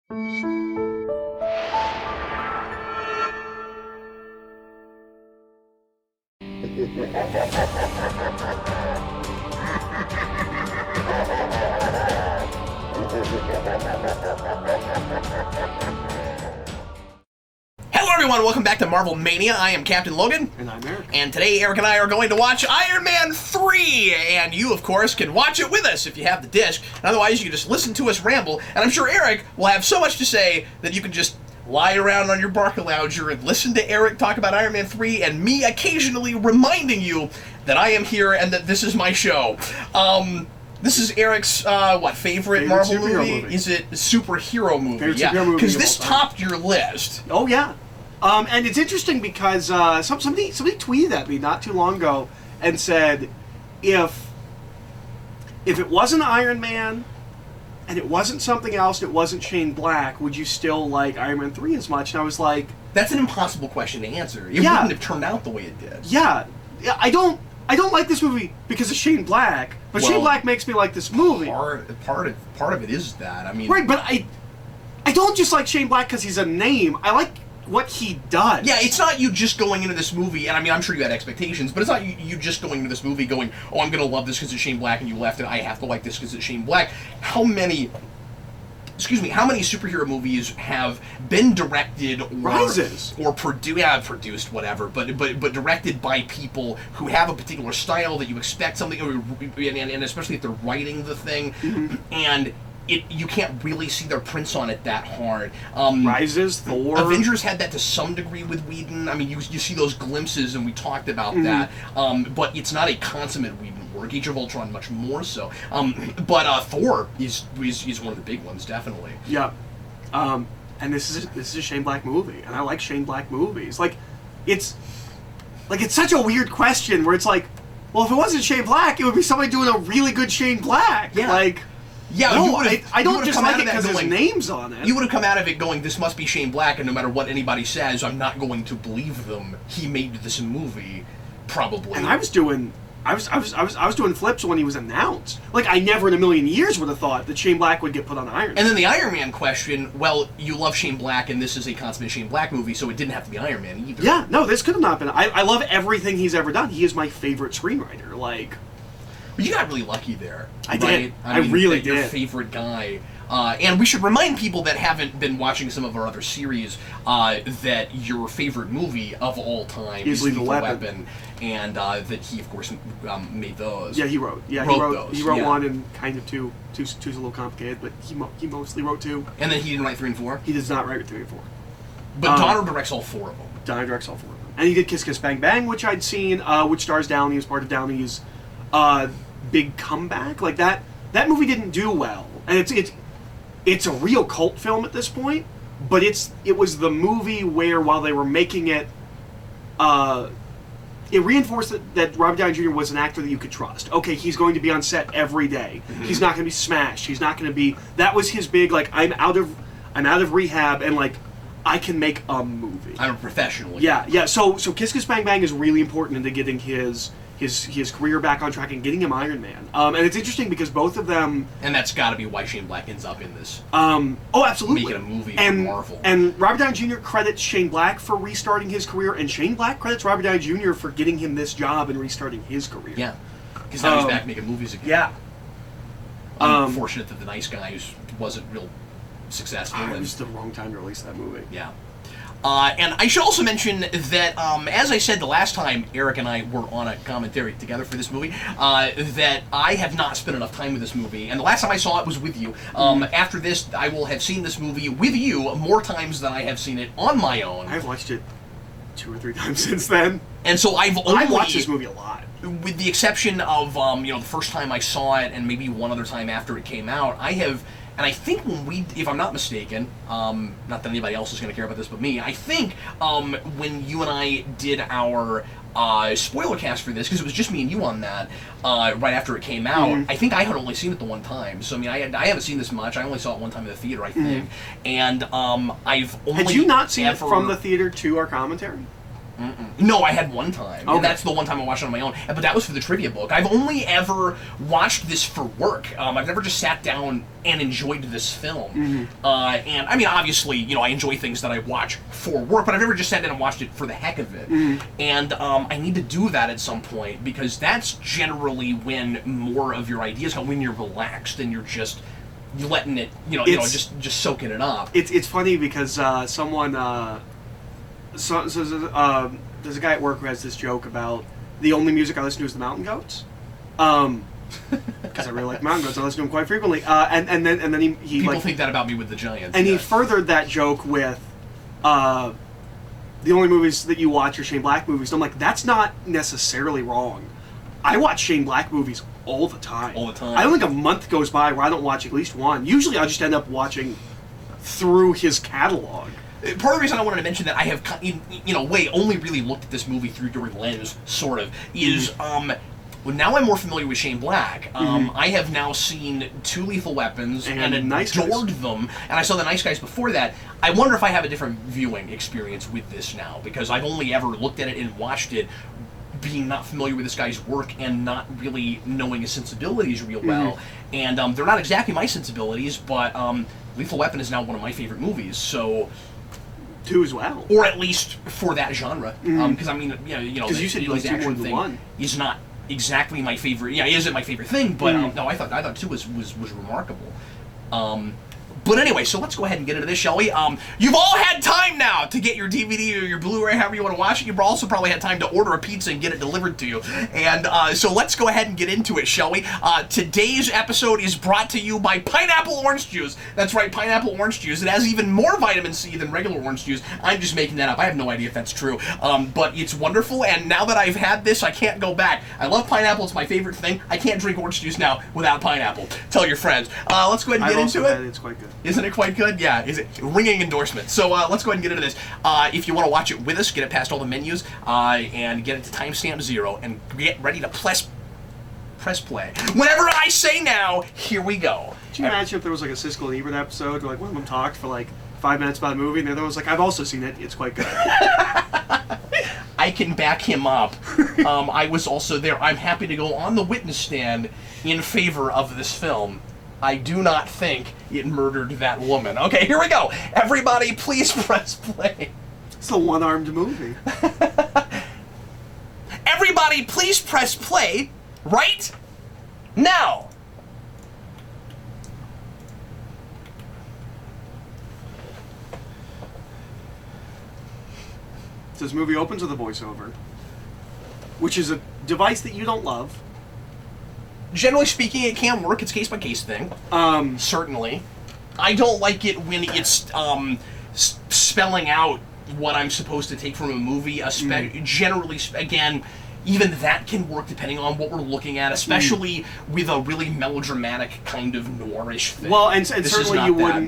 Hello everyone, welcome back to Marvel Mania. I am Captain Logan. And I'm Eric. And today Eric and I are going to watch Iron Man 3. And you, of course, can watch it with us if you have the disc. And otherwise, you can just listen to us ramble. And I'm sure Eric will have so much to say that you can just lie around on your Barca Lounger and listen to Eric talk about Iron Man 3 and me occasionally reminding you that I am here and that this is my show. This is Eric's, favorite Marvel movie? Is it a superhero movie? Favorite superhero movie. Because this topped your list. Oh, yeah. And it's interesting because somebody tweeted at me not too long ago and said, if it wasn't Iron Man and it wasn't something else and it wasn't Shane Black, would you still like Iron Man 3 as much? And I was like... That's an impossible question to answer. It wouldn't have turned out the way it did. Yeah. I don't like this movie because of Shane Black, but Shane Black makes me like this movie. Part of it is that. I mean... Right, but I don't just like Shane Black because he's a name. I like what he does. Yeah, it's not you just going into this movie, and I mean, I'm sure you had expectations, but it's not you just going into this movie going, oh, I'm going to love this because it's Shane Black, and you left, and I have to like this because it's Shane Black. How many superhero movies have been directed or produced, whatever, but directed by people who have a particular style that you expect something, and especially if they're writing the thing, and you can't really see their prints on it that hard. Rises, Thor. Avengers had that to some degree with Whedon. I mean, you see those glimpses, and we talked about that. But it's not a consummate Whedon work. Age of Ultron much more so. But Thor is one of the big ones, definitely. Yeah. And this is a Shane Black movie, and I like Shane Black movies. It's such a weird question where it's like, well, if it wasn't Shane Black, it would be somebody doing a really good Shane Black. Yeah. No, I don't just like it because his name's on it. You would have come out of it going, this must be Shane Black, and no matter what anybody says, I'm not going to believe them. He made this movie, probably. And I was doing flips when he was announced. Like, I never in a million years would have thought that Shane Black would get put on Iron Man. And then the Iron Man question, well, you love Shane Black, and this is a consummate Shane Black movie, so it didn't have to be Iron Man either. Yeah, no, this could have not been. I love everything he's ever done. He is my favorite screenwriter. You got really lucky there. I did. I really did. Your favorite guy. And we should remind people that haven't been watching some of our other series that your favorite movie of all time is Lethal Weapon. And that he, of course, made those. Yeah, he wrote. Yeah, he wrote those. He wrote one and kind of two. Two's a little complicated, but he mostly wrote two. And then he didn't write 3 and 4? He does not write 3 and 4. But Donner directs all 4 of them. Donner directs all 4 of them. And he did Kiss Kiss Bang Bang, which I'd seen, which stars Downey as part of Downey's big comeback. Like, that movie didn't do well. And it's a real cult film at this point, but it was the movie where, while they were making it, it reinforced that Robert Downey Jr. was an actor that you could trust. Okay, he's going to be on set every day. He's not going to be smashed. He's not going to be... That was his big, I'm out of rehab, and, I can make a movie. I'm a professional. Yeah. So Kiss Kiss Bang Bang is really important into getting his career back on track and getting him Iron Man. And it's interesting because both of them... And that's got to be why Shane Black ends up in this. Oh, absolutely. Making a movie for Marvel. And Robert Downey Jr. credits Shane Black for restarting his career, and Shane Black credits Robert Downey Jr. for getting him this job and restarting his career. Yeah. Because now he's back making movies again. Yeah. Unfortunate that The Nice Guys wasn't real successful. It was the wrong time to release that movie. Yeah. And I should also mention that, as I said the last time Eric and I were on a commentary together for this movie, that I have not spent enough time with this movie. And the last time I saw it was with you. After this, I will have seen this movie with you more times than I have seen it on my own. I've watched it 2 or 3 times since then. And so I've watched this movie a lot. With the exception of, the first time I saw it and maybe one other time after it came out, I have... And I think if I'm not mistaken, not that anybody else is going to care about this but me, I think when you and I did our spoiler cast for this, because it was just me and you on that, right after it came out, I think I had only seen it the one time. So, I mean, I haven't seen this much. I only saw it one time in the theater, I think. And I've only... Had you not seen it from the theater to our commentary? No, I had one time, Okay. and that's the one time I watched it on my own. But that was for the trivia book. I've only ever watched this for work. I've never just sat down and enjoyed this film. And I mean, obviously, you know, I enjoy things that I watch for work, but I've never just sat down and watched it for the heck of it. And I need to do that at some point, because that's generally when more of your ideas come, when you're relaxed and you're letting it, just soaking it up. It's funny because someone. There's a guy at work who has this joke about the only music I listen to is the Mountain Goats, because I really like Mountain Goats. I listen to them quite frequently. And then he People think that about me with the Giants. And he furthered that joke with the only movies that you watch are Shane Black movies. And I'm like, that's not necessarily wrong. I watch Shane Black movies all the time. All the time. I don't think a month goes by where I don't watch at least one. Usually I just end up watching through his catalog. Part of the reason I wanted to mention that I have, only really looked at this movie through your lens, sort of, is, well, now I'm more familiar with Shane Black. I have now seen 2 Lethal Weapons and Nice adored Guys. them, and I saw The Nice Guys before that. I wonder if I have a different viewing experience with this now, because I've only ever looked at it and watched it being not familiar with this guy's work and not really knowing his sensibilities real well. And they're not exactly my sensibilities, but Lethal Weapon is now one of my favorite movies, so... 2 as well. Or at least for that genre, because I mean, because you said you like 2 more than 1. Is not exactly my favorite. Yeah, it isn't my favorite thing, but no, I thought 2 was remarkable. But anyway, so let's go ahead and get into this, shall we? You've all had time now to get your DVD or your Blu-ray, however you want to watch it. You've also probably had time to order a pizza and get it delivered to you. And so let's go ahead and get into it, shall we? Today's episode is brought to you by Pineapple Orange Juice. That's right, Pineapple Orange Juice. It has even more vitamin C than regular orange juice. I'm just making that up. I have no idea if that's true. But it's wonderful, and now that I've had this, I can't go back. I love pineapple. It's my favorite thing. I can't drink orange juice now without pineapple. Tell your friends. Let's go ahead and get into it. It's quite good. Isn't it quite good? Yeah, is it ringing endorsement? So let's go ahead and get into this. If you want to watch it with us, get it past all the menus, and get it to timestamp 0, and get ready to press play. Whenever I say now, here we go. Could you imagine if there was like a Siskel and Ebert episode where like one of them talked for like 5 minutes about a movie, and the other was like, I've also seen it, it's quite good. I can back him up. I was also there. I'm happy to go on the witness stand in favor of this film. I do not think it murdered that woman. Okay, here we go. Everybody, please press play. It's a one-armed movie. Everybody, please press play right now. So this movie opens with a voiceover, which is a device that you don't love. Generally speaking, it can work. It's case-by-case thing. Certainly. I don't like it when it's spelling out what I'm supposed to take from a movie. Generally, again, even that can work depending on what we're looking at, especially with a really melodramatic kind of noirish thing. Well, and certainly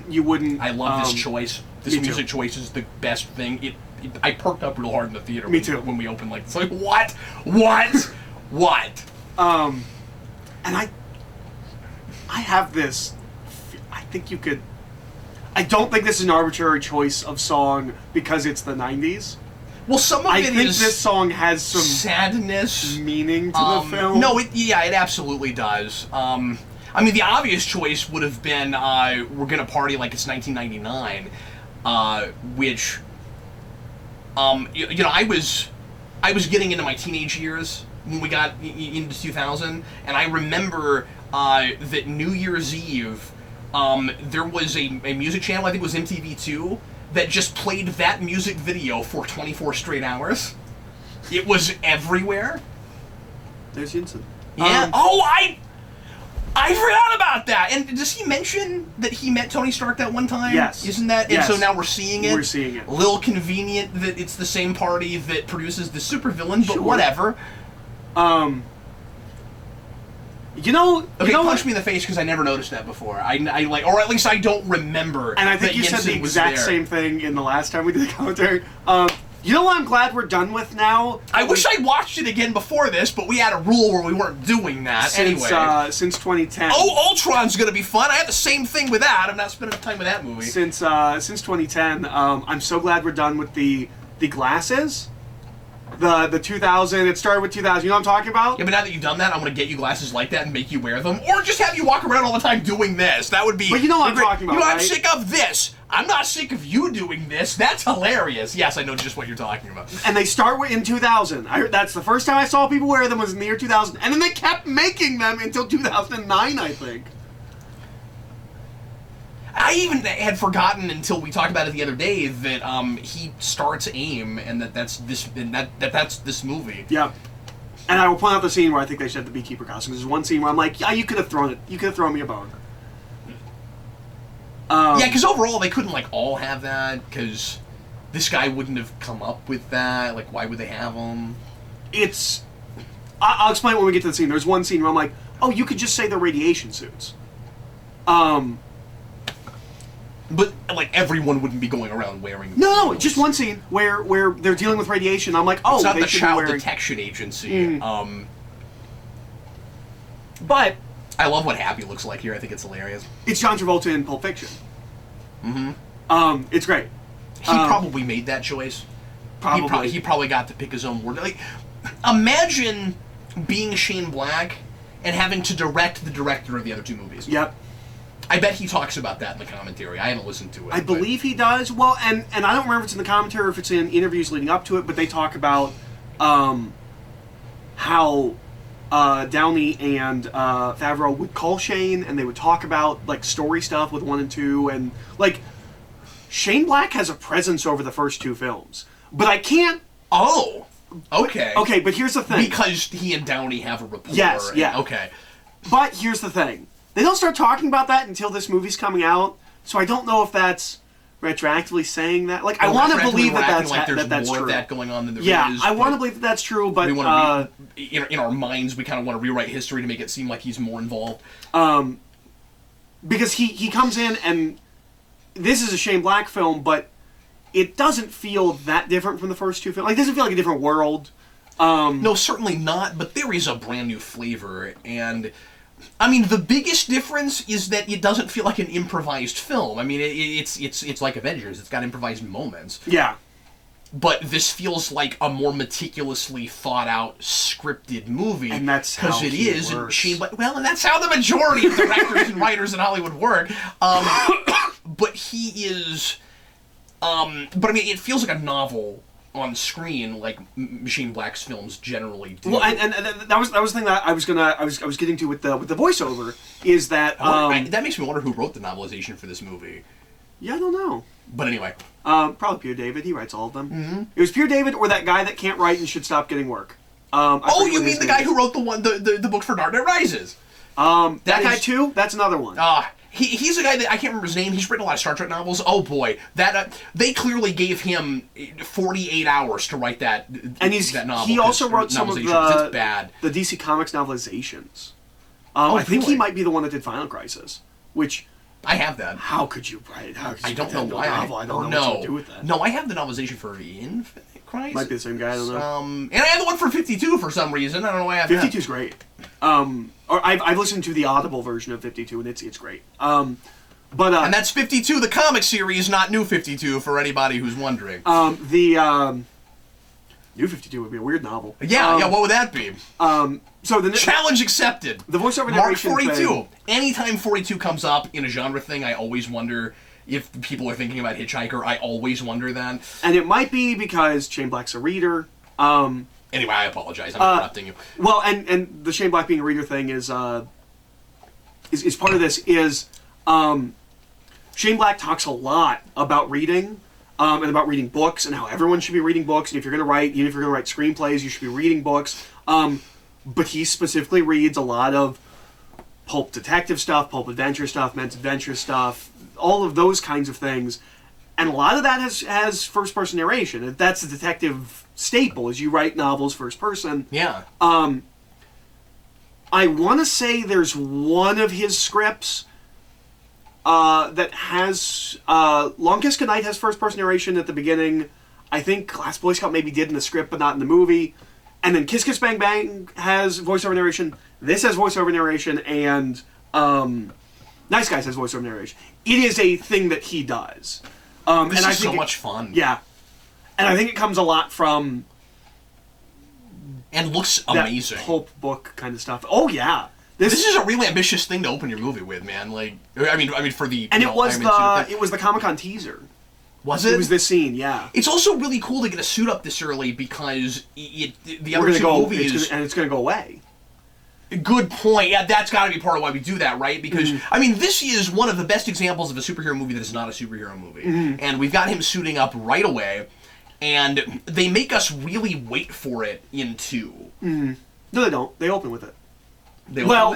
you wouldn't. I love this choice. This music choice is the best thing. I perked up real hard in the theater. Me too. When we opened, like, it's like, what? And I have this. I think you could. I don't think this is an arbitrary choice of song because it's the 90s. Well, some of I it think is this song has some sadness, meaning to the film. No, it absolutely does. I mean, the obvious choice would have been "We're Gonna Party Like It's 1999," which, I was getting into my teenage years when we got into 2000, and I remember that New Year's Eve, there was a music channel, I think it was MTV2, that just played that music video for 24 straight hours. It was everywhere. There's Yinsen. Yeah. I forgot about that. And does he mention that he met Tony Stark that one time? Yes. Isn't that? Yes. And so now we're seeing it. We're seeing it. A little convenient that it's the same party that produces the supervillain, but Sure. whatever. Okay, Punch me in the face because I never noticed that before. I like, or at least I don't remember. And I think you said the exact same thing in the last time we did the commentary. You know what I'm glad we're done with now? I wish I'd watched it again before this, but we had a rule where we weren't doing that anyway. Since 2010. Oh, Ultron's gonna be fun. I had the same thing with that. I'm not spending time with that movie. Since 2010, I'm so glad we're done with the glasses. The 2000, it started with 2000. You know what I'm talking about? Yeah, but now that you've done that, I'm going to get you glasses like that and make you wear them. Or just have you walk around all the time doing this. That would be... But you know what I'm talking about, You know, I'm right? sick of this. I'm not sick of you doing this. That's hilarious. Yes, I know just what you're talking about. And they start in 2000. That's the first time I saw people wear them was in the year 2000. And then they kept making them until 2009, I think. I even had forgotten until we talked about it the other day that he starts AIM and that's this movie. Yeah. And I will point out the scene where I think they should have the beekeeper costume. There's one scene where I'm like, yeah, you could have thrown it. You could have thrown me a bone. Yeah, because overall they couldn't like all have that because this guy wouldn't have come up with that. Like, why would they have him? I'll explain when we get to the scene. There's one scene where I'm like, oh, you could just say they're radiation suits. But like everyone wouldn't be going around wearing. No, those. just one scene where they're dealing with radiation. I'm like, oh, it's not they the should Child be wearing... Detection Agency. But I love what Happy looks like here. I think it's hilarious. it's John Travolta in Pulp Fiction. It's great. He probably made that choice. Probably. He probably got to pick his own word. Like, imagine being Shane Black and having to direct the director of the other two movies. Yep. I bet he talks about that in the commentary. I haven't listened to it. I believe he does. Well, and I don't remember if it's in the commentary or if it's in interviews leading up to it, but they talk about how Downey and Favreau would call Shane and they would talk about like story stuff with 1 and 2, and like Shane Black has a presence over the first 2 films, but I can't. Oh, okay. Okay, but here's the thing. Because he and Downey have a rapport. Yes, yeah. Okay. But here's the thing. They don't start talking about that until this movie's coming out, so I don't know if that's retroactively saying that. Like, I want to believe that's like there's that's more true. of that going on than there is. Yeah, I want to believe that that's true, but we want to in our minds we kind of want to rewrite history to make it seem like he's more involved. Because he comes in and this is a Shane Black film, but it doesn't feel that different from the first 2 films. Like, it doesn't feel like a different world. No, certainly not. But there is a brand new flavor and. I mean, the biggest difference is that it doesn't feel like an improvised film. I mean, it's like Avengers. It's got improvised moments. Yeah. But this feels like a more meticulously thought out, scripted movie. And that's how it he is. works. And that's how the majority of directors and writers in Hollywood work. But he is. But I mean, it feels like a novel on screen, like Shane Black's films generally do. Well, and that was the thing that I was getting to with the voiceover is that that makes me wonder who wrote the novelization for this movie. Yeah, I don't know. But anyway, probably Pierre David. He writes all of them. Mm-hmm. It was Pierre David or that guy that can't write and should stop getting work. You mean the guy who wrote the book for Dark Knight Rises? That guy too. That's another one. He's a guy that I can't remember his name. He's written a lot of Star Trek novels. Oh boy, that they clearly gave him 48 hours to write that. And that novel. He also wrote some of it's bad. The DC Comics novelizations. I think he might be the one that did Final Crisis, which. I have that. How could you write? I don't know why. I don't know what to do with that. No, I have the novelization for Infinite Crisis. Might be the same guy. I don't know. And I have the one for 52 for some reason. I don't know why I have 52 is great. Or I've listened to the Audible version of 52, and it's great. And that's 52, the comic series, not New 52, for anybody who's wondering. The New 52 would be a weird novel. Yeah, what would that be? So the challenge accepted. The voiceover Mark narration 42. thing. Anytime 42 comes up in a genre thing, I always wonder if people are thinking about Hitchhiker. I always wonder that. And it might be because Shane Black's a reader. Anyway, I apologize. I'm interrupting you. Well, and the Shane Black being a reader thing is part of this. Shane Black talks a lot about reading. And about reading books and how everyone should be reading books. And if you're going to write, even if you're going to write screenplays, you should be reading books. But he specifically reads a lot of pulp detective stuff, pulp adventure stuff, men's adventure stuff, all of those kinds of things. And a lot of that has first-person narration. That's the detective staple, is you write novels first person. Yeah. I want to say there's one of his scripts that has Long Kiss Goodnight has first-person narration at the beginning. I think Last Boy Scout maybe did in the script, but not in the movie. And then Kiss Kiss Bang Bang has voiceover narration. This has voiceover narration, and Nice Guys has voiceover narration. It is a thing that he does. This is so much fun. Yeah. And I think it comes a lot from and looks that amazing. pulp book kind of stuff. Oh yeah, this is a really ambitious thing to open your movie with, man. Like, I mean, for the and it was the Comic-Con teaser. Was it? It was this scene, yeah. It's also really cool to get a suit up this early because the other two movies it's going to go away. Good point. Yeah, that's got to be part of why we do that, right? Because, I mean, this is one of the best examples of a superhero movie that is not a superhero movie. And we've got him suiting up right away, and they make us really wait for it in 2. No, they don't. They open with it. They Well,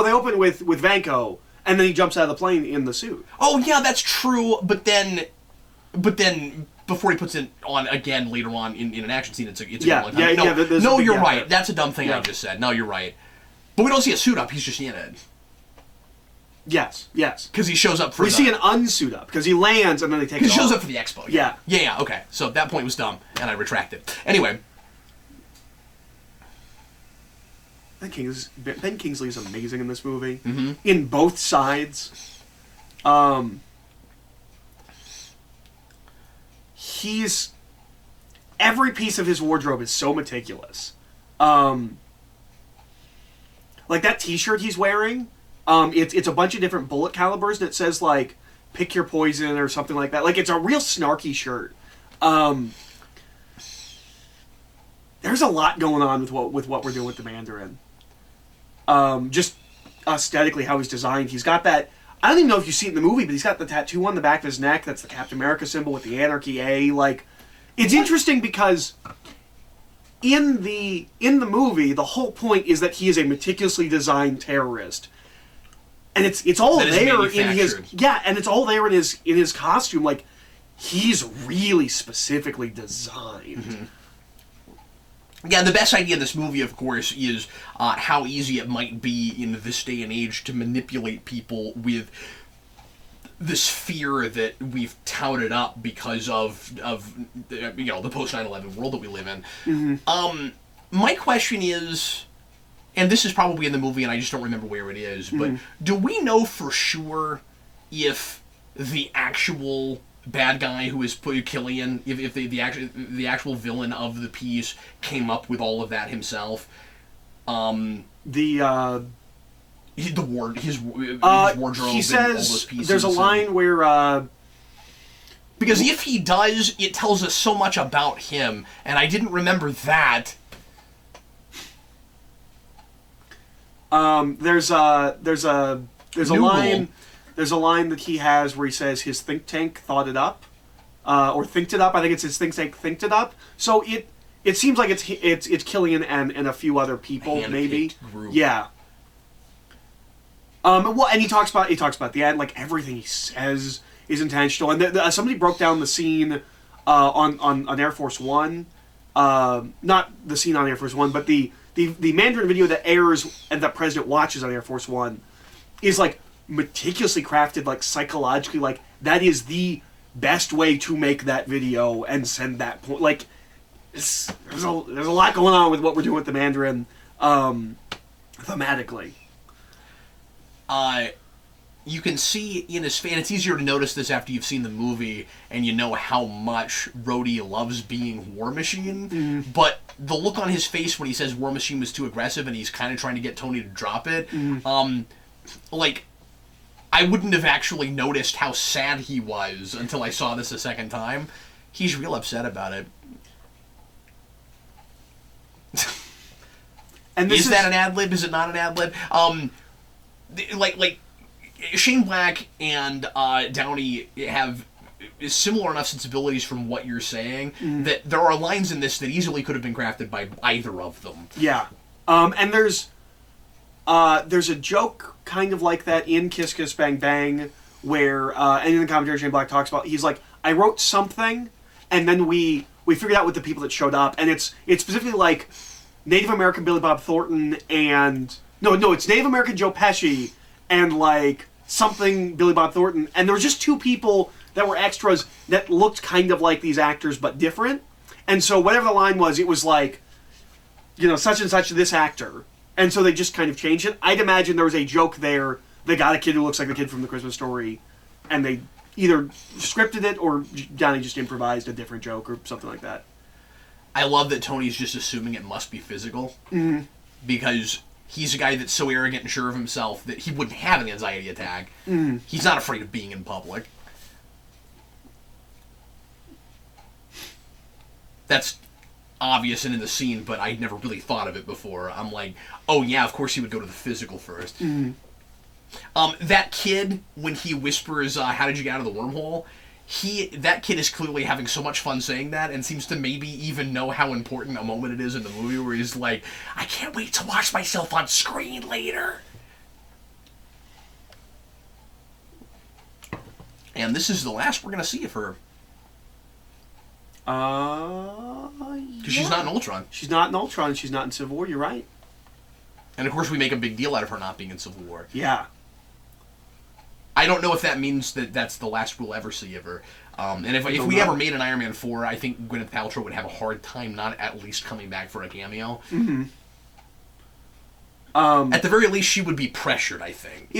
they open with Vanko, and then he jumps out of the plane in the suit. Oh, yeah, that's true, but then before he puts it on again later on in an action scene, it's a good long time. You're right. That's a dumb thing I just said. No, you're right. But we don't see a suit up. He's just in it. Yes. Because he shows up for We see an unsuit up, because he lands and then they take it off. He shows up for the expo. Yeah. Yeah, okay. So that point was dumb, and I retract it. Anyway. Ben Kingsley is amazing in this movie. In both sides. Every piece of his wardrobe is so meticulous. Like that T-shirt he's wearing, it's a bunch of different bullet calibers, and it says like "Pick your poison" or something like that. Like it's a real snarky shirt. There's a lot going on with what we're doing with the Mandarin. Just aesthetically, how he's designed. He's got that. I don't even know if you see it in the movie, but he's got the tattoo on the back of his neck. That's the Captain America symbol with the Anarchy A. Like, it's interesting because in the movie, the whole point is that he is a meticulously designed terrorist, and it's all there in his and it's all there in his costume. Like, he's really specifically designed. Yeah, the best idea of this movie, of course, is how easy it might be in this day and age to manipulate people with this fear that we've touted up because of the post 9/11 world that we live in. My question is, and this is probably in the movie, and I just don't remember where it is, but do we know for sure if the actual bad guy who is Killian, if the actual villain of the piece came up with all of that himself? His wardrobe. He says and all those pieces, there's a line where because if he does, it tells us so much about him, and I didn't remember that. There's a line. There's a line that he has where he says his think tank thought it up, or thinked it up. I think it's his think tank thinked it up. So it seems like it's Killian and a few other people, maybe. Group. Yeah. And he talks about the end, like everything he says is intentional. And somebody broke down the scene on Air Force One, not the scene on Air Force One, but the Mandarin video that airs and that President watches on Air Force One is like meticulously crafted, like psychologically, like that is the best way to make that video and send that point. Like there's a lot going on with what we're doing with the Mandarin, thematically. You can see in his face, and it's easier to notice this after you've seen the movie and you know how much Rhodey loves being War Machine, but the look on his face when he says War Machine was too aggressive and he's kind of trying to get Tony to drop it, like, I wouldn't have actually noticed how sad he was until I saw this a second time. He's real upset about it. And is that an ad-lib? Is it not an ad-lib? Like Shane Black and Downey have similar enough sensibilities from what you're saying that there are lines in this that easily could have been crafted by either of them. Yeah. And there's a joke kind of like that in Kiss Kiss Bang Bang where, and in the commentary Shane Black talks about, he's like, I wrote something, and then we figured out with the people that showed up, and it's specifically like Native American Billy Bob Thornton and... No, it's Native American Joe Pesci and, like, something Billy Bob Thornton, and there were just two people that were extras that looked kind of like these actors but different, and so whatever the line was, it was like, such and such this actor. And so they just kind of changed it. I'd imagine there was a joke there. They got a kid who looks like the kid from The Christmas Story, and they either scripted it or Johnny just improvised a different joke or something like that. I love that Tony's just assuming it must be physical. Mm-hmm. Because he's a guy that's so arrogant and sure of himself that he wouldn't have an anxiety attack. Mm-hmm. He's not afraid of being in public. That's obvious and in the scene, but I'd never really thought of it before. I'm like, oh yeah, of course he would go to the physical first. Mm-hmm. That kid, when he whispers, how did you get out of the wormhole? That kid is clearly having so much fun saying that and seems to maybe even know how important a moment it is in the movie where he's like, I can't wait to watch myself on screen later. And this is the last we're going to see of her. Because she's not in Ultron. She's not in Ultron. She's not in Civil War. You're right. And of course we make a big deal out of her not being in Civil War. Yeah. I don't know if that means that that's the last we'll ever see of her. And if we ever made an Iron Man 4, I think Gwyneth Paltrow would have a hard time not at least coming back for a cameo. Mm-hmm. At the very least, she would be pressured, I think.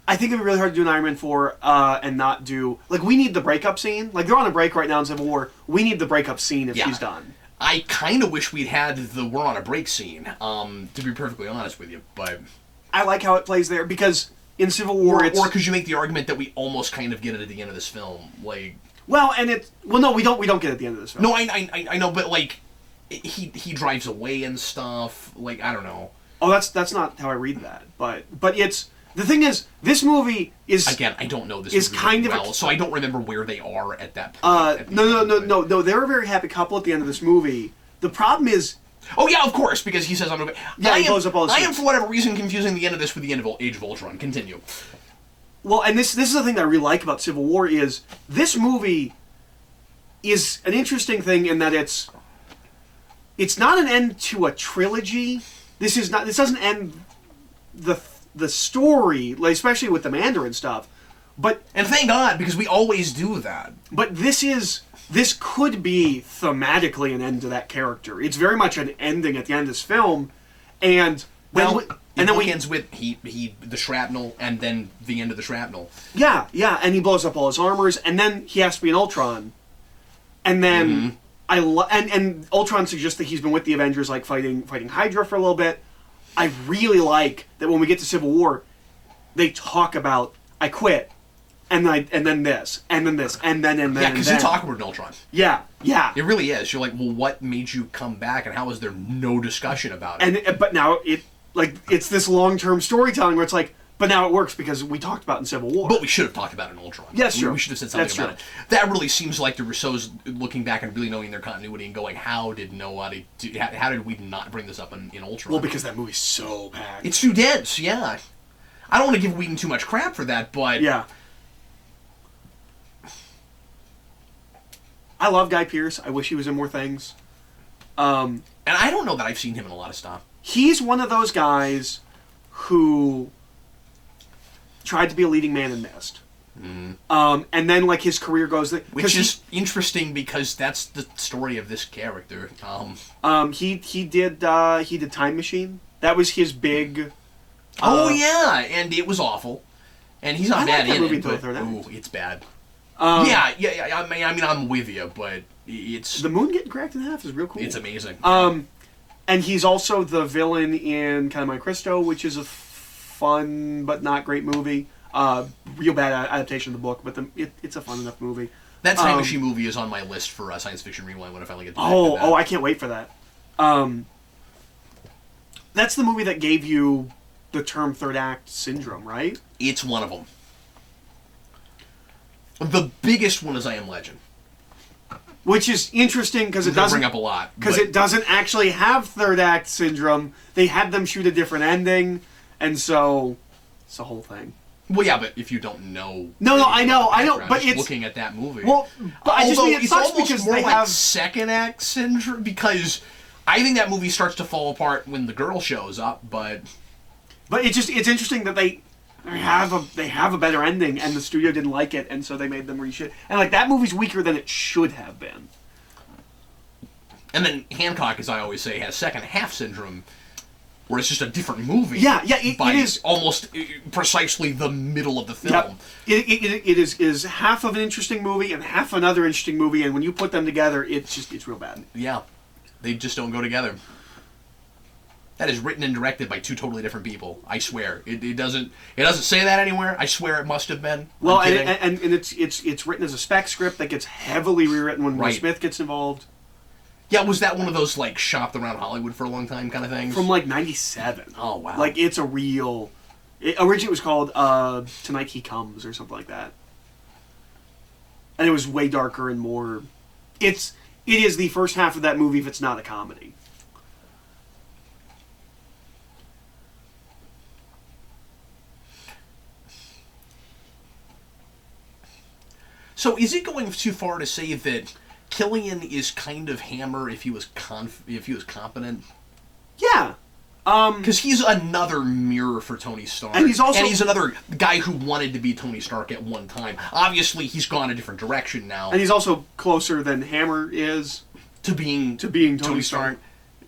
I think it'd be really hard to do an Iron Man 4 and not do... Like, we need the breakup scene. Like, they're on a break right now in Civil War. We need the breakup scene if she's done. I kind of wish we'd had the we're on a break scene, to be perfectly honest with you, but... I like how it plays there, because... In Civil War, or could you make the argument that we almost kind of get it at the end of this film, like? Well, no, we don't get it at the end of this film. No, I know, but like, he drives away and stuff. Like, I don't know. Oh, that's not how I read that. But it's the thing is, this movie is again, I don't know this is movie kind of so I don't remember where they are at that point. No. They're a very happy couple at the end of this movie. The problem is. Oh yeah, of course, because he says I'm okay. Yeah, he blows up all the I am, for whatever reason, confusing the end of this with the end of Age of Ultron. Continue. Well, and this is the thing that I really like about Civil War is this movie is an interesting thing in that it's not an end to a trilogy. This doesn't end the story, like, especially with the Mandarin stuff. And thank God, because we always do that. But this could be thematically an end to that character. It's very much an ending at the end of this film, and then we ends with the shrapnel, and then the end of the shrapnel. Yeah, and he blows up all his armors, and then he has to be an Ultron, and then and Ultron suggests that he's been with the Avengers, like fighting Hydra for a little bit. I really like that when we get to Civil War, they talk about I quit. And then this, and then this, and then. Yeah, because it's awkward in Ultron. Yeah. It really is. You're like, well, what made you come back, and how is there no discussion about it? But now it's this long-term storytelling where it's like, but now it works because we talked about it in Civil War. But we should have talked about it in Ultron. Yes, sure. We should have said something about it. That really seems like the Russos looking back and really knowing their continuity and going, how did we not bring this up in Ultron? Well, because that movie's so packed. It's too dense. Yeah. I don't want to give Whedon too much crap for that, but yeah. I love Guy Pearce. I wish he was in more things. And I don't know that I've seen him in a lot of stuff. He's one of those guys who tried to be a leading man and missed. Mm. And then, like, his career goes... Which is interesting because that's the story of this character. He did Time Machine. That was his big... yeah, and it was awful. And he's not bad in it, but it's bad. Yeah. I mean, I'm with you, but it's... The moon getting cracked in half is real cool. It's amazing. And he's also the villain in Count of Monte Cristo, which is a fun but not great movie. Real bad adaptation of the book, but it's a fun enough movie. That Time Machine movie is on my list for Science Fiction Rewind when I finally get to that. I can't wait for that. That's the movie that gave you the term third act syndrome, right? It's one of them. The biggest one is I Am Legend. Which is interesting because it doesn't bring up a lot. Because it doesn't actually have third act syndrome. They had them shoot a different ending, and so it's a whole thing. Well, yeah, but if you don't know, I know, but it's looking at that movie. Well, but I just mean it sucks because more they like have second act syndrome because I think that movie starts to fall apart when the girl shows up, but it's interesting that they have a better ending, and the studio didn't like it, and so they made them reshoot. And like that movie's weaker than it should have been. And then Hancock, as I always say, has second half syndrome. where it's just a different movie. Yeah, by it is almost precisely the middle of the film. It is half of an interesting movie and half another interesting movie, and when you put them together, it's real bad. Yeah, they just don't go together. That is written and directed by two totally different people. I swear, it doesn't say that anywhere. I swear it must have been. Well, and it's written as a spec script that gets heavily rewritten when Will Smith gets involved. Yeah, was that one of those like shopped around Hollywood for a long time kind of things? From like '97. Oh wow! Like it's a real. Originally, it was called "Tonight He Comes" or something like that, and it was way darker and more. It is the first half of that movie if it's not a comedy. So is it going too far to say that Killian is kind of Hammer if he was competent? Yeah. Because he's another mirror for Tony Stark. And he's another guy who wanted to be Tony Stark at one time. Obviously, he's gone a different direction now. And he's also closer than Hammer is to being Tony Stark.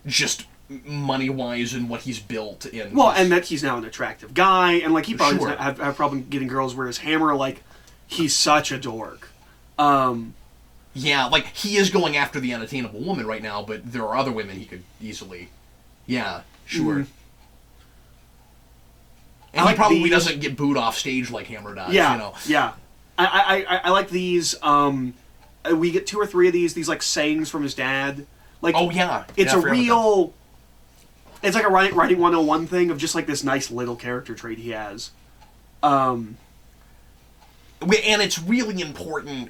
Just money-wise and what he's built in. Well, and that he's now an attractive guy, and like he probably doesn't have a problem getting girls, whereas Hammer, like, he's such a dork. Yeah, like, he is going after the unattainable woman right now, but there are other women he could easily... Yeah, sure. Mm. And he probably doesn't get booed off stage like Hammer does, yeah, you know? Yeah. I like these, we get 2 or 3 of these like, sayings from his dad. Like, oh, yeah. It's a real... It's like a writing 101 thing of just, like, this nice little character trait he has. And it's really important,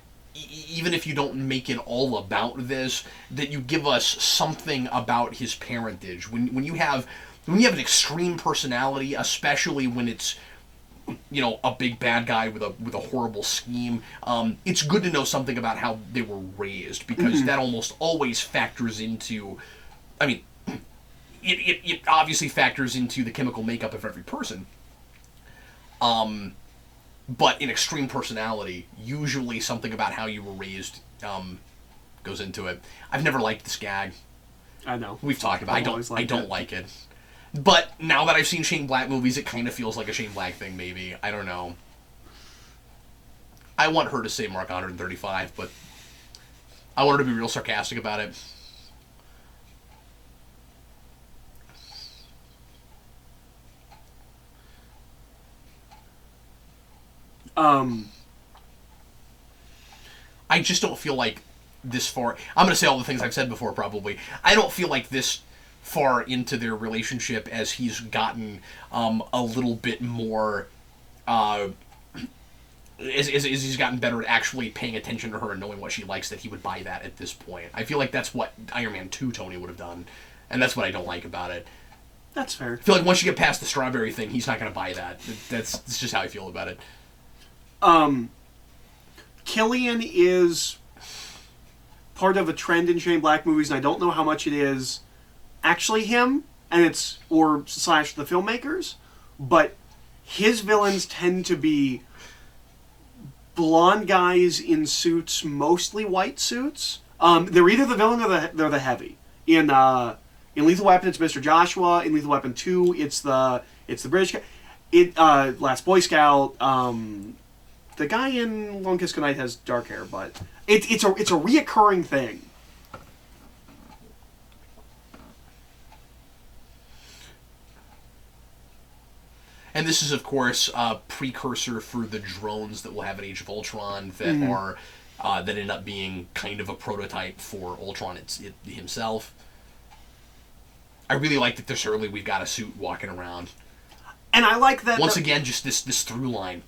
even if you don't make it all about this, that you give us something about his parentage. When you have an extreme personality, especially when it's, you know, a big bad guy with a horrible scheme, it's good to know something about how they were raised, because that almost always factors into, I mean, it obviously factors into the chemical makeup of every person. But in extreme personality, usually something about how you were raised goes into it. I've never liked this gag. I know. We've talked about it. I don't like it. But now that I've seen Shane Black movies, it kind of feels like a Shane Black thing, maybe. I don't know. I want her to say Mark 135, but I want her to be real sarcastic about it. I just don't feel like this far... I'm going to say all the things I've said before, probably. I don't feel like this far into their relationship as he's gotten a little bit more... as he's gotten better at actually paying attention to her and knowing what she likes, that he would buy that at this point. I feel like that's what Iron Man 2 Tony would have done, and that's what I don't like about it. That's fair. I feel like once you get past the strawberry thing, he's not going to buy that. That's just how I feel about it. Killian is part of a trend in Shane Black movies, and I don't know how much it is actually him, and it's / the filmmakers, but his villains tend to be blonde guys in suits, mostly white suits. They're either the villain or they're the heavy. In Lethal Weapon, it's Mr. Joshua. In Lethal Weapon 2, it's the British guy. Last Boy Scout. The guy in Long Kiss Goodnight has dark hair, but it's a reoccurring thing. And this is, of course, a precursor for the drones that we'll have in Age of Ultron that are that end up being kind of a prototype for Ultron himself. I really like that this early we've got a suit walking around. And I like that... Once again, just this through line.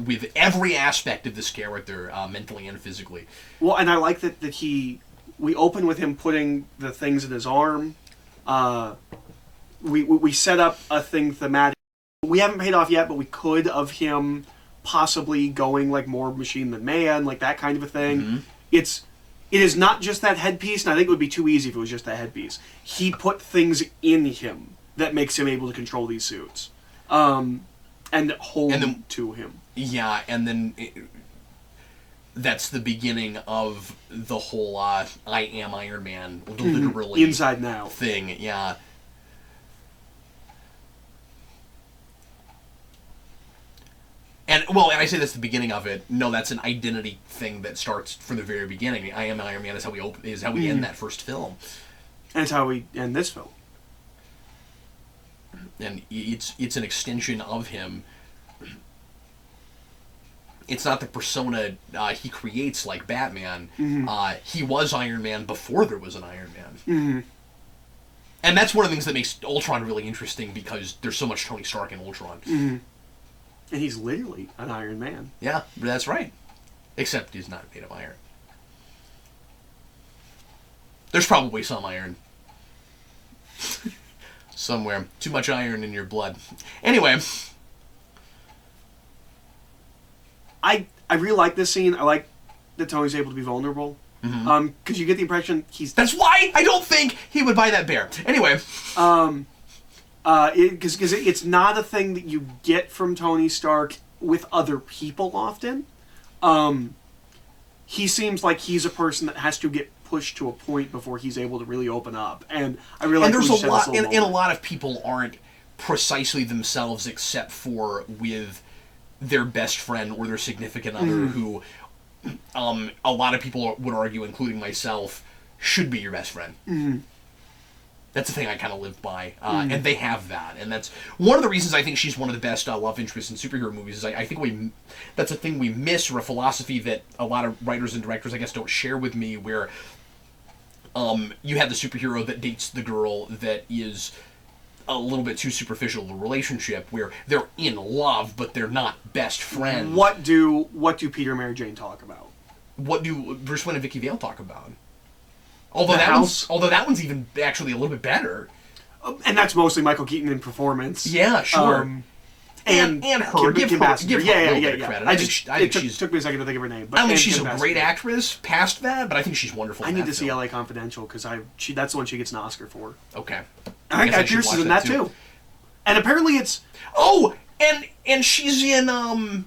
With every aspect of this character, mentally and physically. Well, and I like that we open with him putting the things in his arm. We set up a thing thematic. We haven't paid off yet, but we could, of him possibly going like more machine than man, like that kind of a thing. Mm-hmm. It is not just that headpiece, and I think it would be too easy if it was just that headpiece. He put things in him that makes him able to control these suits. And hold them to him. Yeah, and then that's the beginning of the whole I am Iron Man, literally Inside Now thing, yeah. and I say that's the beginning of it. No, that's an identity thing that starts from the very beginning. I am Iron Man is how we end that first film. And it's how we end this film. And it's an extension of him. It's not the persona he creates like Batman. He was Iron Man before there was an Iron Man. And that's one of the things that makes Ultron really interesting, because there's so much Tony Stark in Ultron. And he's literally an Iron Man. Yeah, that's right. Except he's not made of iron. There's probably some iron. Somewhere. Too much iron in your blood. Anyway. I really like this scene. I like that Tony's able to be vulnerable. Because you get the impression he's... That's why I don't think he would buy that bear. Anyway. Because it's not a thing that you get from Tony Stark with other people often. He seems like he's a person that has to get pushed to a point before he's able to really open up. And I really like... And there's a lot... And a lot of people aren't precisely themselves, except for with their best friend or their significant other, who a lot of people would argue, including myself, should be your best friend. That's the thing I kind of live by, and they have that, and that's one of the reasons I think she's one of the best love interests in superhero movies. Is I think that's a thing we miss, or a philosophy that a lot of writers and directors, I guess, don't share with me, where you have the superhero that dates the girl that is a little bit too superficial of a relationship, where they're in love but they're not best friends. What do Peter and Mary Jane talk about? What do Bruce Wayne and Vicky Vale talk about? Although that one's even actually a little bit better. And that's mostly Michael Keaton in performance. Yeah, sure. And her. Give her a little bit of credit. It took me a second to think of her name. But I mean, she's a great actress past that, but I think she's wonderful. I need to see LA Confidential, because that's the one she gets an Oscar for. Okay. I think Guy Pearce is in that too. And apparently it's... Oh! And she's in, am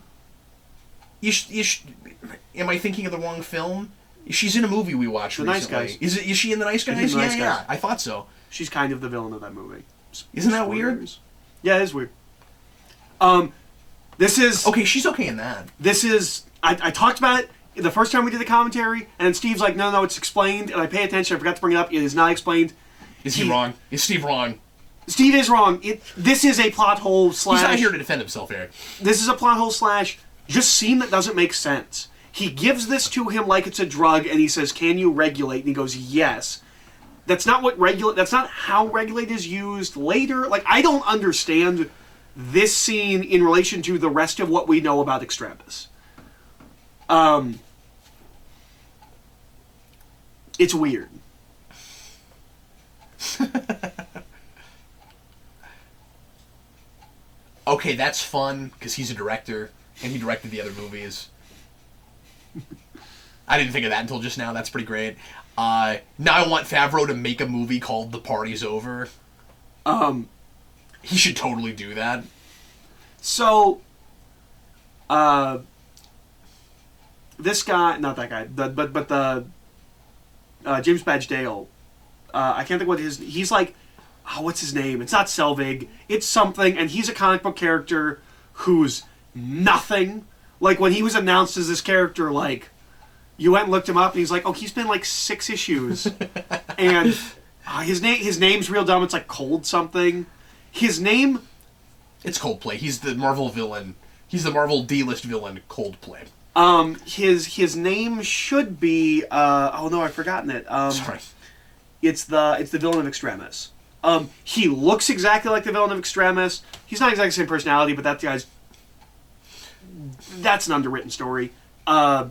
I thinking of the wrong film? She's in a movie we watched recently. Nice Guys. Is she in The Nice Guys? Yeah, I thought so. She's kind of the villain of that movie. Isn't that weird? Yeah, it is weird. This is... Okay, she's okay in that. This is... I talked about it the first time we did the commentary, and Steve's like, no, it's explained, and I pay attention, I forgot to bring it up, it is not explained. Is he wrong? Is Steve wrong? Steve is wrong. This is a plot hole slash... He's not here to defend himself, Eric. This is a plot hole slash just scene that doesn't make sense. He gives this to him like it's a drug, and he says, "Can you regulate?" And he goes, "Yes." That's not what regulate. That's not how regulate is used later. Like, I don't understand this scene in relation to the rest of what we know about Extremis. It's weird. Okay, that's fun, because he's a director, and he directed the other movies. I didn't think of that until just now. That's pretty great. Now I want Favreau to make a movie called The Party's Over. He should totally do that. So, this guy, not that guy, but the James Badge Dale, I can't think what he's like, what's his name? It's not Selvig, it's something, and he's a comic book character who's nothing. Like, when he was announced as this character, like, you went and looked him up, and he's like, oh, he's been like 6 issues. And his name's real dumb. It's like Cold something. His name... It's Coldplay. He's the Marvel villain. He's the Marvel D-list villain, Coldplay. His name should be... oh, no, I've forgotten it. Sorry. It's the villain of Extremis. He looks exactly like the villain of Extremis. He's not exactly the same personality, but that guy's... That's an underwritten story. But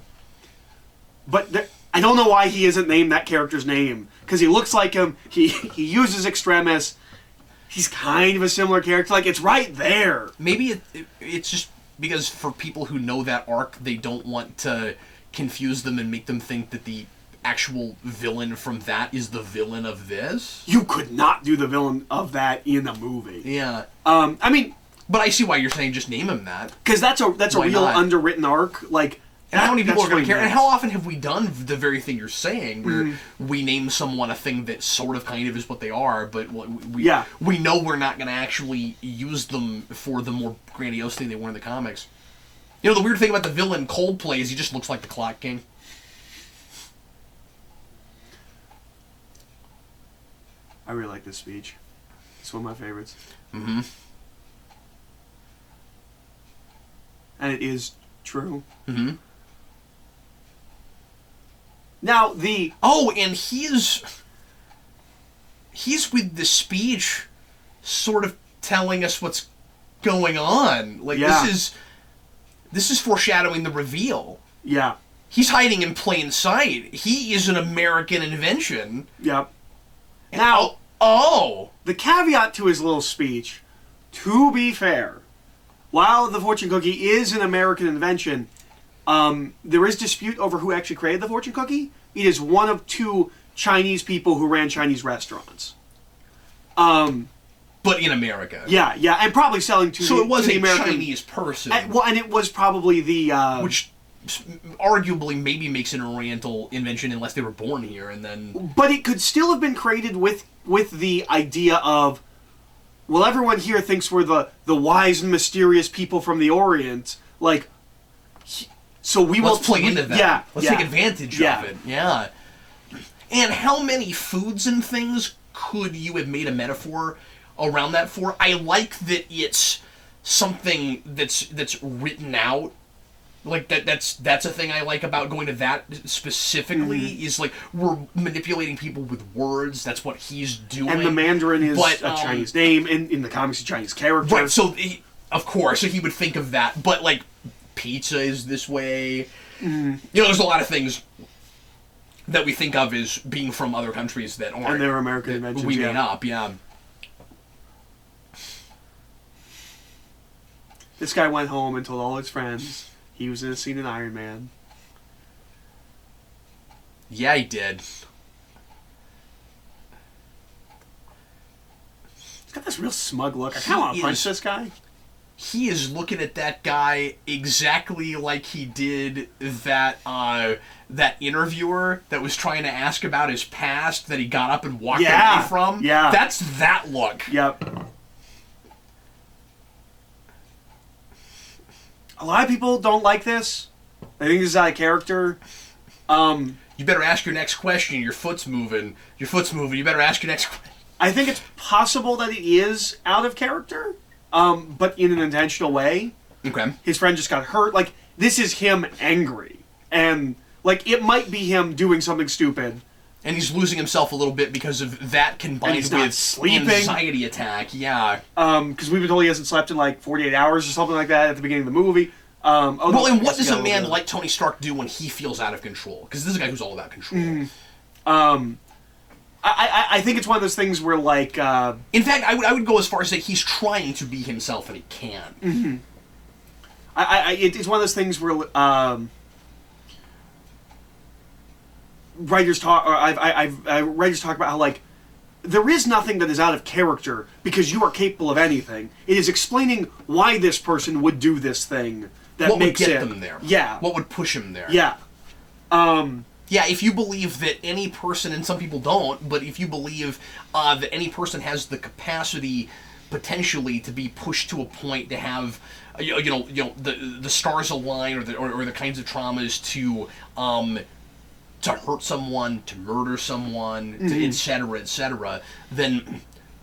I don't know why he isn't named that character's name. Because he looks like him. He uses Extremis. He's kind of a similar character. Like, it's right there. Maybe it's just because for people who know that arc, they don't want to confuse them and make them think that the actual villain from that is the villain of this. You could not do the villain of that in a movie. Yeah. I mean... But I see why you're saying just name him that. Because that's a real underwritten arc. Like, and how many people are going to care? And how often have we done the very thing you're saying, where we name someone a thing that sort of kind of is what they are, but we know we're not going to actually use them for the more grandiose thing they were in the comics. You know, the weird thing about the villain Coldplay is he just looks like the Clock King. I really like this speech. It's one of my favorites. Mm-hmm. And it is true. Mm-hmm. Now, the... Oh, and he's with the speech sort of telling us what's going on. Like, Yeah. this is foreshadowing the reveal. Yeah. He's hiding in plain sight. He is an American invention. Yep. And Now... Oh! The caveat to his little speech, to be fair, while the fortune cookie is an American invention, there is dispute over who actually created the fortune cookie. It is one of two Chinese people who ran Chinese restaurants. But in America. Yeah, and probably selling to so the, it was to the a American Chinese person. and it was probably the which arguably maybe makes it an Oriental invention unless they were born here and then... But it could still have been created with the idea of, well, everyone here thinks we're the wise and mysterious people from the Orient. Like, so we will... Let's play into that. Yeah. Let's take advantage Yeah. of it. Yeah. And how many foods and things could you have made a metaphor around that for? I like that it's something that's written out. Like that's a thing I like about going to that specifically is like we're manipulating people with words. That's what he's doing. And the Mandarin is a Chinese name, in the comics a Chinese character. Right, so of course, so he would think of that. But like pizza is this way. You know, there's a lot of things that we think of as being from other countries that aren't. And they're American inventions. We made up, yeah. This guy went home and told all his friends he was in a scene in Iron Man. Yeah, he did. He's got this real smug look. I kind of want to punch this guy. He is looking at that guy exactly like he did that that interviewer that was trying to ask about his past that he got up and walked away from. Yeah. That's that look. Yep. A lot of people don't like this. They think this is out of character. You better ask your next question. Your foot's moving. You better ask your next question. I think it's possible that it is out of character, but in an intentional way. Okay. His friend just got hurt. Like, this is him angry. And, like, it might be him doing something stupid. And he's losing himself a little bit because of that combined with sleeping. anxiety attack. Yeah. Because we've been told he hasn't slept in, like, 48 hours or something like that at the beginning of the movie. And what does a man like Tony Stark do when he feels out of control? Because this is a guy who's all about control. I think it's one of those things where, like... in fact, I would go as far as say he's trying to be himself and he can't. Mm-hmm. It's one of those things where writers talk... writers talk about how, like, there is nothing that is out of character because you are capable of anything. It is explaining why this person would do this thing that what makes would get it... them there? Yeah. What would push him there? Yeah. Yeah, if you believe that any person, and some people don't, but if you believe that any person has the capacity potentially to be pushed to a point to have, the stars align or the kinds of traumas to hurt someone, to murder someone, et cetera, then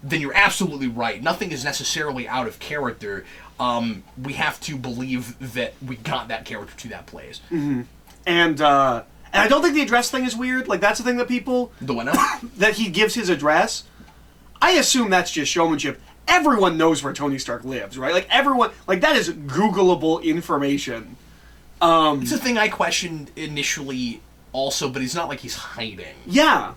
you're absolutely right. Nothing is necessarily out of character. We have to believe that we got that character to that place. Mm-hmm. And I don't think the address thing is weird. Like, that's the thing that people... The what now? That he gives his address. I assume that's just showmanship. Everyone knows where Tony Stark lives, right? Like, everyone... Like, that is Googleable information. It's a thing I questioned initially also, but it's not like he's hiding. Yeah.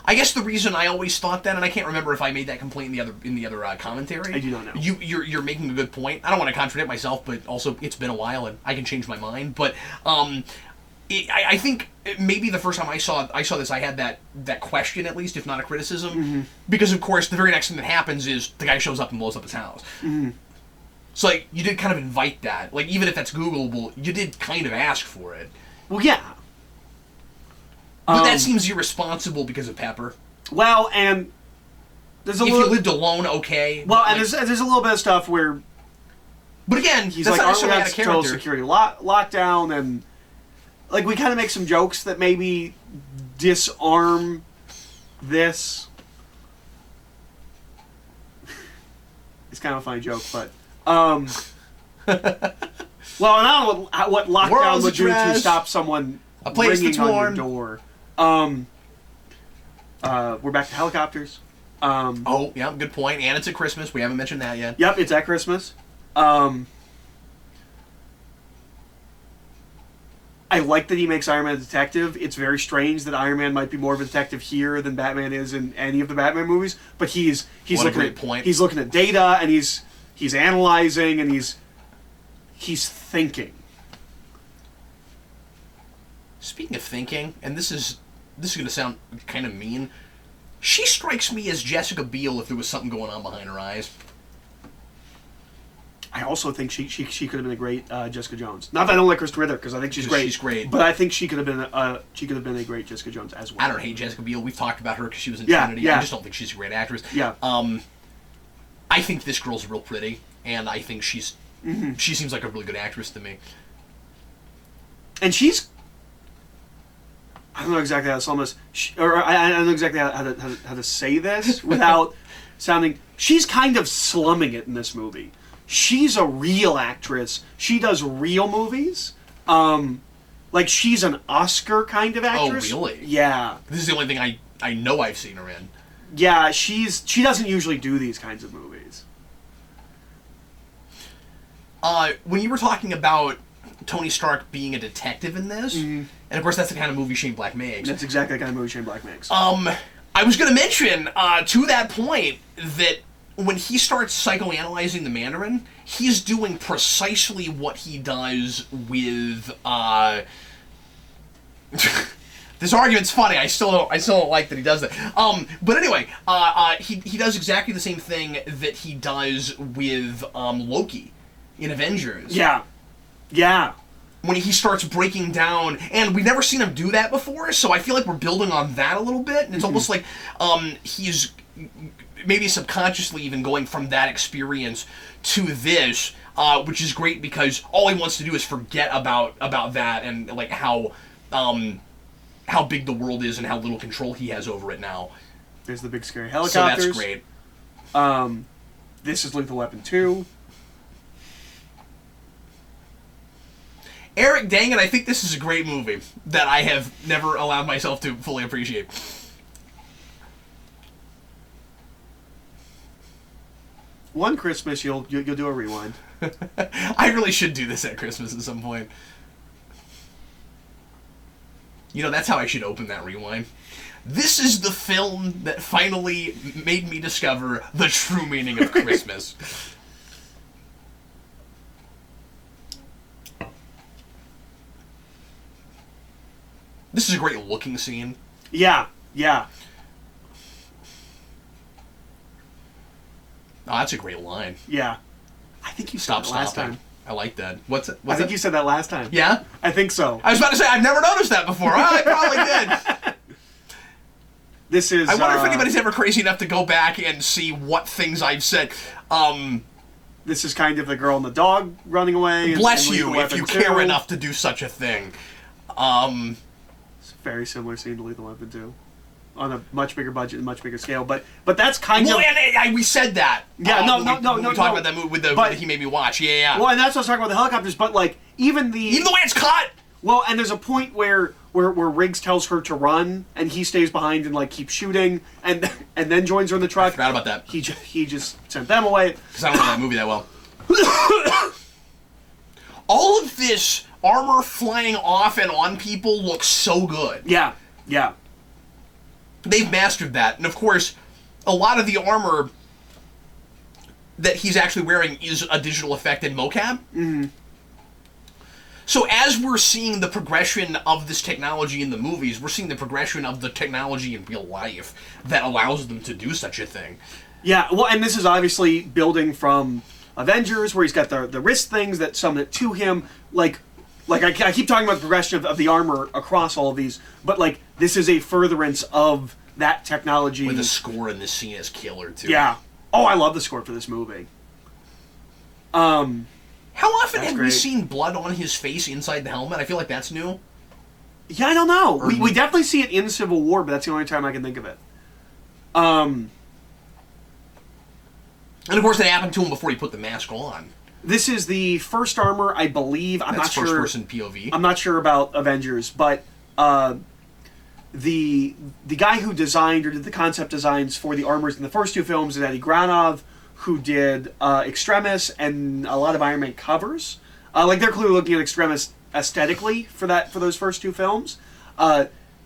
I guess the reason I always thought that, and I can't remember if I made that complaint in the other commentary. I do not know. You're making a good point. I don't want to contradict myself, but also it's been a while and I can change my mind. But I think maybe the first time I saw this, I had that question at least, if not a criticism, because of course the very next thing that happens is the guy shows up and blows up his house. So like you did kind of invite that, like even if that's Googleable, you did kind of ask for it. Well, yeah. But that seems irresponsible because of Pepper. Well, and there's a if little... you lived alone, okay. Well, and there's a little bit of stuff where But again, he's that's like, not aren't we necessarily on out of total character. security lockdown? And like we kind of make some jokes that maybe disarm this. It's kind of a funny joke, but well, and I don't know what lockdown World's would do to address. stop someone A place ringing that's on warm. your door. We're back to helicopters. Oh, yeah, good point. And it's at Christmas. We haven't mentioned that yet. Yep, it's at Christmas. I like that he makes Iron Man a detective. It's very strange that Iron Man might be more of a detective here than Batman is in any of the Batman movies. But he's What a looking great at point. he's looking at data and he's analyzing and he's thinking. Speaking of thinking, and this is going to sound kind of mean, she strikes me as Jessica Biel if there was something going on behind her eyes. I also think she could have been a great Jessica Jones. Not that I don't like Kristen Ritter because I think she's great. She's great. But I think she could have been a great Jessica Jones as well. I don't hate Jessica Biel. We've talked about her because she was in Yeah, Trinity. yeah. I just don't think she's a great actress. Yeah. I think this girl's real pretty, and I think she seems like a really good actress to me. And she's, I don't know exactly how to sum this, I don't know exactly how to say this without sounding. She's kind of slumming it in this movie. She's a real actress. She does real movies. Like she's an Oscar kind of actress. Oh, really? Yeah. This is the only thing I know I've seen her in. Yeah, she doesn't usually do these kinds of movies. When you were talking about Tony Stark being a detective in this, and of course that's the kind of movie Shane Black makes. That's exactly the kind of movie Shane Black makes. I was going to mention, to that point, that when he starts psychoanalyzing the Mandarin, he's doing precisely what he does with, this argument's funny. I still don't like that he does that. But anyway, he does exactly the same thing that he does with Loki in Avengers. Yeah. Yeah. When he starts breaking down, and we've never seen him do that before, so I feel like we're building on that a little bit, and it's almost like he's maybe subconsciously even going from that experience to this, which is great because all he wants to do is forget about that and like how big the world is and how little control he has over it now. There's the big scary So helicopters. that's great. This is Lethal Weapon 2. Eric, dang it, I think this is a great movie that I have never allowed myself to fully appreciate. One Christmas, you'll do a rewind. I really should do this at Christmas at some point. You know, that's how I should open that rewind. This is the film that finally made me discover the true meaning of Christmas. This is a great looking scene. Yeah, yeah. Oh, that's a great line. Yeah. I think you said Stop that last stopping. time. I like that. What's it? I think you said that last time. Yeah? I think so. I was about to say, I've never noticed that before. I probably did. This is... I wonder if anybody's ever crazy enough to go back and see what things I've said. This is kind of the girl and the dog running away. Bless and you Lethal if you Weapon care 2. enough to do such a thing. It's a very similar scene to Lethal Weapon 2. On a much bigger budget and much bigger scale. But that's kind Well, of... and we said that. Yeah, when we talked about that movie with the But- that he made me watch. Yeah. Well, and that's what I was talking about the helicopters, but like, even the Even the way it's cut! well, and there's a point where Riggs tells her to run, and he stays behind and like keeps shooting, and then joins her in the I truck. forgot about that. He just sent them away. Because I don't know that movie that well. All of this armor flying off and on people looks so good. Yeah, yeah, They've mastered that. And of course, a lot of the armor that he's actually wearing is a digital effect in mocap. Mm-hmm. So as we're seeing the progression of this technology in the movies, we're seeing the progression of the technology in real life that allows them to do such a thing. yeah. Well, and this is obviously building from Avengers, where he's got the wrist things that summon it to him. Like I keep talking about the progression of the armor across all of these, but like this is a furtherance of that technology. With the score in this scene is killer too. Yeah. Oh, I love the score for this movie. How often That's have we great. seen blood on his face inside the helmet? I feel like that's new. Yeah, I don't know. We definitely see it in Civil War, but that's the only time I can think of it. And of course, that happened to him before he put the mask on. This is the first armor, I believe. I'm not sure. First-person POV. I'm not sure about Avengers, but the guy who designed or did the concept designs for the armors in the first two films is Eddie Granov, who did Extremis and a lot of Iron Man covers. Like they're clearly looking at Extremis aesthetically for those first two films.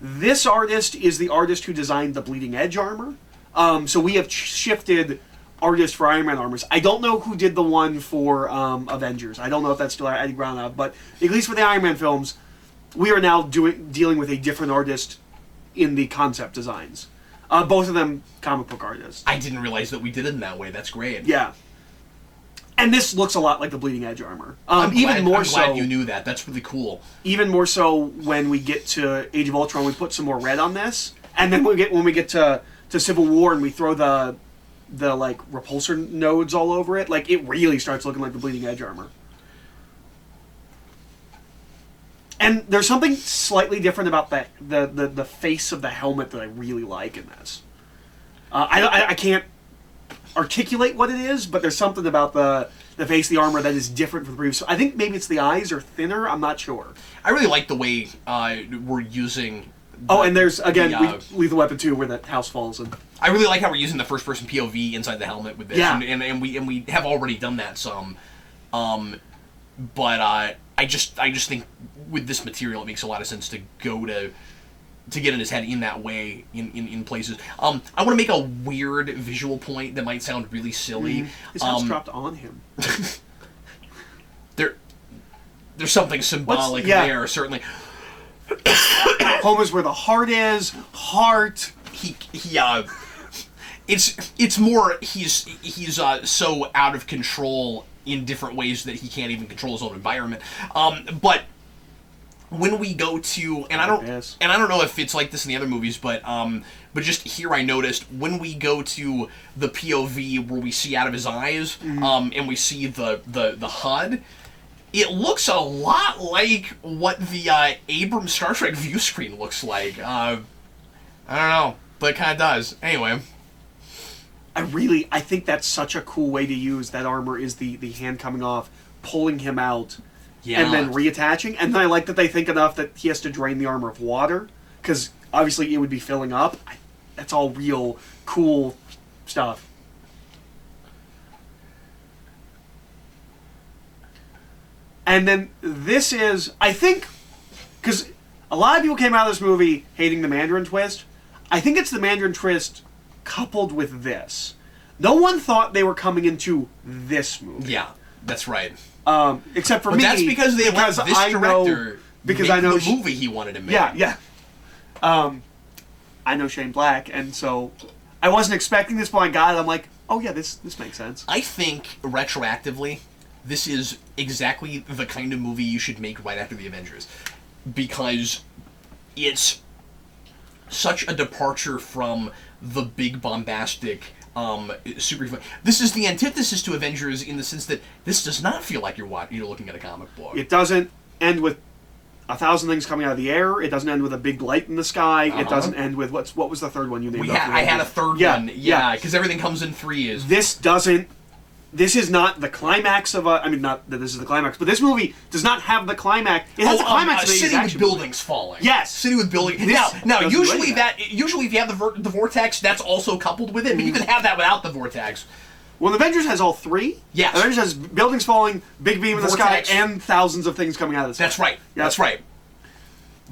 This artist is the artist who designed the Bleeding Edge armor. So we have shifted artists for Iron Man armors. I don't know who did the one for Avengers. I don't know if that's still Eddie Granov, but at least for the Iron Man films, we are now dealing with a different artist in the concept designs. Both of them comic book artists. I didn't realize that we did it in that way. That's great. Yeah. And this looks a lot like the Bleeding Edge armor. I'm glad so you knew that. That's really cool. Even more so when we get to Age of Ultron, we put some more red on this, and then when we get to Civil War and we throw the like repulsor nodes all over it, like it really starts looking like the Bleeding Edge armor. And there's something slightly different about the face of the helmet that I really like in this. I can't articulate what it is, but there's something about the face of the armor that is different from the previous. I think maybe it's the eyes are thinner. I'm not sure. I really like the way we're using. And there's again Lethal Weapon 2 where that house falls and. I really like how we're using the first-person POV inside the helmet with this, yeah. and we have already done that some, but I just think with this material it makes a lot of sense to go to get in his head in that way in places. I want to make a weird visual point that might sound really silly. His house dropped on him. There's something symbolic there, certainly. Home is where the heart is. Heart. It's more he's so out of control in different ways that he can't even control his own environment. But when we go to I don't know if it's like this in the other movies, but just here I noticed when we go to the POV where we see out of his eyes, and we see the HUD. It looks a lot like what the Abrams Star Trek view screen looks like. I don't know, but it kind of does. Anyway. I think that's such a cool way to use that armor is the hand coming off, pulling him out, and then reattaching. And then I like that they think enough that he has to drain the armor of water, because obviously it would be filling up. That's all real cool stuff. And then this is, I think, because a lot of people came out of this movie hating the Mandarin twist. I think it's the Mandarin twist coupled with this. No one thought they were coming into this movie. Yeah, that's right. Except for but me. That's because they let this director make the movie he wanted to make. Yeah. I know Shane Black, and so I wasn't expecting this, but I got it. I'm like, oh yeah, this makes sense. I think, retroactively, this is exactly the kind of movie you should make right after the Avengers. Because it's such a departure from the big bombastic super. This is the antithesis to Avengers in the sense that this does not feel like you're looking at a comic book. It doesn't end with 1,000 things coming out of the air. It doesn't end with a big light in the sky. It doesn't end with what was the third one you named? I had a third one. Yeah, because everything comes in threes. This doesn't. This is not the climax of a. I mean, not that this is the climax, but this movie does not have the climax. It has the climax. City with buildings falling. Yes, city with buildings. Now, usually if you have the vortex, that's also coupled with it. But you can have that without the vortex. Well, Avengers has all three. Yes, Avengers has buildings falling, big beam in the sky, and thousands of things coming out of the sky. That's right. Yep. That's right.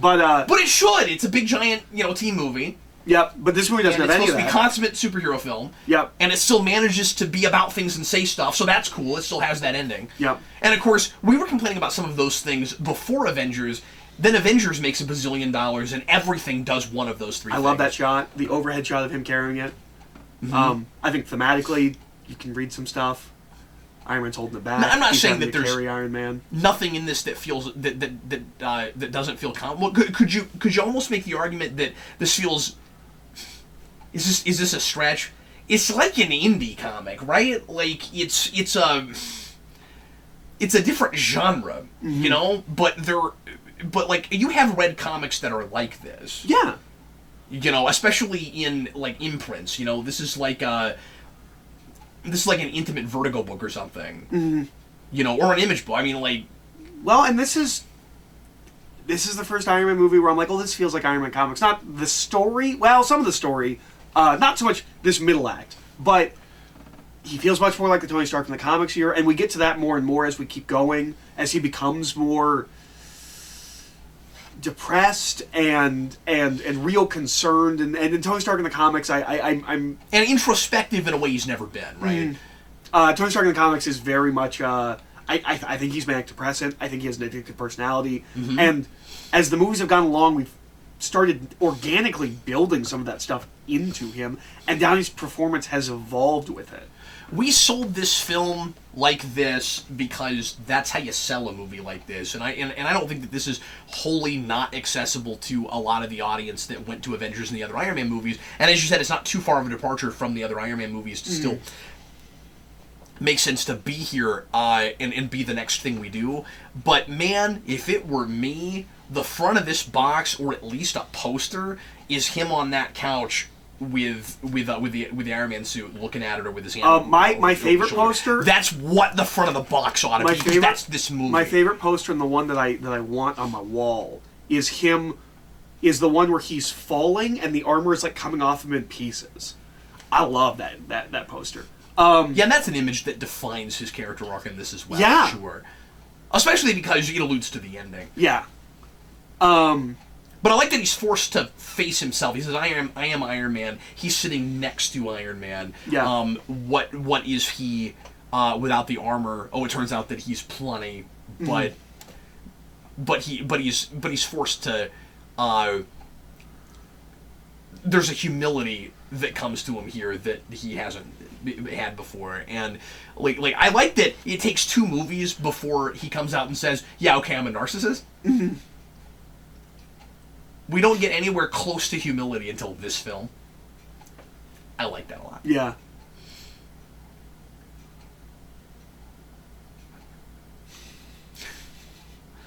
But it should. It's a big giant team movie. Yep, but this movie doesn't have any of that. It's supposed to be consummate superhero film. Yep. And it still manages to be about things and say stuff, so that's cool. It still has that ending. Yep. And of course, we were complaining about some of those things before Avengers. Then Avengers makes $1 bazillion, and everything does one of those three things. I love that shot, the overhead shot of him carrying it. Mm-hmm. I think thematically, you can read some stuff. Iron Man's holding it back. Now, I'm not He's saying having that to carry Iron Man. Nothing in this that feels that doesn't feel well, could you almost make the argument that this feels. Is this a stretch? It's like an indie comic, right? Like it's it's a different genre, you know. But like you have read comics that are like this, Yeah. you know, especially in like imprints. You know, this is like an intimate Vertigo book or something, you know, or an Image book. I mean, like, well, and this is the first Iron Man movie where I'm like, oh, this feels like Iron Man comics. Not the story, well, some of the story, not so much this middle act, but he feels much more like the Tony Stark in the comics here, and we get to that more and more as we keep going, as he becomes more depressed and real concerned, and in Tony Stark in the comics, I'm and introspective in a way he's never been, right? Tony Stark in the comics is very much. I think he's manic depressant. I think he has an addictive personality, and as the movies have gone along, we've started organically building some of that stuff into him, and Downey's performance has evolved with it. We sold this film like this because that's how you sell a movie like this, and I don't think that this is wholly not accessible to a lot of the audience that went to Avengers and the other Iron Man movies. And as you said, it's not too far of a departure from the other Iron Man movies to still make sense to be here and be the next thing we do. But man, if it were me, the front of this box, or at least a poster, is him on that couch with the Iron Man suit, looking at it, or with his hand. My favorite poster. That's what the front of the box ought to be. Because that's this movie. My favorite poster, and the one that I want on my wall, is him. Is the one where he's falling and the armor is like coming off him in pieces. I love that poster. Yeah, and that's an image that defines his character arc in this as well. Yeah, sure. Especially because it alludes to the ending. Yeah. But I like that he's forced to face himself. He says, I am Iron Man. He's sitting next to Iron Man. Yeah. What is he without the armor? Oh, it turns out that he's plenty, but he's forced to there's a humility that comes to him here that he hasn't had before. And like I like that it takes 2 movies before he comes out and says, yeah, okay, I'm a narcissist. We don't get anywhere close to humility until this film. I like that a lot. Yeah.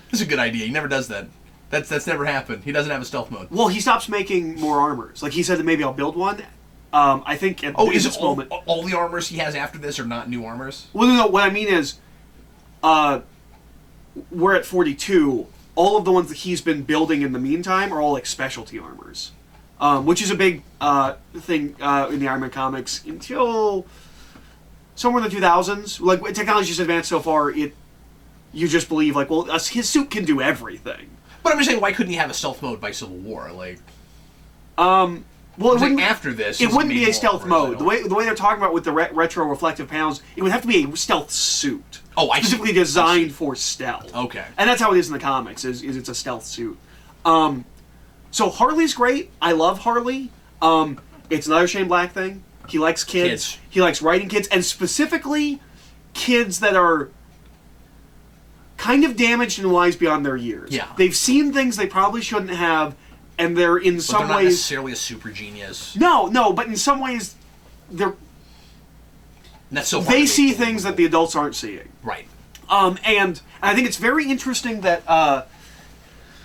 This is a good idea. He never does that. That's never happened. He doesn't have a stealth mode. Well, he stops making more armors. Like he said that maybe I'll build one. I think at this moment, all the armors he has after this are not new armors? Well, no. What I mean is, we're at 42. All of the ones that he's been building in the meantime are all like specialty armors, which is a big thing in the Iron Man comics until somewhere in the 2000s. Like technology's advanced so far, you just believe like, well, his suit can do everything. But I'm just saying, why couldn't he have a stealth mode by Civil War? Like, well, it wouldn't, after this, it wouldn't be a stealth mode. The way they're talking about with the retro reflective panels, it would have to be a stealth suit. Oh, I specifically see. designed for stealth. Okay. And that's how it is in the comics, is it's a stealth suit. So Harley's great. I love Harley. It's another Shane Black thing. He likes kids. He likes writing kids, and specifically kids that are kind of damaged and wise beyond their years. Yeah. They've seen things they probably shouldn't have, and they're in some they're not ways necessarily a super genius. No, but in some ways they're that's so they see things that the adults aren't seeing. Right. And I think it's very interesting that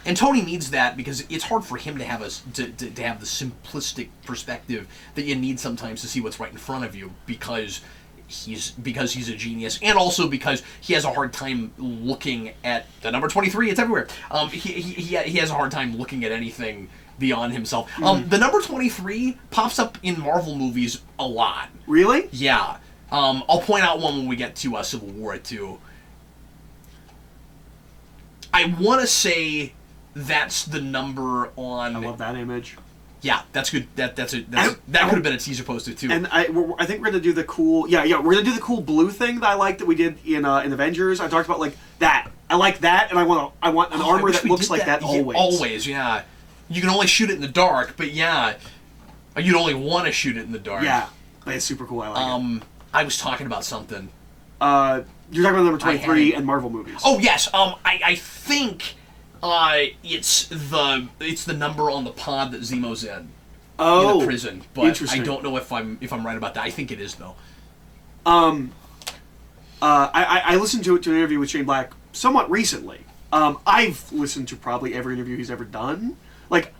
and Tony needs that because it's hard for him to have to have the simplistic perspective that you need sometimes to see what's right in front of you because he's a genius, and also because he has a hard time looking at the number 23. It's everywhere. He has a hard time looking at anything beyond himself. The number 23 pops up in Marvel movies a lot. Really? Yeah. I'll point out one when we get to Civil War too. I want to say that's the number on. I love that image. Yeah, that's good. That could have been a teaser poster too. And I think we're gonna do the cool. Yeah. We're gonna do the cool blue thing that I like that we did in Avengers. I talked about like that. I like that, and I want an armor that looks like that always. Yeah, always, yeah. You can only shoot it in the dark, but yeah, you'd only want to shoot it in the dark. Yeah, but it's super cool. I like it. I was talking about something. You're talking about number 23 and Marvel movies. Oh yes. I think it's the number on the pod that Zemo's in. Oh, in the prison, but I don't know if I'm right about that. I think it is though. I listened to an interview with Shane Black somewhat recently. I've listened to probably every interview he's ever done. Like,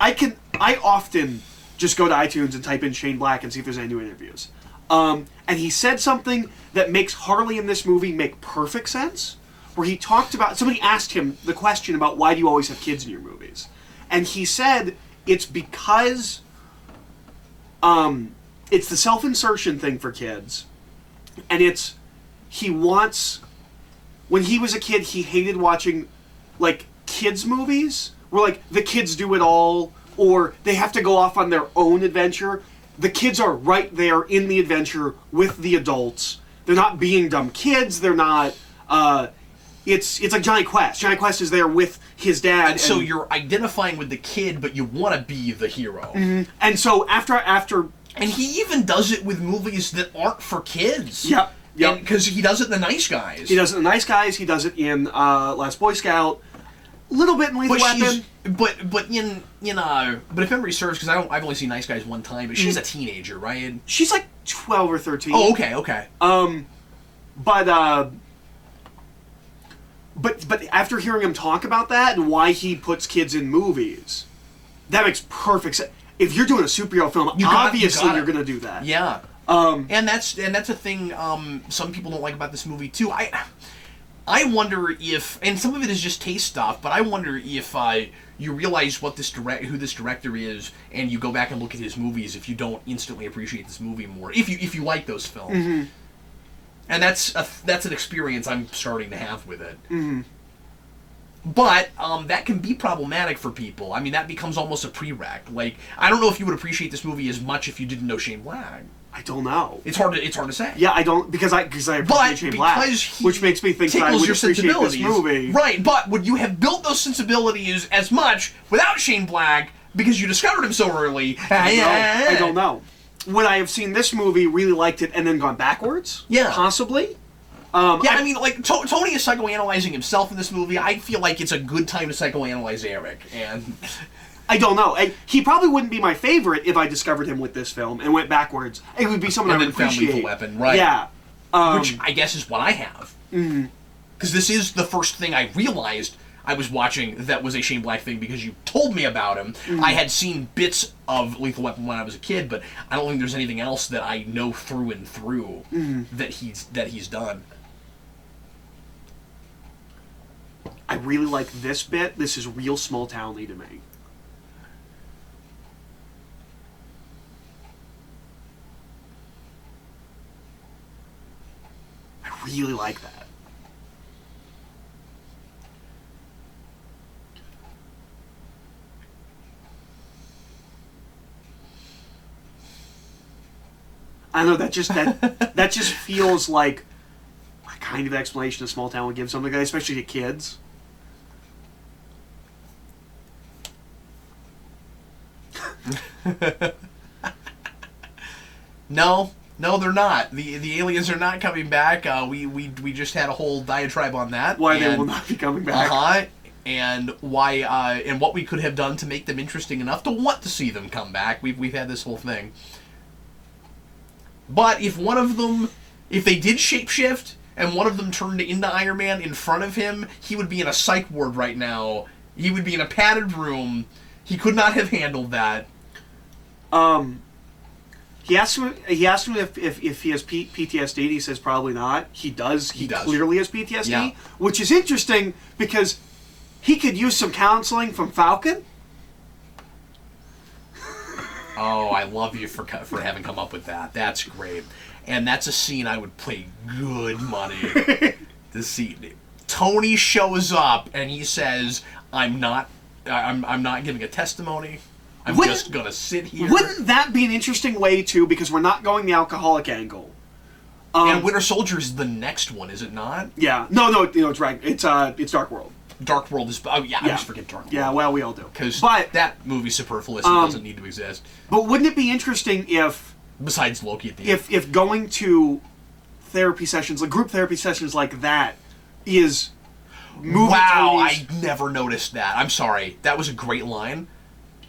I often just go to iTunes and type in Shane Black and see if there's any new interviews. And he said something that makes Harley in this movie make perfect sense, where he talked about, somebody asked him the question about why do you always have kids in your movies? And he said it's because it's the self-insertion thing for kids, and he wants, when he was a kid, he hated watching, like, kids' movies, where, like, the kids do it all, or they have to go off on their own adventure. The kids are right there in the adventure with the adults. They're not being dumb kids, they're not, it's like Johnny Quest. Johnny Quest is there with his dad. And so you're identifying with the kid, but you want to be the hero. Mm-hmm. And so after... And he even does it with movies that aren't for kids. Yep. Because he does it in The Nice Guys. He does it in The Nice Guys. He does it in Last Boy Scout. A little bit in Lethal Weapon. But if memory serves, because I've only seen Nice Guys one time, but she's a teenager, right? She's like 12 or 13. Oh, okay. But after hearing him talk about that and why he puts kids in movies, that makes perfect sense. If you're doing a superhero film, obviously you're going to do that. Yeah. And that's a thing some people don't like about this movie too. I wonder if, and some of it is just taste stuff, but I wonder if you realize who this director is, and you go back and look at his movies, if you don't instantly appreciate this movie more, if you like those films. Mm-hmm. And that's an experience I'm starting to have with it. Mm-hmm. But that can be problematic for people. I mean, that becomes almost a prereq. Like, I don't know if you would appreciate this movie as much if you didn't know Shane Black. I don't know. It's hard to say. Yeah, I don't, because I appreciate Shane Black, which makes me think that I would appreciate this movie. Right, but would you have built those sensibilities as much without Shane Black because you discovered him so early? I don't know. Would I have seen this movie, really liked it, and then gone backwards? Yeah. Possibly. I mean, like, Tony is psychoanalyzing himself in this movie. I feel like it's a good time to psychoanalyze Eric, and... I don't know. He probably wouldn't be my favorite if I discovered him with this film and went backwards. It would be someone I would appreciate. Lethal Weapon, right? Yeah. Which I guess is what I have. Because this is the first thing I realized I was watching that was a Shane Black thing because you told me about him. I had seen bits of Lethal Weapon when I was a kid, but I don't think there's anything else that I know through and through that he's done. I really like this bit. This is real small town-y to me. I really like that. I know that just feels like a kind of explanation a small town would give something, especially to kids. No, they're not. The aliens are not coming back. We just had a whole diatribe on that. Why they will not be coming back. And why and what we could have done to make them interesting enough to want to see them come back. We've had this whole thing. But if they did shapeshift and one of them turned into Iron Man in front of him, he would be in a psych ward right now. He would be in a padded room. He could not have handled that. He asked him if he has PTSD, and he says probably not. He does. He clearly has PTSD, which is interesting because he could use some counseling from Falcon. Oh, I love you for having come up with that. That's great. And that's a scene I would pay good money to see. Tony shows up and he says, I'm not giving a testimony. I'm just going to sit here. Wouldn't that be an interesting way, too, because we're not going the alcoholic angle. And Winter Soldier is the next one, is it not? Yeah. No, it's right. It's Dark World. Dark World is... Oh, yeah, I just forget Dark World. Yeah, well, we all do. Because that movie's superfluous and doesn't need to exist. But wouldn't it be interesting if... Besides Loki at the end. If going to therapy sessions, like group therapy sessions like that, is... Wow, I never noticed that. I'm sorry. That was a great line.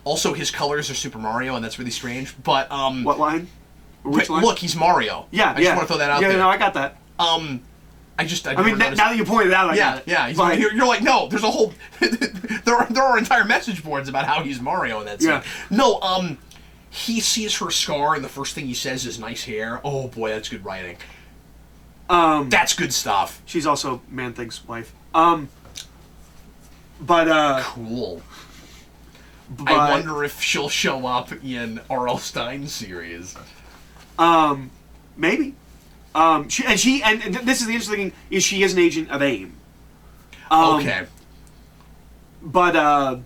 Also, his colors are Super Mario, and that's really strange. But what line? Which line? Look, he's Mario. Yeah, I just want to throw that out there. Yeah, no, I got that. I mean, now that you pointed it out, I got it. Yeah. But, You're like, no, there's a whole... there are entire message boards about how he's Mario in that scene. Yeah. No, he sees her scar, and the first thing he says is, nice hair. Oh, boy, that's good writing. That's good stuff. She's also Man-Thing's wife. Cool. But, I wonder if she'll show up in R.L. Stein's series. Maybe. And this is the interesting thing, is she is an agent of AIM. Okay. But,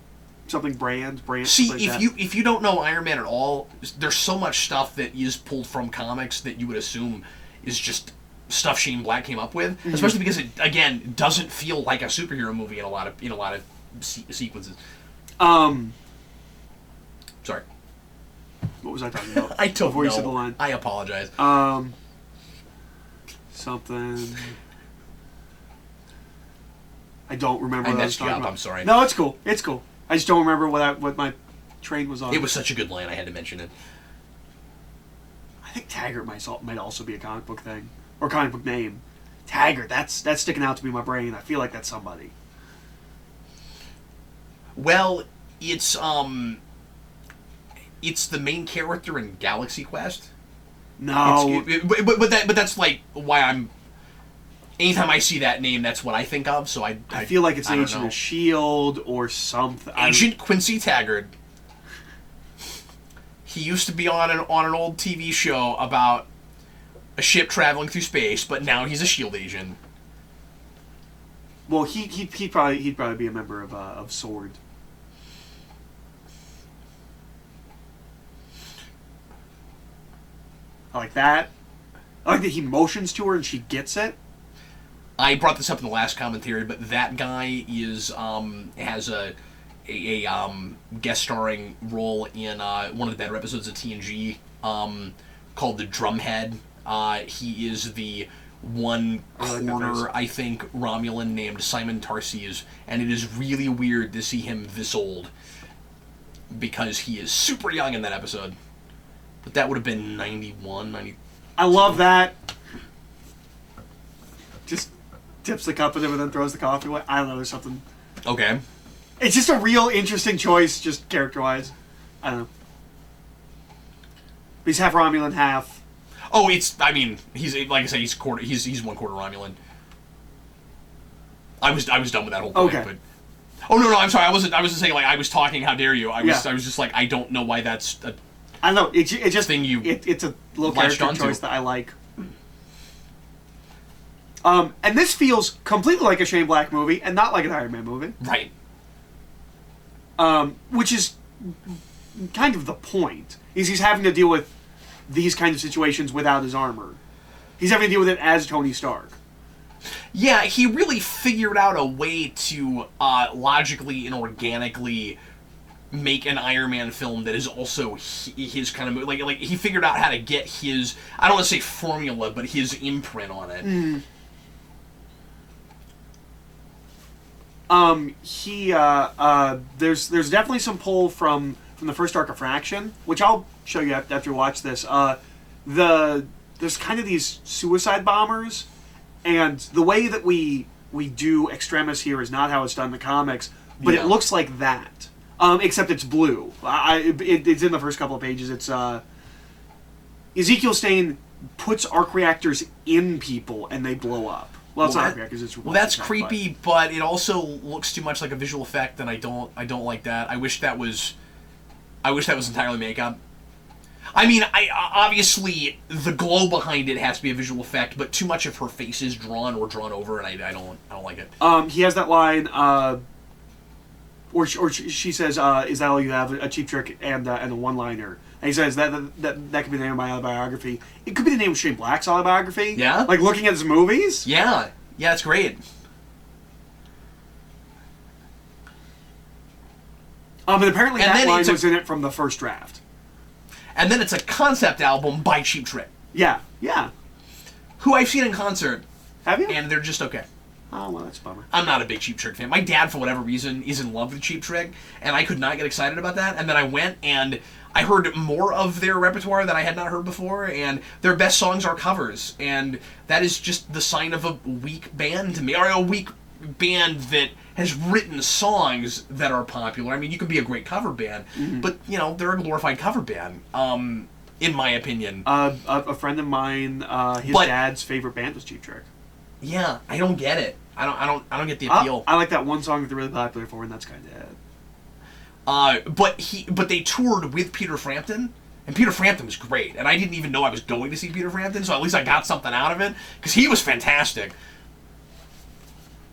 something brand. See, like if you don't know Iron Man at all, there's so much stuff that is pulled from comics that you would assume is just stuff Shane Black came up with, especially because it again doesn't feel like a superhero movie in a lot of sequences. Sorry. What was I talking about? I don't before know. You said the line. I apologize. Something. I don't remember I what I was messed you talking up. about. I'm sorry. No, it's cool. It's cool. I just don't remember what my train was on. It was such a good line. I had to mention it. I think Taggart might also be a comic book thing or comic book name. Taggart. That's sticking out to me in my brain. I feel like that's somebody. Well, it's the main character in Galaxy Quest. No, but that's like why I'm. Anytime I see that name, that's what I think of. So I feel like it's Agent of S.H.I.E.L.D. or something. Agent Quincy Taggart. He used to be on an old TV show about a ship traveling through space, but now he's a S.H.I.E.L.D. agent. Well, he'd probably be a member of SWORD. I like that. I like that he motions to her and she gets it. I brought this up in the last commentary, but that guy is has a guest starring role in one of the better episodes of TNG called The Drumhead. He is the one quarter, I think, Romulan named Simon Tarsius, and it is really weird to see him this old because he is super young in that episode. But that would have been 91, 90. I love that. Just tips the cup with him and then throws the coffee away. I don't know, there's something. Okay. It's just a real interesting choice, just character-wise. I don't know. But he's half Romulan, half... Oh, he's like I said, he's quarter. He's 1 quarter Romulan. I was done with that whole point. Okay. But, oh no, I'm sorry. I wasn't saying like I was talking. How dare you? I was just like I don't know why that's a I don't know. It just thing you. It's a little character onto. choice that I like. And this feels completely like a Shane Black movie and not like an Iron Man movie. Right. Which is kind of the point. He's having to deal with these kinds of situations without his armor. He's having to deal with it as Tony Stark. Yeah, he really figured out a way to logically and organically make an Iron Man film that is also his kind of movie. Like he figured out how to get his, I don't want to say formula, but his imprint on it. There's definitely some pull from the first arc of Fraction, which I'll show you after you watch this. There's kind of these suicide bombers, and the way that we do Extremis here is not how it's done in the comics, but it looks like that. Except it's blue. It's in the first couple of pages. It's Ezekiel Stane puts arc reactors in people and they blow up. Well, it's not arc reactors. It's that's creepy, but it also looks too much like a visual effect, and I don't like that. I wish that was entirely makeup. I mean, obviously the glow behind it has to be a visual effect, but too much of her face is drawn over, and I don't like it. He has that line. Or she says, "Is that all you have? A cheap trick and a one-liner." And he says that could be the name of my autobiography. It could be the name of Shane Black's autobiography. Yeah, like looking at his movies. Yeah, it's great. But apparently that line was in it from the first draft. And then it's a concept album by Cheap Trick. Yeah. Who I've seen in concert. Have you? And they're just okay. Oh, well, that's a bummer. I'm not a big Cheap Trick fan. My dad, for whatever reason, is in love with Cheap Trick, and I could not get excited about that. And then I went and I heard more of their repertoire that I had not heard before, and their best songs are covers, and that is just the sign of a weak band to me, or a weak band that has written songs that are popular. I mean, you can be a great cover band, but, you know, they're a glorified cover band, in my opinion. A friend of mine, his dad's favorite band was Cheap Trick. Yeah, I don't get it. I don't get the appeal. I like that one song that they're really popular for, and that's kind of it. But they toured with Peter Frampton, and Peter Frampton was great, and I didn't even know I was going to see Peter Frampton, so at least I got something out of it, because he was fantastic.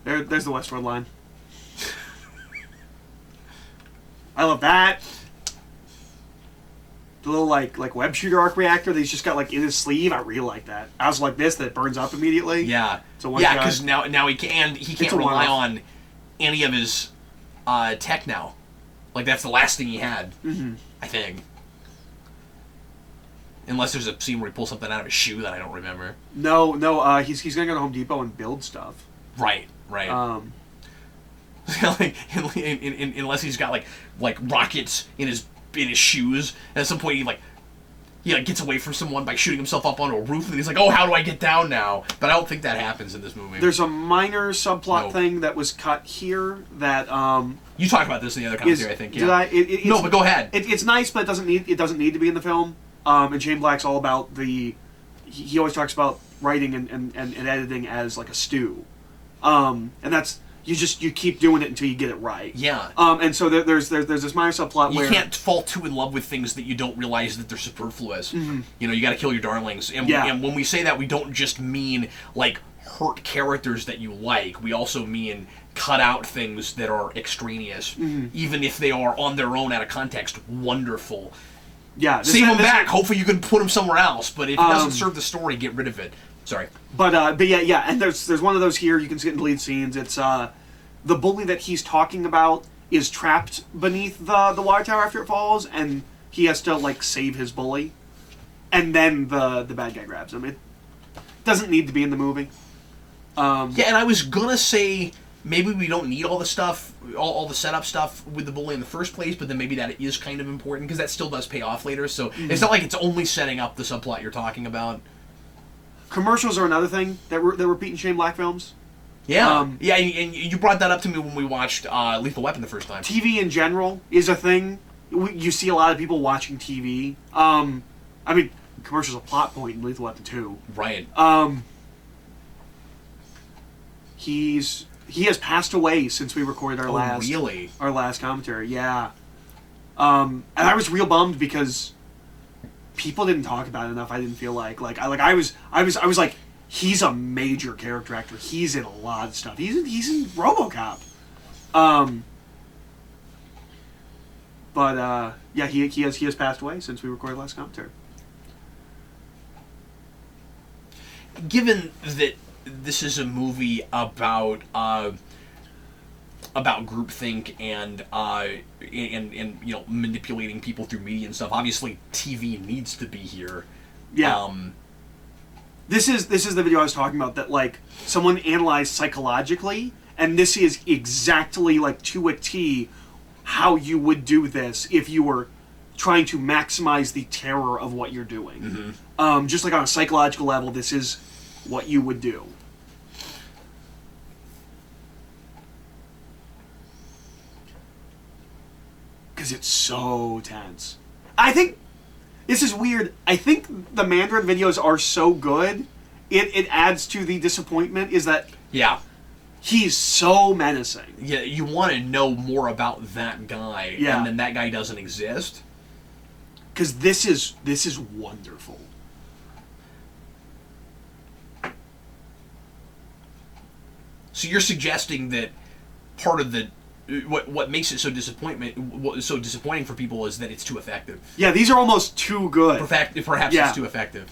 There's the Westworld line. I love that. The little like web shooter arc reactor that he's just got like in his sleeve. I really like that. I was like this that burns up immediately. Yeah, So because now he can't rely on any of his tech now. Like that's the last thing he had, I think. Unless there's a scene where he pulls something out of his shoe that I don't remember. No. He's gonna go to Home Depot and build stuff. Right. Like, unless he's got like rockets in his shoes, and at some point he gets away from someone by shooting himself up onto a roof, and he's like, oh, how do I get down now? But I don't think that happens in this movie. There's a minor subplot thing that was cut here that you talked about this in the other commentary, I think. Yeah. Did I? No, but go ahead. It's nice, but it doesn't need to be in the film. And Shane Black's all about he always talks about writing and editing as like a stew, and that's you keep doing it until you get it right. Yeah. And so there's this minor subplot where you can't fall too in love with things that you don't realize that they're superfluous. You know, you got to kill your darlings. And when we say that, we don't just mean like hurt characters that you like. We also mean cut out things that are extraneous, even if they are on their own out of context wonderful. Yeah. Save them back. Hopefully you can put them somewhere else. But if it doesn't serve the story, get rid of it. Sorry. But yeah, and there's one of those here. You can see it in deleted scenes. It's the bully that he's talking about is trapped beneath the water tower after it falls, and he has to like save his bully, and then the bad guy grabs him. It doesn't need to be in the movie. Yeah, and I was gonna say maybe we don't need all the stuff, all the setup stuff with the bully in the first place, but then maybe that is kind of important because that still does pay off later. So it's not like it's only setting up the subplot you're talking about. Commercials are another thing that repeat in Shane Black films. Yeah, and you brought that up to me when we watched Lethal Weapon the first time. TV in general is a thing. You see a lot of people watching TV. I mean, commercials a plot point in Lethal Weapon 2. Right. He has passed away since we recorded our last commentary. Yeah. And I was real bummed because people didn't talk about it enough. I didn't feel like I was like, he's a major character actor. He's in a lot of stuff. He's in RoboCop. But yeah, he has passed away since we recorded last commentary. Given that this is a movie about groupthink and you know, manipulating people through media and stuff, obviously TV needs to be here. Yeah. This is the video I was talking about that like someone analyzed psychologically, and this is exactly like to a T how you would do this if you were trying to maximize the terror of what you're doing. Just like on a psychological level, this is what you would do. Because it's so tense. I think this is weird. I think the Mandarin videos are so good, it adds to the disappointment, is that he's so menacing. Yeah, you want to know more about that guy, and then that guy doesn't exist. Because this is wonderful. So you're suggesting that part of the what makes it so disappointing for people is that it's too effective. Yeah, these are almost too good. Perhaps it's too effective.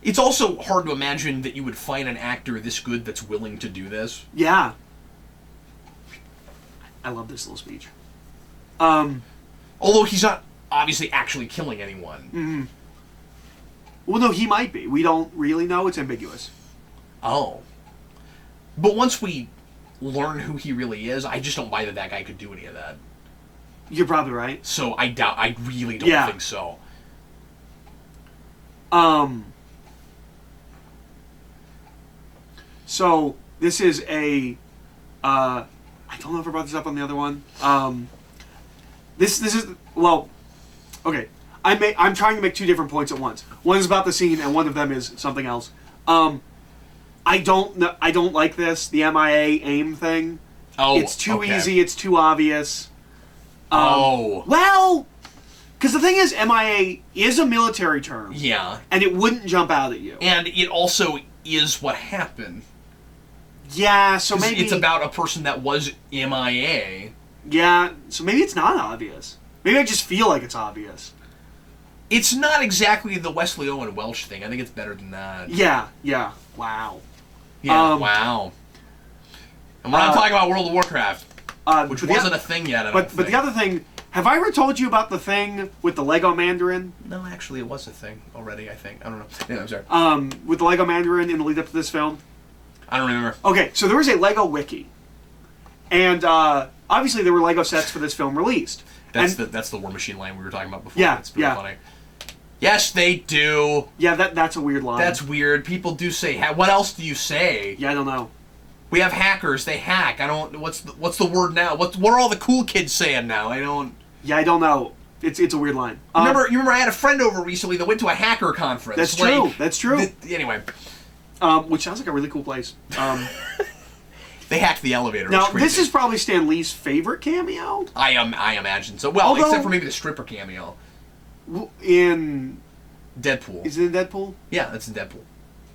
It's also hard to imagine that you would find an actor this good that's willing to do this. Yeah. I love this little speech. Although he's not obviously actually killing anyone. Well, no, he might be. We don't really know. It's ambiguous. Oh. But once we learn who he really is, I just don't buy that guy could do any of that. You're probably right. So I really don't think so. So this is a, I don't know if I brought this up on the other one. This is, well, okay. I'm trying to make two different points at once. One is about the scene, and one of them is something else. I don't like this, the MIA aim thing. Oh, it's too easy. It's too obvious. Well, because the thing is, MIA is a military term. Yeah. And it wouldn't jump out at you. And it also is what happened. Yeah, so maybe it's about a person that was MIA. Yeah, so maybe it's not obvious. Maybe I just feel like it's obvious. It's not exactly the Wesley Owen Welsh thing. I think it's better than that. Yeah. Wow. Yeah, wow. And we're not talking about World of Warcraft, which wasn't a thing yet, But the other thing, have I ever told you about the thing with the Lego Mandarin? No, actually, it was a thing already, I think. I don't know. Yeah, I'm sorry. With the Lego Mandarin in the lead up to this film? I don't remember. Okay, so there was a Lego wiki. And obviously there were Lego sets for this film released. That's the War Machine line we were talking about before. Yeah, It's really funny. Yes, they do. Yeah, that's a weird line. That's weird. People do say. What else do you say? Yeah, I don't know. We have hackers. They hack. I don't. What's the word now? What are all the cool kids saying now? I don't. Yeah, I don't know. It's a weird line. You remember I had a friend over recently that went to a hacker conference. That's true. That's true. Anyway. Which sounds like a really cool place. They hacked the elevator. Now, this is probably Stan Lee's favorite cameo. I imagine so. Well, except for maybe the stripper cameo. In Deadpool. Is it in Deadpool? Yeah, that's in Deadpool.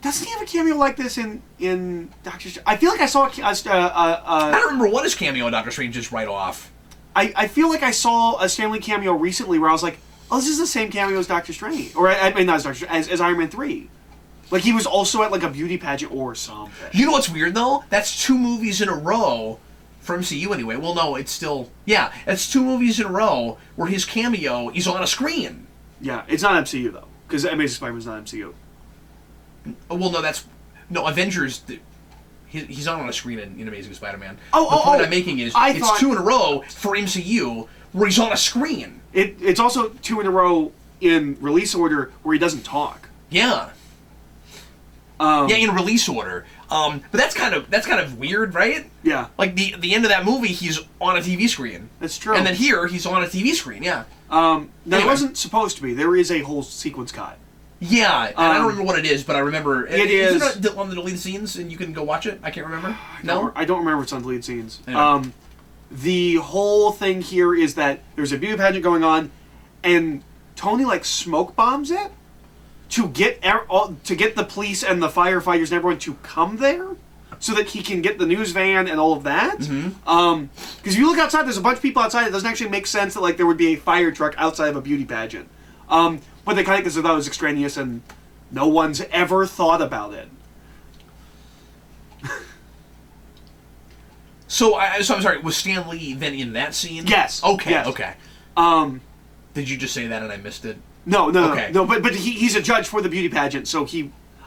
Doesn't he have a cameo like this in Doctor Strange? I feel like I saw I don't remember what his cameo in Doctor Strange is right off. I feel like I saw a Stan Lee cameo recently where I was like, oh, this is the same cameo as Doctor Strange. Or, I mean, not as Doctor Strange, as Iron Man 3. Like, he was also at, like, a beauty pageant or something. You know what's weird, though? That's 2 movies in a row, for MCU anyway. Well, no, it's still... Yeah, it's 2 movies in a row where his cameo is on a screen. Yeah, it's not MCU, though. Because Amazing Spider-Man's not MCU. Well, no, that's... No, Avengers... He's not on a screen in Amazing Spider-Man. The point I'm making is it's 2 in a row for MCU where he's on a screen. It's also 2 in a row in release order where he doesn't talk. Yeah. In release order. But that's kind of weird, right? Yeah. Like the end of that movie, he's on a TV screen. That's true. And then here, he's on a TV screen. Yeah. It wasn't supposed to be. There is a whole sequence cut. Yeah, and I don't remember what it is, but I remember it is. Is it on the deleted scenes, and you can go watch it? I can't remember. I don't remember it's on deleted scenes. Anyway. The whole thing here is that there's a beauty pageant going on, and Tony like smoke bombs it to get the police and the firefighters and everyone to come there, so that he can get the news van and all of that. Mm-hmm. Because if you look outside, there's a bunch of people outside. It doesn't actually make sense that like there would be a fire truck outside of a beauty pageant. But they kind of consider that was extraneous, and no one's ever thought about it. So I'm sorry. Was Stan Lee then in that scene? Yes. Okay. Yes. Okay. Did you just say that and I missed it? No. But he's a judge for the beauty pageant, so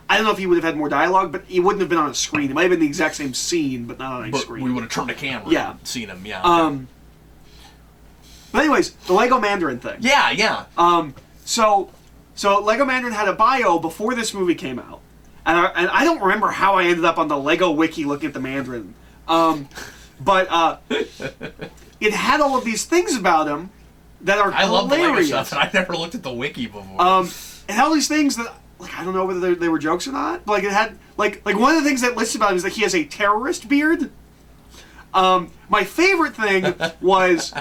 I don't know if he would have had more dialogue, but he wouldn't have been on a screen. It might have been the exact same scene, but not on a screen. We would have turned the camera. Yeah. And seen him. Yeah. But anyways, the Lego Mandarin thing. Yeah. So Lego Mandarin had a bio before this movie came out, and I don't remember how I ended up on the Lego wiki looking at the Mandarin, but it had all of these things about him that are hilarious. I love the Lego stuff, and I never looked at the wiki before. It had all these things that like I don't know whether they were jokes or not, but like it had like one of the things that listed about him is that he has a terrorist beard. My favorite thing was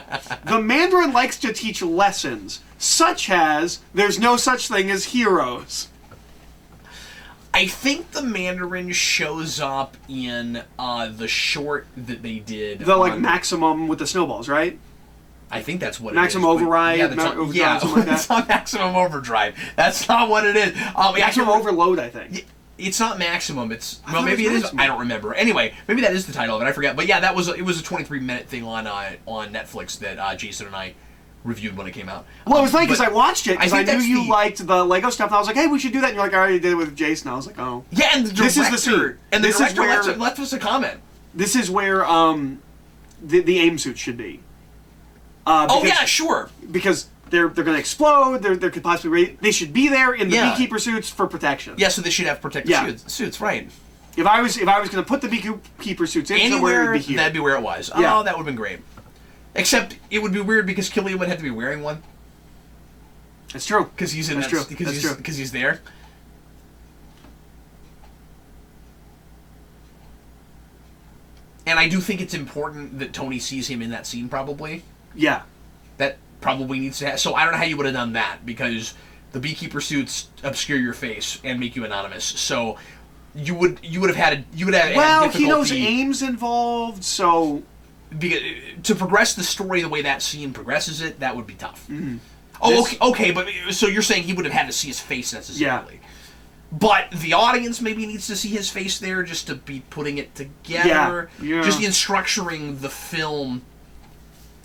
the Mandarin likes to teach lessons, such as there's no such thing as heroes. I think the Mandarin shows up in the short that they did. The like Maximum with the snowballs, right? I think that's what Maximum it is. Override. Yeah, something like that. It's not Maximum Overdrive. That's not what it is. Maximum Overload, I think. It's not Maximum. Maybe it is. I don't remember. Anyway, maybe that is the title of it. I forget. But yeah, it was a 23-minute thing on Netflix that Jason and I reviewed when it came out. Well, it was funny because I watched it because I knew you liked the Lego stuff, and I was like, "Hey, we should do that." And you're like, "I already did it with Jason." I was like, "Oh, yeah." And the director, this is the scene. And the this director is where, left us a comment. This is where the aim suit should be. Oh yeah, sure. Because they're going to explode. There could possibly they should be there in the beekeeper suits for protection. Yeah, so they should have protective suits, right? If I was going to put the beekeeper suits in somewhere, it would be here. That'd be where it was. Yeah. Oh, that would have been great. Except it would be weird because Killian would have to be wearing one. That's true. Because he's in That's because he's there. And I do think it's important that Tony sees him in that scene. Probably. Yeah. That probably needs to. So I don't know how you would have done that because the beekeeper suits obscure your face and make you anonymous. So you would have had Well, he knows aim's involved, so because, to progress the story the way that scene progresses it, that would be tough. Mm-hmm. Oh, okay, but so you're saying he would have had to see his face necessarily. Yeah. But the audience maybe needs to see his face there just to be putting it together. Yeah. Just in structuring the film.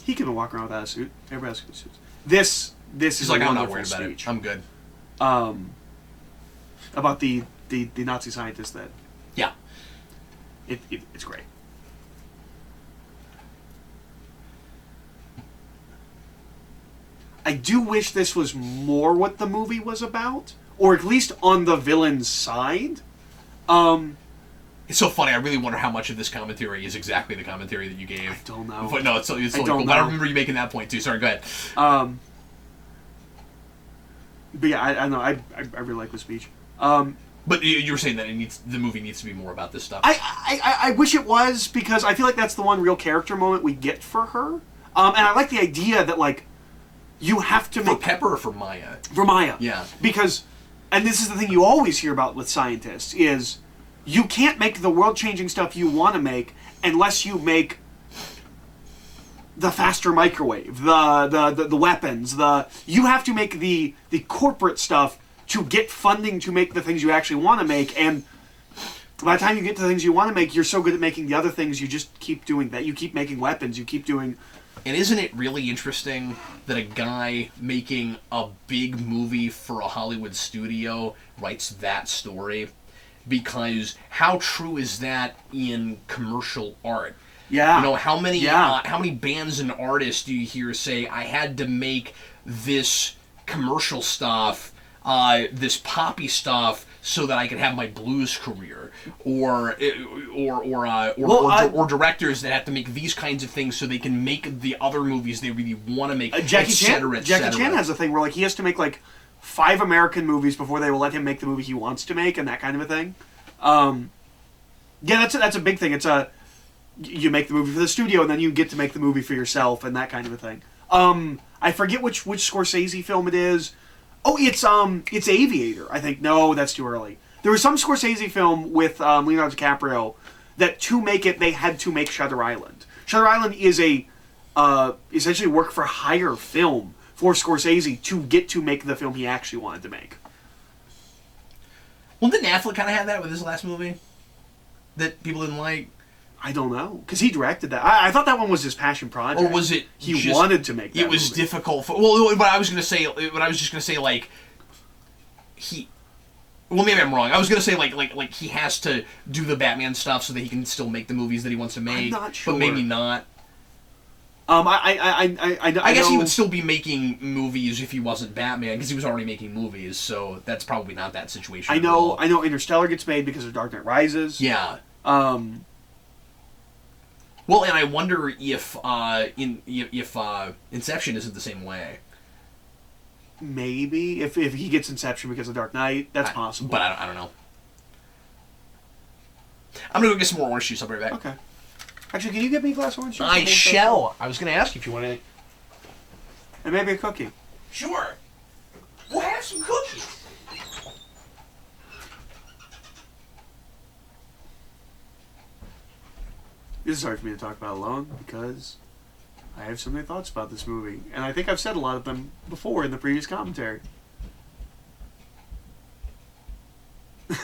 He can walk around without a suit. Everybody else gets suits. This He's is like, a I'm not wonderful worried speech. about it. I'm good. About the Nazi scientist that... Yeah. It's great. I do wish this was more what the movie was about, or at least on the villain's side. It's so funny. I really wonder how much of this commentary is exactly the commentary that you gave. I don't know. But no, it's totally cool. know. But I remember you making that point too. Sorry, go ahead. But yeah, I know. I really like the speech. But you were saying that the movie needs to be more about this stuff. I wish it was, because I feel like that's the one real character moment we get for her. And I like the idea that, like, you have to for make... Pepper or for Maya? For Maya. Yeah. Because, and this is the thing you always hear about with scientists, is you can't make the world-changing stuff you want to make unless you make the faster microwave, the weapons, you have to make the corporate stuff to get funding to make the things you actually want to make, and by the time you get to the things you want to make, you're so good at making the other things, you just keep doing that. You keep making weapons, you keep doing... And isn't it really interesting that a guy making a big movie for a Hollywood studio writes that story? Because how true is that in commercial art? Yeah. You know, how many bands and artists do you hear say, I had to make this commercial stuff, this poppy stuff, so that I could have my blues career, or directors that have to make these kinds of things so they can make the other movies they really want to make, Jackie Chan has a thing where, like, he has to make, like, 5 American movies before they will let him make the movie he wants to make, and that kind of a thing. Yeah, that's a big thing. It's you make the movie for the studio, and then you get to make the movie for yourself, and that kind of a thing. I forget which Scorsese film it is. Oh, it's Aviator, I think. No, that's too early. There was some Scorsese film with Leonardo DiCaprio that to make it, they had to make Shutter Island. Shutter Island is a essentially work for hire film for Scorsese to get to make the film he actually wanted to make. Well, didn't Affleck kind of have that with his last movie that people didn't like? I don't know, because he directed that. I thought that one was his passion project. Or was it he wanted to make that it was movie. Difficult for... Well, but I was just going to say, like, he... Well, maybe I'm wrong. I was going to say, like he has to do the Batman stuff so that he can still make the movies that he wants to make. I'm not sure. But maybe not. I guess know... he would still be making movies if he wasn't Batman, because he was already making movies, so that's probably not that situation I know Interstellar gets made because of Dark Knight Rises. Yeah. Well, and I wonder if Inception isn't the same way. Maybe if he gets Inception because of Dark Knight, that's possible. But I don't know. I'm gonna go get some more orange juice. I'll be right back. Okay. Actually, can you get me a glass of orange juice? I shall. I was gonna ask you if you want anything. And maybe a cookie. Sure. We'll have some cookies. This is hard for me to talk about alone because I have so many thoughts about this movie, and I think I've said a lot of them before in the previous commentary. I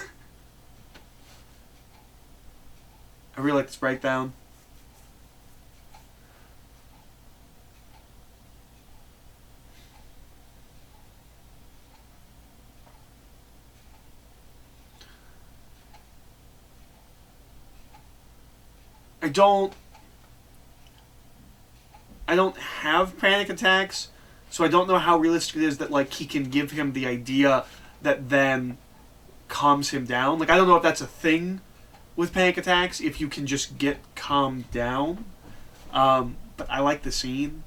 really like this breakdown. I don't have panic attacks, so I don't know how realistic it is that like he can give him the idea that then calms him down. Like I don't know if that's a thing with panic attacks, if you can just get calmed down. But I like the scene.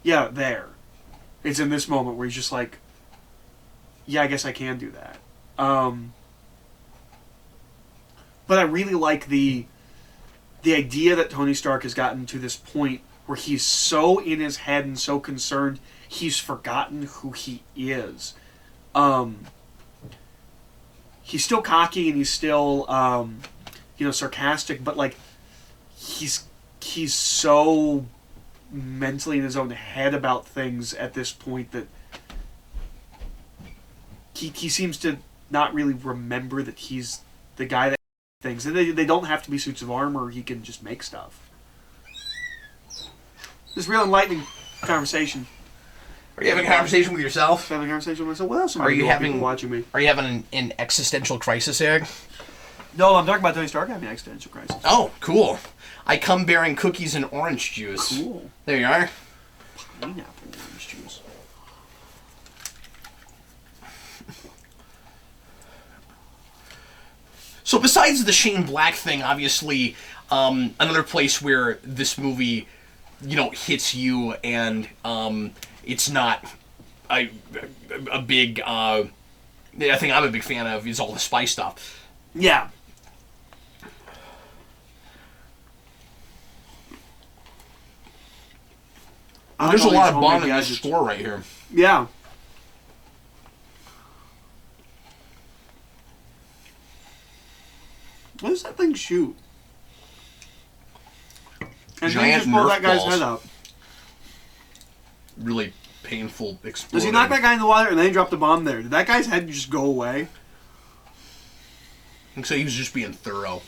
Yeah, there. It's in this moment where he's just like, yeah, I guess I can do that. But I really like the idea that Tony Stark has gotten to this point where he's so in his head and so concerned he's forgotten who he is. He's still cocky and he's still sarcastic, but like he's so mentally in his own head about things at this point that he seems to not really remember that he's the guy that things. They don't have to be suits of armor. He can just make stuff. This real enlightening conversation. Are you having a conversation with yourself? Having a conversation with myself. What else are you having? Watching me? Are you having an existential crisis, Eric? No, I'm talking about Tony Stark having an existential crisis. Oh, cool. I come bearing cookies and orange juice. Cool. There you are. Pineapple orange juice. So besides the Shane Black thing, obviously, another place where this movie, hits you and it's not a big. I think I'm a big fan of is all the spy stuff. Yeah. There's a lot of Bond in this store right here. Yeah. What does that thing shoot? And Giant then he just pulled that guy's Nerf head balls. up. Really painful exploding. Does he knock that guy in the water and then he dropped the bomb there? Did that guy's head just go away? I think so. He was just being thorough.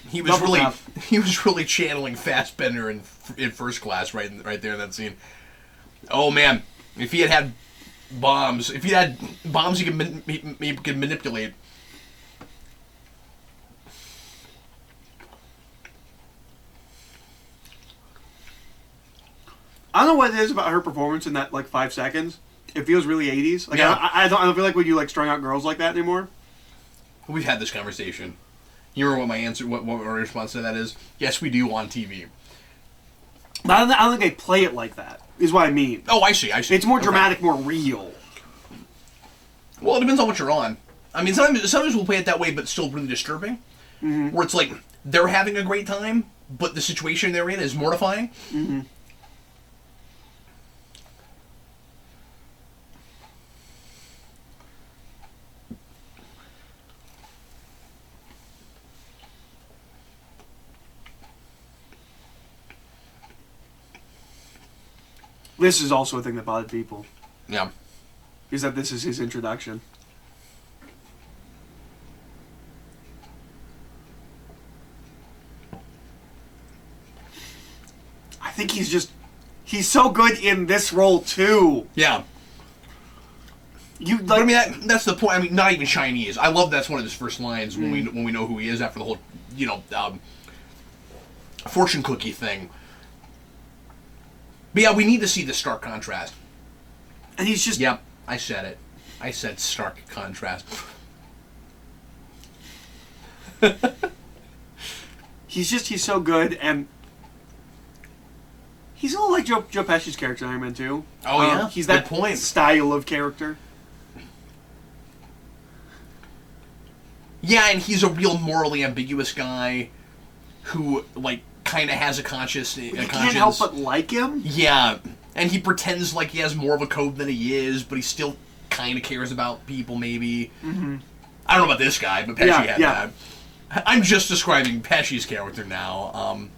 He was really channeling Fassbender in First Class right there in that scene. Oh man, if he had bombs, he could manipulate. I don't know what it is about her performance in that 5 seconds. It feels really 80s. Like Yeah. I don't feel like when you strung out girls like that anymore. We've had this conversation. You remember what my response to that is? Yes, we do on TV. But I don't think they play it like that, is what I mean. Oh, I see. It's more dramatic, more real. Well, it depends on what you're on. I mean, sometimes we'll play it that way, but still really disturbing. Mm-hmm. Where it's like, they're having a great time, but the situation they're in is mortifying. Mm-hmm. This is also a thing that bothered people. Yeah. Is that this is his introduction. I think he's so good in this role too. Yeah. But I mean, that's the point. I mean, not even Chinese. I love that's one of his first lines when we know who he is after the whole, fortune cookie thing. But yeah, we need to see the stark contrast. And he's just... Yep, I said it. I said stark contrast. He's so good, and he's a little like Joe Pesci's character in Iron Man 2. Oh, yeah? He's that style of character. Yeah, and he's a real morally ambiguous guy who, kind of has a conscience. You can't help but like him. Yeah, and he pretends like he has more of a code than he is, but he still kind of cares about people, maybe. Mm-hmm. I don't know about this guy, but Pesci had that. I'm just describing Pesci's character now.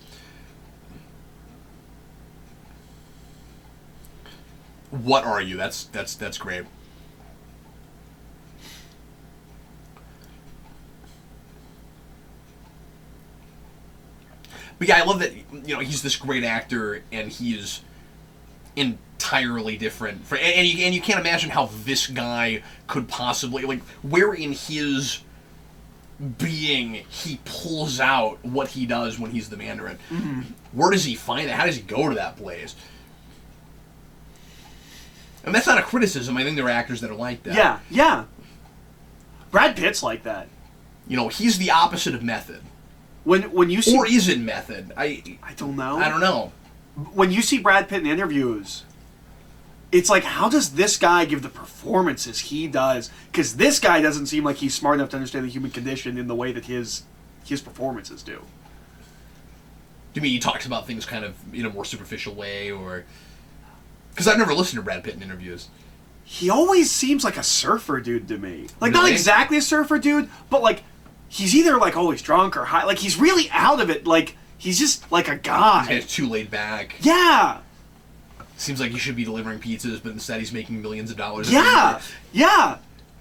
What are you? That's great. But yeah, I love that, he's this great actor, and he is entirely different. And you can't imagine how this guy could possibly, like, where in his being he pulls out what he does when he's the Mandarin. Mm-hmm. Where does he find it? How does he go to that place? And that's not a criticism. I think there are actors that are like that. Yeah, yeah. Brad Pitt's like that. You know, he's the opposite of Method. When you see, or isn't Method. I don't know. I don't know. When you see Brad Pitt in interviews, it's like, how does this guy give the performances he does? Because this guy doesn't seem like he's smart enough to understand the human condition in the way that his performances do. Do you mean he talks about things kind of in a more superficial way, or... Because I've never listened to Brad Pitt in interviews. He always seems like a surfer dude to me. Like, really? not exactly a surfer dude, but, like, he's either, like, always drunk or high. Like, he's really out of it. Like, he's just, like, a guy. He's too laid back. Yeah. Seems like he should be delivering pizzas, but instead he's making millions of dollars. Yeah. Yeah.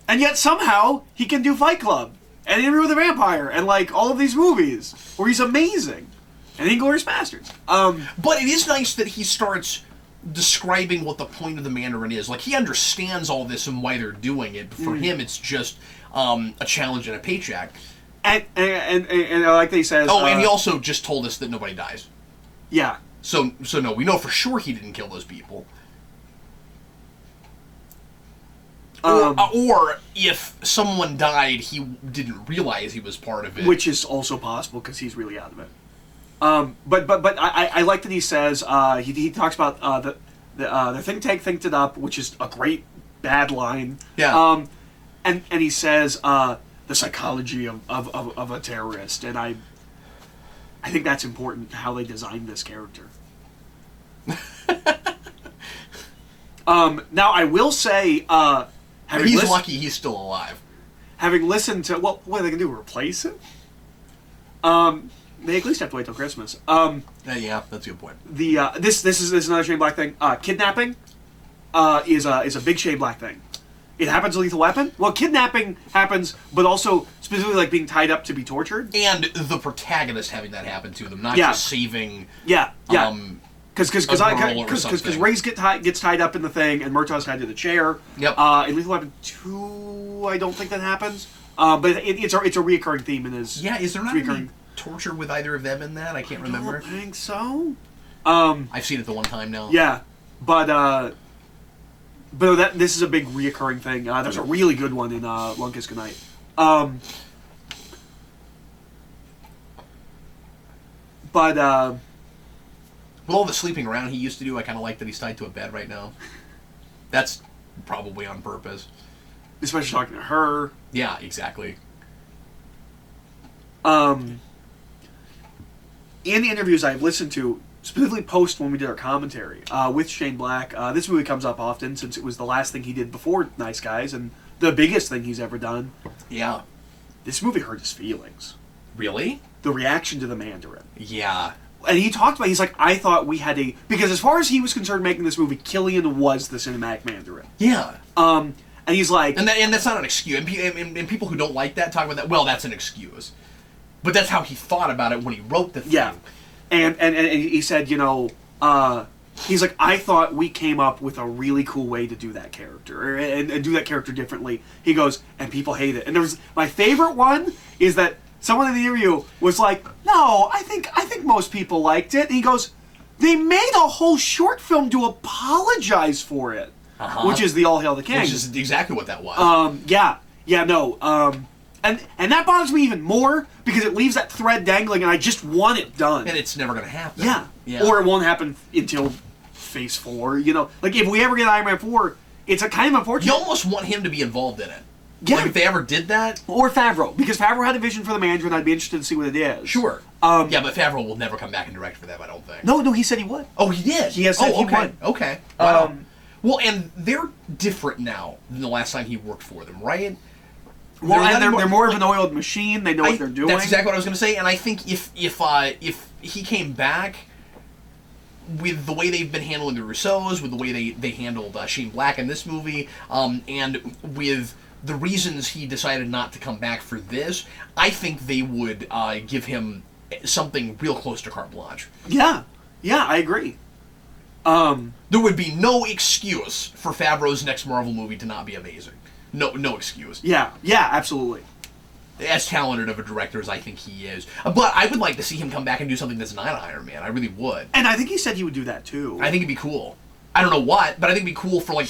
And yet, somehow, he can do Fight Club and Interview with a Vampire and, like, all of these movies where he's amazing. And Inglourious Basterds. But it is nice that he starts describing what the point of the Mandarin is. Like, he understands all this and why they're doing it. But for him, it's just a challenge and a paycheck. And I like that he says... Oh, and he also just told us that nobody dies. Yeah. So no, we know for sure he didn't kill those people. Or if someone died, he didn't realize he was part of it. Which is also possible, because he's really out of it. But I like that he says, he talks about the think tank thinked it up, which is a great bad line. Yeah. And he says the psychology of a terrorist, and I think that's important, how they designed this character. Now I will say, he's lucky he's still alive. Having listened to what are they gonna do? Replace him? They at least have to wait till Christmas. Yeah, that's a good point. This is another Shane Black thing. Kidnapping is a big Shane Black thing. It happens in Lethal Weapon. Well, kidnapping happens, but also specifically like being tied up to be tortured. And the protagonist having that happen to them, not just saving. Yeah. Because Riggs gets tied up in the thing, and Murtaugh's tied to the chair. Yep. In Lethal Weapon 2, I don't think that happens. But it's a reoccurring theme in his. Yeah, is there not any torture with either of them in that? I can't remember. I don't think so. I've seen it the one time now. Yeah, but this is a big reoccurring thing. There's a really good one in Long Kiss Goodnight. With all the sleeping around he used to do, I kind of like that he's tied to a bed right now. That's probably on purpose. Especially talking to her. Yeah, exactly. In the interviews I've listened to, specifically post when we did our commentary with Shane Black, this movie comes up often since it was the last thing he did before Nice Guys and the biggest thing he's ever done. Yeah. This movie hurt his feelings. Really? The reaction to the Mandarin. Yeah. And he talked about, he's like, I thought we had because as far as he was concerned making this movie, Killian was the cinematic Mandarin. Yeah. And he's like... And that's not an excuse. And people who don't like that talk about that, well, that's an excuse. But that's how he thought about it when he wrote the thing. Yeah. And he said, he's like, I thought we came up with a really cool way to do that character, and do that character differently. He goes, and people hate it. And there was, my favorite one is that someone in the interview was like, no, I think most people liked it. And he goes, they made a whole short film to apologize for it. Which is the All Hail the King. Which is exactly what that was. And that bothers me even more because it leaves that thread dangling, and I just want it done. And it's never going to happen. Yeah. Or it won't happen until Phase 4. Like if we ever get Iron Man 4, it's a kind of unfortunate. You almost want him to be involved in it. Yeah. Like if they ever did that. Or Favreau, because Favreau had a vision for the Mandarin. I'd be interested to see what it is. Sure. Yeah, but Favreau will never come back and direct for them, I don't think. No, he said he would. Oh, he did? He has said he would. Okay. Wow. Well, and they're different now than the last time he worked for them, right? Well, they're more of an oiled machine. They know what they're doing. That's exactly what I was going to say. And I think if he came back with the way they've been handling the Russos, with the way they handled Shane Black in this movie, and with the reasons he decided not to come back for this, I think they would give him something real close to carte blanche. Yeah, I agree. There would be no excuse for Favreau's next Marvel movie to not be amazing. No excuse. Yeah, absolutely. As talented of a director as I think he is. But I would like to see him come back and do something that's not Iron Man. I really would. And I think he said he would do that too. I think it'd be cool. I don't know what, but I think it'd be cool for like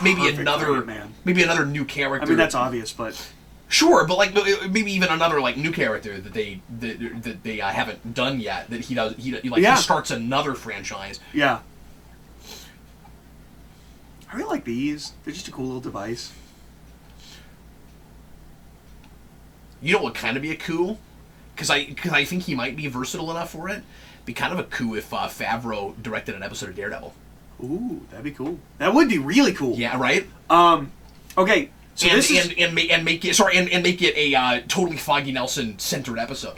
maybe another new character. I mean, that's obvious, but sure, but like maybe even another like new character that they haven't done yet. That he starts another franchise. Yeah. I really like these. They're just a cool little device. You know what would kind of be a coup? Because I think he might be versatile enough for it. Be kind of a coup if Favreau directed an episode of Daredevil. Ooh, that'd be cool. That would be really cool. Yeah, right. Okay. So and make it a totally Foggy Nelson centered episode.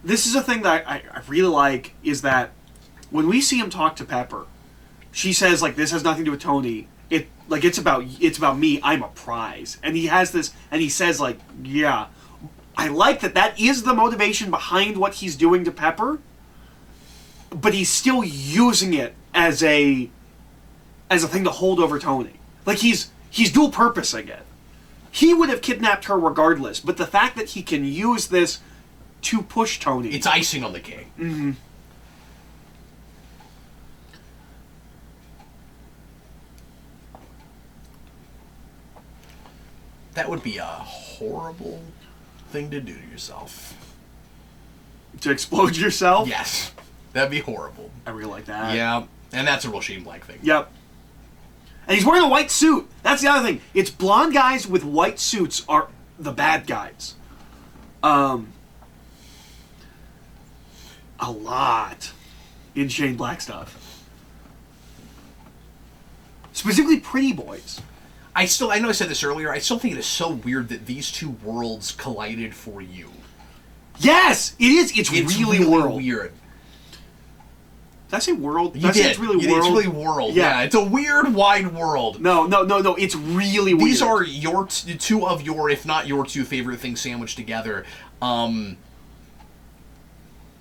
This is a thing that I really like is that when we see him talk to Pepper, she says like this has nothing to do with Tony. It's about me. I'm a prize, and he has this, and he says like, yeah, I like that is the motivation behind what he's doing to Pepper, but he's still using it as a thing to hold over Tony. Like he's dual purposing it. He would have kidnapped her regardless, but the fact that he can use this to push Tony, it's icing on the cake. Mm-hmm. That would be a horrible thing to do to yourself. To explode yourself? Yes. That'd be horrible. I really like that. Yeah. And that's a real Shane Black thing. Yep. And he's wearing a white suit. That's the other thing. It's blonde guys with white suits are the bad guys. A lot in Shane Black stuff. Specifically Pretty Boys. I know I said this earlier, I still think it is so weird that these two worlds collided for you. Yes! It is. It's really weird. Did I say world? You did. It's really world. It's really world. Yeah. It's a weird, wide world. No. It's really weird. These are two of your, if not your two favorite things sandwiched together.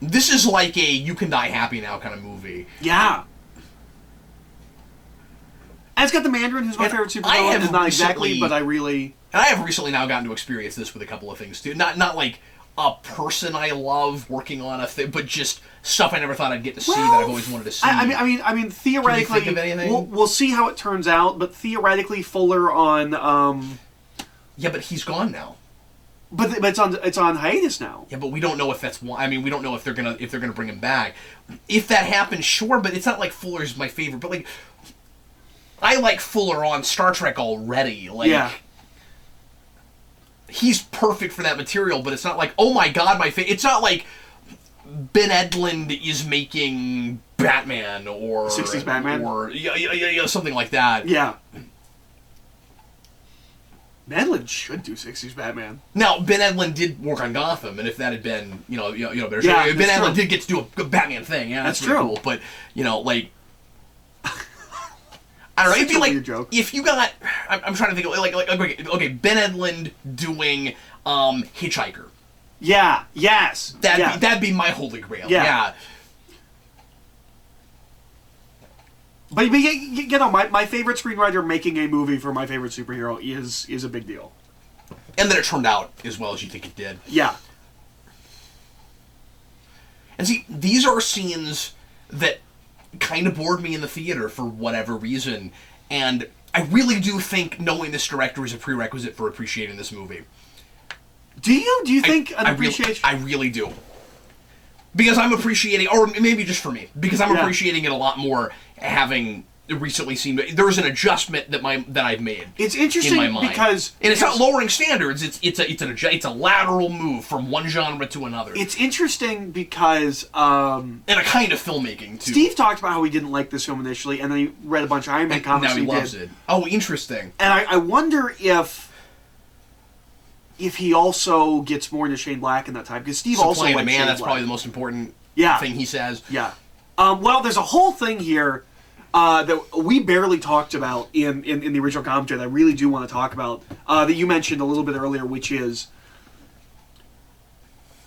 This is like a you can die happy now kind of movie. Yeah. And it's got the Mandarin, who's my favorite superhero. And not exactly, but I really... And I have recently now gotten to experience this with a couple of things, too. Not like a person I love working on a thing, but just stuff I never thought I'd get to see that I've always wanted to see. I mean, theoretically... Can you think of anything? We'll see how it turns out, but theoretically Fuller on... Yeah, but he's gone now. But it's on hiatus now. Yeah, but we don't know if that's why. I mean, we don't know if they're gonna bring him back. If that happens, sure. But it's not like Fuller's my favorite. But like, I like Fuller on Star Trek already. Like, yeah. He's perfect for that material. But it's not like, oh my god, my favorite. It's not like Ben Edlund is making Batman or 60s Batman or something like that. Yeah. Ben Edlund should do 60s Batman. Now, Ben Edlund did work on Gotham, and if that had been, better, yeah, Ben Edlund did get to do a Batman thing. Yeah, that's really true. Cool. But like, I don't know. It'd be like joke. If you got, I'm trying to think of like okay, Ben Edlund doing Hitchhiker. Yeah. Yes. That'd be my holy grail. Yeah. But my favorite screenwriter making a movie for my favorite superhero is a big deal. And then it turned out as well as you think it did. Yeah. And see, these are scenes that kind of bored me in the theater for whatever reason. And I really do think knowing this director is a prerequisite for appreciating this movie. Do you? Do you think an appreciation? I really do. Because I'm appreciating, or maybe just for me, because I'm appreciating it a lot more having recently seen. There's an adjustment that I've made. It's interesting in my mind. because it's not lowering standards. It's a lateral move from one genre to another. It's interesting because and a kind of filmmaking too. Steve talked about how he didn't like this film initially, and then he read a bunch of Iron Man comics. Now he loves it. Oh, interesting. And I wonder if he also gets more into Shane Black in that time, because Steve also liked Shane that's Black. probably the most important thing he says. Yeah. Well, there's a whole thing here that we barely talked about in the original commentary that I really do want to talk about, that you mentioned a little bit earlier, which is,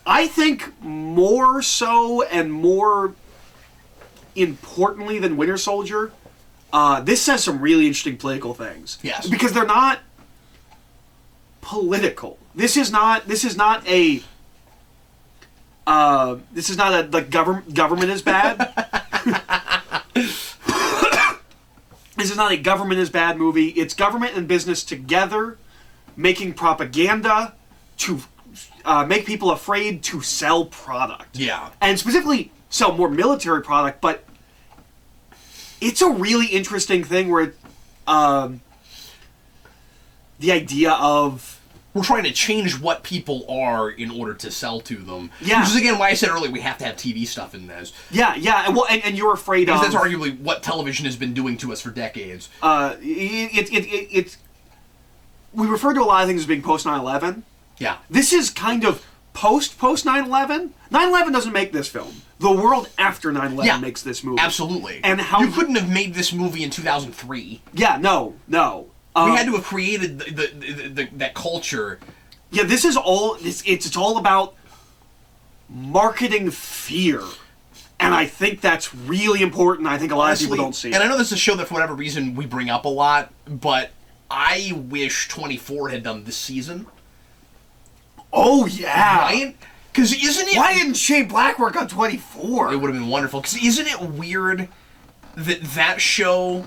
I think more so and more importantly than Winter Soldier, this says some really interesting political things. Yes. Because they're not political. This is not a like government is bad. This is not a government is bad movie. It's government and business together making propaganda to make people afraid to sell product. Yeah. And specifically sell more military product, but it's a really interesting thing where the idea of we're trying to change what people are in order to sell to them. Yeah. Which is, again, why I said earlier we have to have TV stuff in this. Yeah, well, and you're afraid because of... that's arguably what television has been doing to us for decades. It's... We refer to a lot of things as being post 9/11. Yeah. This is kind of post 9/11. 9/11 doesn't make this film. The world after 9/11 makes this movie. Absolutely. And how you couldn't have made this movie in 2003. Yeah, no. We had to have created that culture. Yeah, this is all... It's all about marketing fear. And I think that's really important. I think a lot of people don't see it. And I know this is a show that, for whatever reason, we bring up a lot, but I wish 24 had done this season. Oh, yeah. Right? Because isn't it... Why didn't Shane Black work on 24? It would have been wonderful. Because isn't it weird that show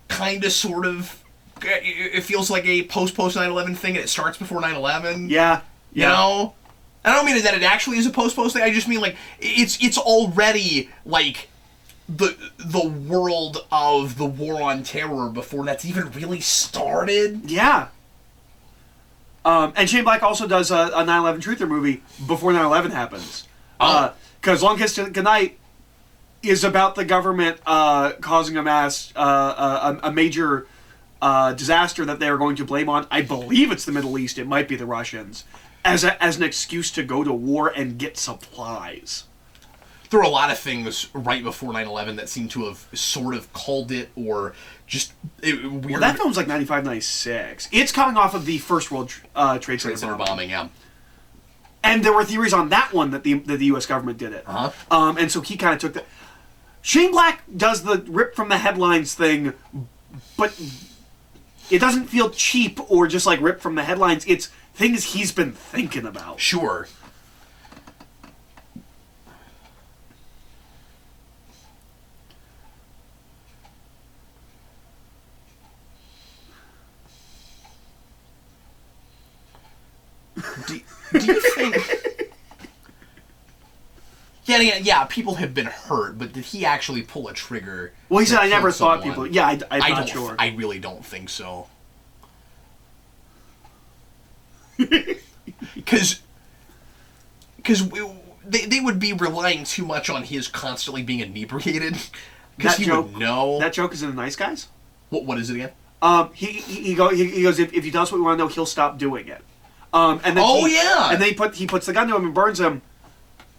kind of sort of... It feels like a post 9/11 thing, and it starts before 9/11. Yeah. You know? I don't mean that it actually is a post thing. I just mean, like, it's already, like, the world of the War on Terror before that's even really started. Yeah. And Shane Black also does a 9/11 truther movie before 9/11 happens. Because Long Kiss Goodnight is about the government causing a major disaster that they are going to blame on, I believe it's the Middle East, it might be the Russians, as an excuse to go to war and get supplies. There were a lot of things right before 9/11 that seem to have sort of called it, or just weird. Well, that film's like 95, 96. It's coming off of the First World Trade Center bombing, yeah. And there were theories on that one that the U.S. government did it. Uh-huh. And so he kind of took that. Shane Black does the rip from the headlines thing, but it doesn't feel cheap or just like ripped from the headlines. It's things he's been thinking about. Sure. Do you think... Yeah, people have been hurt, but did he actually pull a trigger? Well, he said, I never thought someone? people... Yeah, I'm not sure. I really don't think so. Because they would be relying too much on his constantly being inebriated. Because he would know. That joke is in The Nice Guys? What is it again? He goes, if you tell us what we want to know, he'll stop doing it. And then yeah! And then he puts the gun to him and burns him.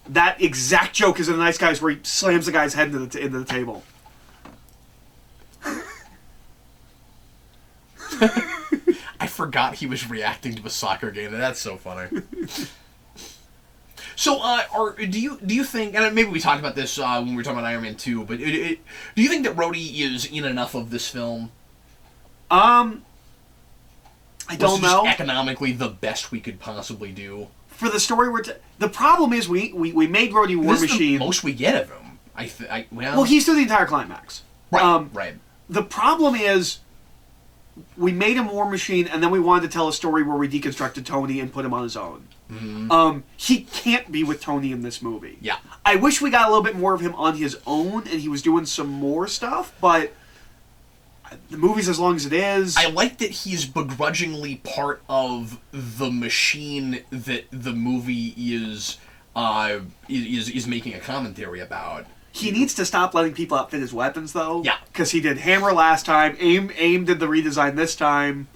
That exact joke is in The Nice Guys, where he slams the guy's head into the table. I forgot he was reacting to a soccer game. That's so funny. So, do you think, and maybe we talked about this when we were talking about Iron Man 2, but do you think that Rhodey is in enough of this film? I don't know. Just economically the best we could possibly do for the story. The problem is we made Rhodey War Machine. This is the most we get of him. Well, he's through the entire climax. Right. Right. The problem is we made him War Machine, and then we wanted to tell a story where we deconstructed Tony and put him on his own. Mm-hmm. He can't be with Tony in this movie. Yeah. I wish we got a little bit more of him on his own, and he was doing some more stuff, but the movie's as long as it is. I like that he's begrudgingly part of the machine that the movie is making a commentary about. He needs to stop letting people outfit his weapons, though. Yeah. Because he did Hammer last time. AIM did the redesign this time.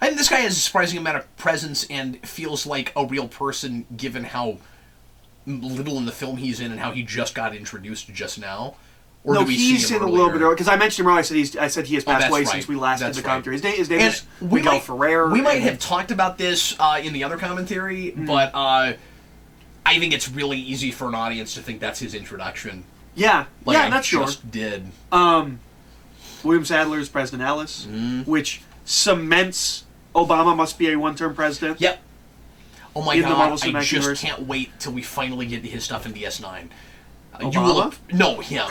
I think this guy has a surprising amount of presence and feels like a real person, given how little in the film he's in and how he just got introduced just now. Or no, do we see he's him in a little bit earlier? earlier because I mentioned him earlier. I said he has passed that's away right. since we last did That's the right. commentary. His name And is Miguel Ferrer. We might have talked about this in the other commentary, but I think it's really easy for an audience to think that's his introduction. Yeah, Like yeah, I that's sure. just did. William Sadler's President Ellis, which cements Obama must be a one-term president. Yep. Oh my In the Marvel god, I Cinematic just Universe. can't wait till we finally get to his stuff in DS9. Obama? No, him.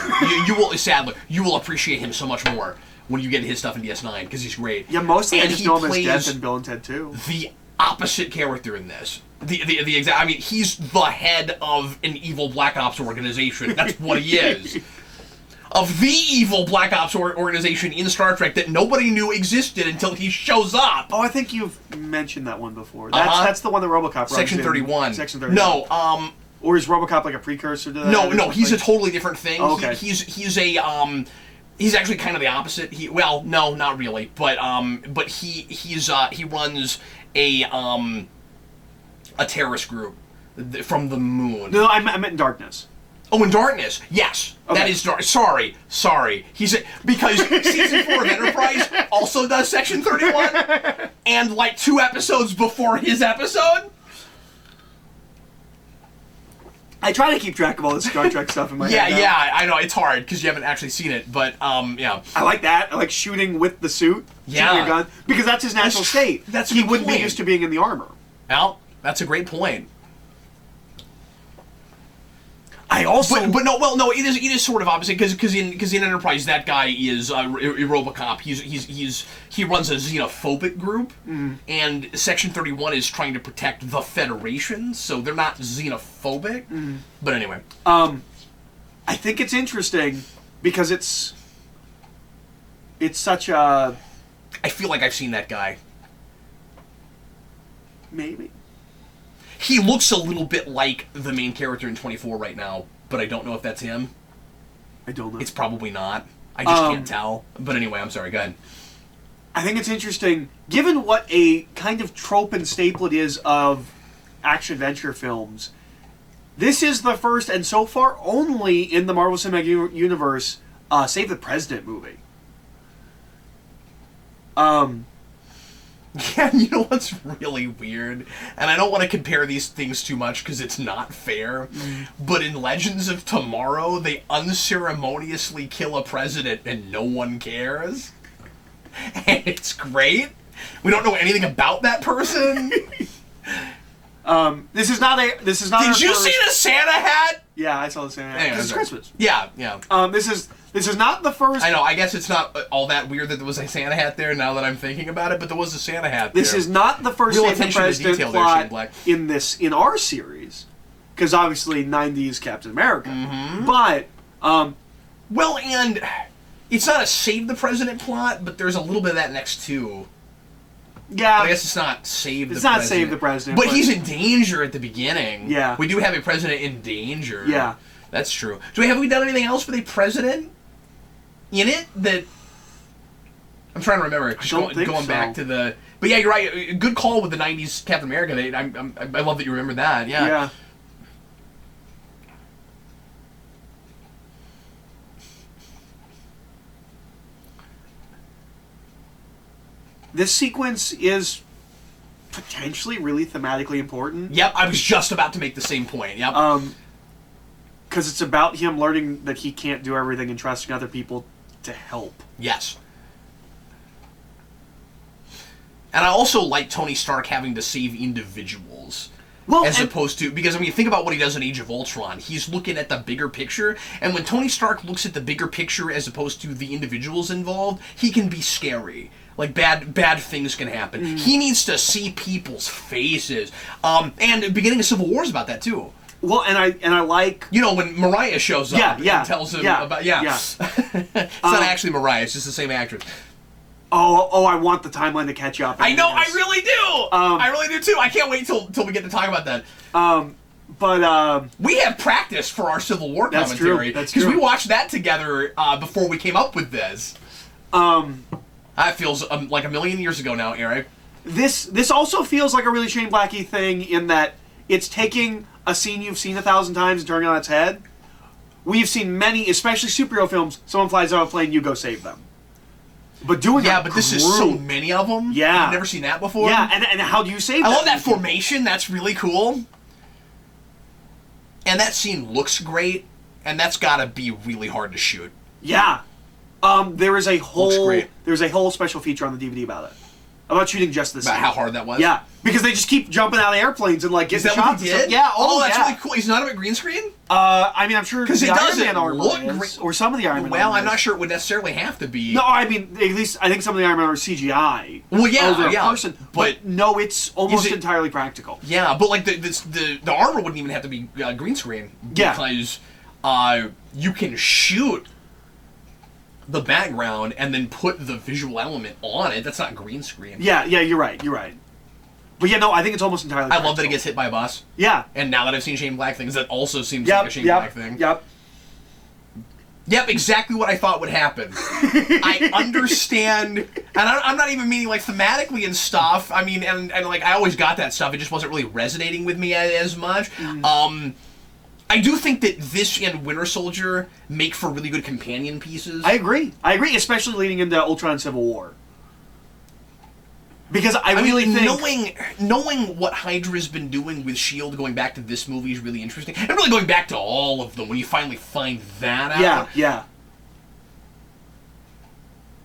You will, Sadler, you will appreciate him so much more when you get his stuff in DS9, because he's great. Yeah, mostly I And just he know him as plays Death in Bill and Ted 2. the opposite character in this. The exact. I mean, he's the head of an evil Black Ops organization. That's what he is. Of the evil Black Ops organization in Star Trek that nobody knew existed until he shows up. Oh, I think you've mentioned that one before. That's the one that RoboCop runs Section in. 31. Section 31. No, Or is RoboCop like a precursor to that? No, he's a totally different thing. Oh, okay. He's actually kind of the opposite. Well, no, not really, but he runs a terrorist group from the moon. No, I meant in Darkness. Oh, in Darkness, yes, Okay. that is dark. Sorry. Because season 4 of Enterprise also does Section 31, and like 2 episodes before his episode. I try to keep track of all this Star Trek stuff in my head. Yeah, I know it's hard because you haven't actually seen it, but yeah. I like that. I like shooting with the suit. Yeah. Shooting a gun. Because that's his natural state. That's a he good wouldn't be point. used to being in the armor. Well, that's a great point. I also... But no, it is sort of opposite because in Enterprise that guy is a RoboCop. He runs a xenophobic group, and Section 31 is trying to protect the Federation, so they're not xenophobic. But anyway, I think it's interesting because it's such a... I feel like I've seen that guy. Maybe. He looks a little bit like the main character in 24 right now, but I don't know if that's him. I don't know. It's probably not. I just can't tell. But anyway, I'm sorry. Go ahead. I think it's interesting, given what a kind of trope and staple it is of action-adventure films. This is the first, and so far only in the Marvel Cinematic Universe, Save the President movie. Yeah, you know what's really weird? And I don't want to compare these things too much because it's not fair, but in Legends of Tomorrow, they unceremoniously kill a president and no one cares. And it's great. We don't know anything about that person. This is not. Did you see the Santa hat? Yeah, I saw the Santa hat. Anyway, This is sorry. Christmas. Yeah. This is not the first. I know, I guess it's not all that weird that there was a Santa hat there now that I'm thinking about it, but there was a Santa hat there. This is not the first Real Save the attention to President detail there, Shane plot Black. in our series, because obviously '90s Captain America. But Well, and it's not a Save the President plot, but there's a little bit of that next too. yeah, I guess it's not Save the it's President. not Save the President, But he's in danger at the beginning. Yeah. We do have a president in danger. Yeah. That's true. Have we done anything else with a president in it that... I'm trying to remember. Just don't think going so. back to the... But yeah, you're right. Good call with the 90s Captain America. I love that you remember that. Yeah. Yeah. This sequence is potentially really thematically important. Yep, I was just about to make the same point. Yep. Because it's about him learning that he can't do everything and trusting other people to help. Yes. And I also like Tony Stark having to save individuals. Well, as opposed to... Because, I mean, think about what he does in Age of Ultron. He's looking at the bigger picture, and when Tony Stark looks at the bigger picture as opposed to the individuals involved, he can be scary. Like, bad things can happen. He needs to see people's faces. And the beginning of Civil War is about that, too. Well, and I like... You know, when Mariah shows up Yeah. and tells him about... Yeah. It's not actually Mariah, it's just the same actress. Oh, I want the timeline to catch up. I know, I really do! I really do, too. I can't wait till we get to talk about that. But we have practice for our Civil War That's commentary. true. That's Because true. we watched that together before we came up with this. That feels like a million years ago now, Eric. This also feels like a really Shane Black-y thing in that it's taking a scene you've seen 1,000 times and turning it on its head, we've seen many, especially superhero films, someone flies out of a plane, you go save them. But doing but this is so many of them. Yeah. I've never seen that before. Yeah, and how do you save I them? love that formation. That's really cool. And that scene looks great, and that's got to be really hard to shoot. Yeah. There is a whole special feature on the DVD about it. About shooting just this. About how hard that was? Yeah. Because they just keep jumping out of airplanes and like getting shots. What they did? Yeah. Oh, that's really cool. He's not a green screen? I mean, I'm sure because the it Iron Man armor look is, or some of the Iron Man. Well, I'm not sure it would necessarily have to be. No, I mean, at least I think some of the Iron Man are CGI. Well, yeah, over yeah. a person, but no, it's almost entirely practical. Yeah, but like the armor wouldn't even have to be green screen. Yeah. Because you can shoot the background and then put the visual element on it. That's not green screen. Yeah, you're right. But yeah, no, I think it's almost entirely practical. I love that he gets hit by a bus. Yeah. And now that I've seen Shane Black things, that also seems like a Shane Black thing. Yep, exactly what I thought would happen. I understand, and I'm not even meaning like thematically and stuff. I mean, and like I always got that stuff. It just wasn't really resonating with me as much. I do think that this and Winter Soldier make for really good companion pieces. I agree, especially leading into Ultron Civil War. Because I really think knowing what Hydra's been doing with S.H.I.E.L.D. going back to this movie is really interesting. And really going back to all of them when you finally find that out. Yeah.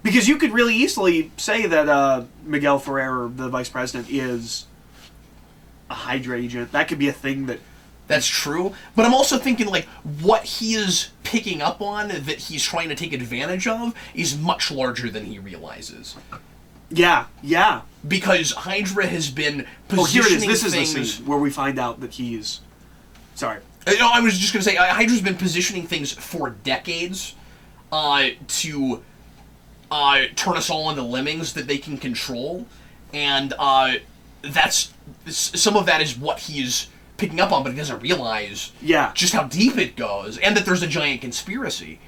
Because you could really easily say that Miguel Ferrer, the vice president, is a Hydra agent. That could be a thing that... That's true. But I'm also thinking, like, what he is picking up on that he's trying to take advantage of is much larger than he realizes. Yeah. Because Hydra has been positioning here it is. This things... is the scene where we find out that he's... Sorry. No, I was just going to say, Hydra's been positioning things for decades to turn us all into lemmings that they can control. And that's... Some of that is what he's picking up on, but he doesn't realize just how deep it goes, and that there's a giant conspiracy.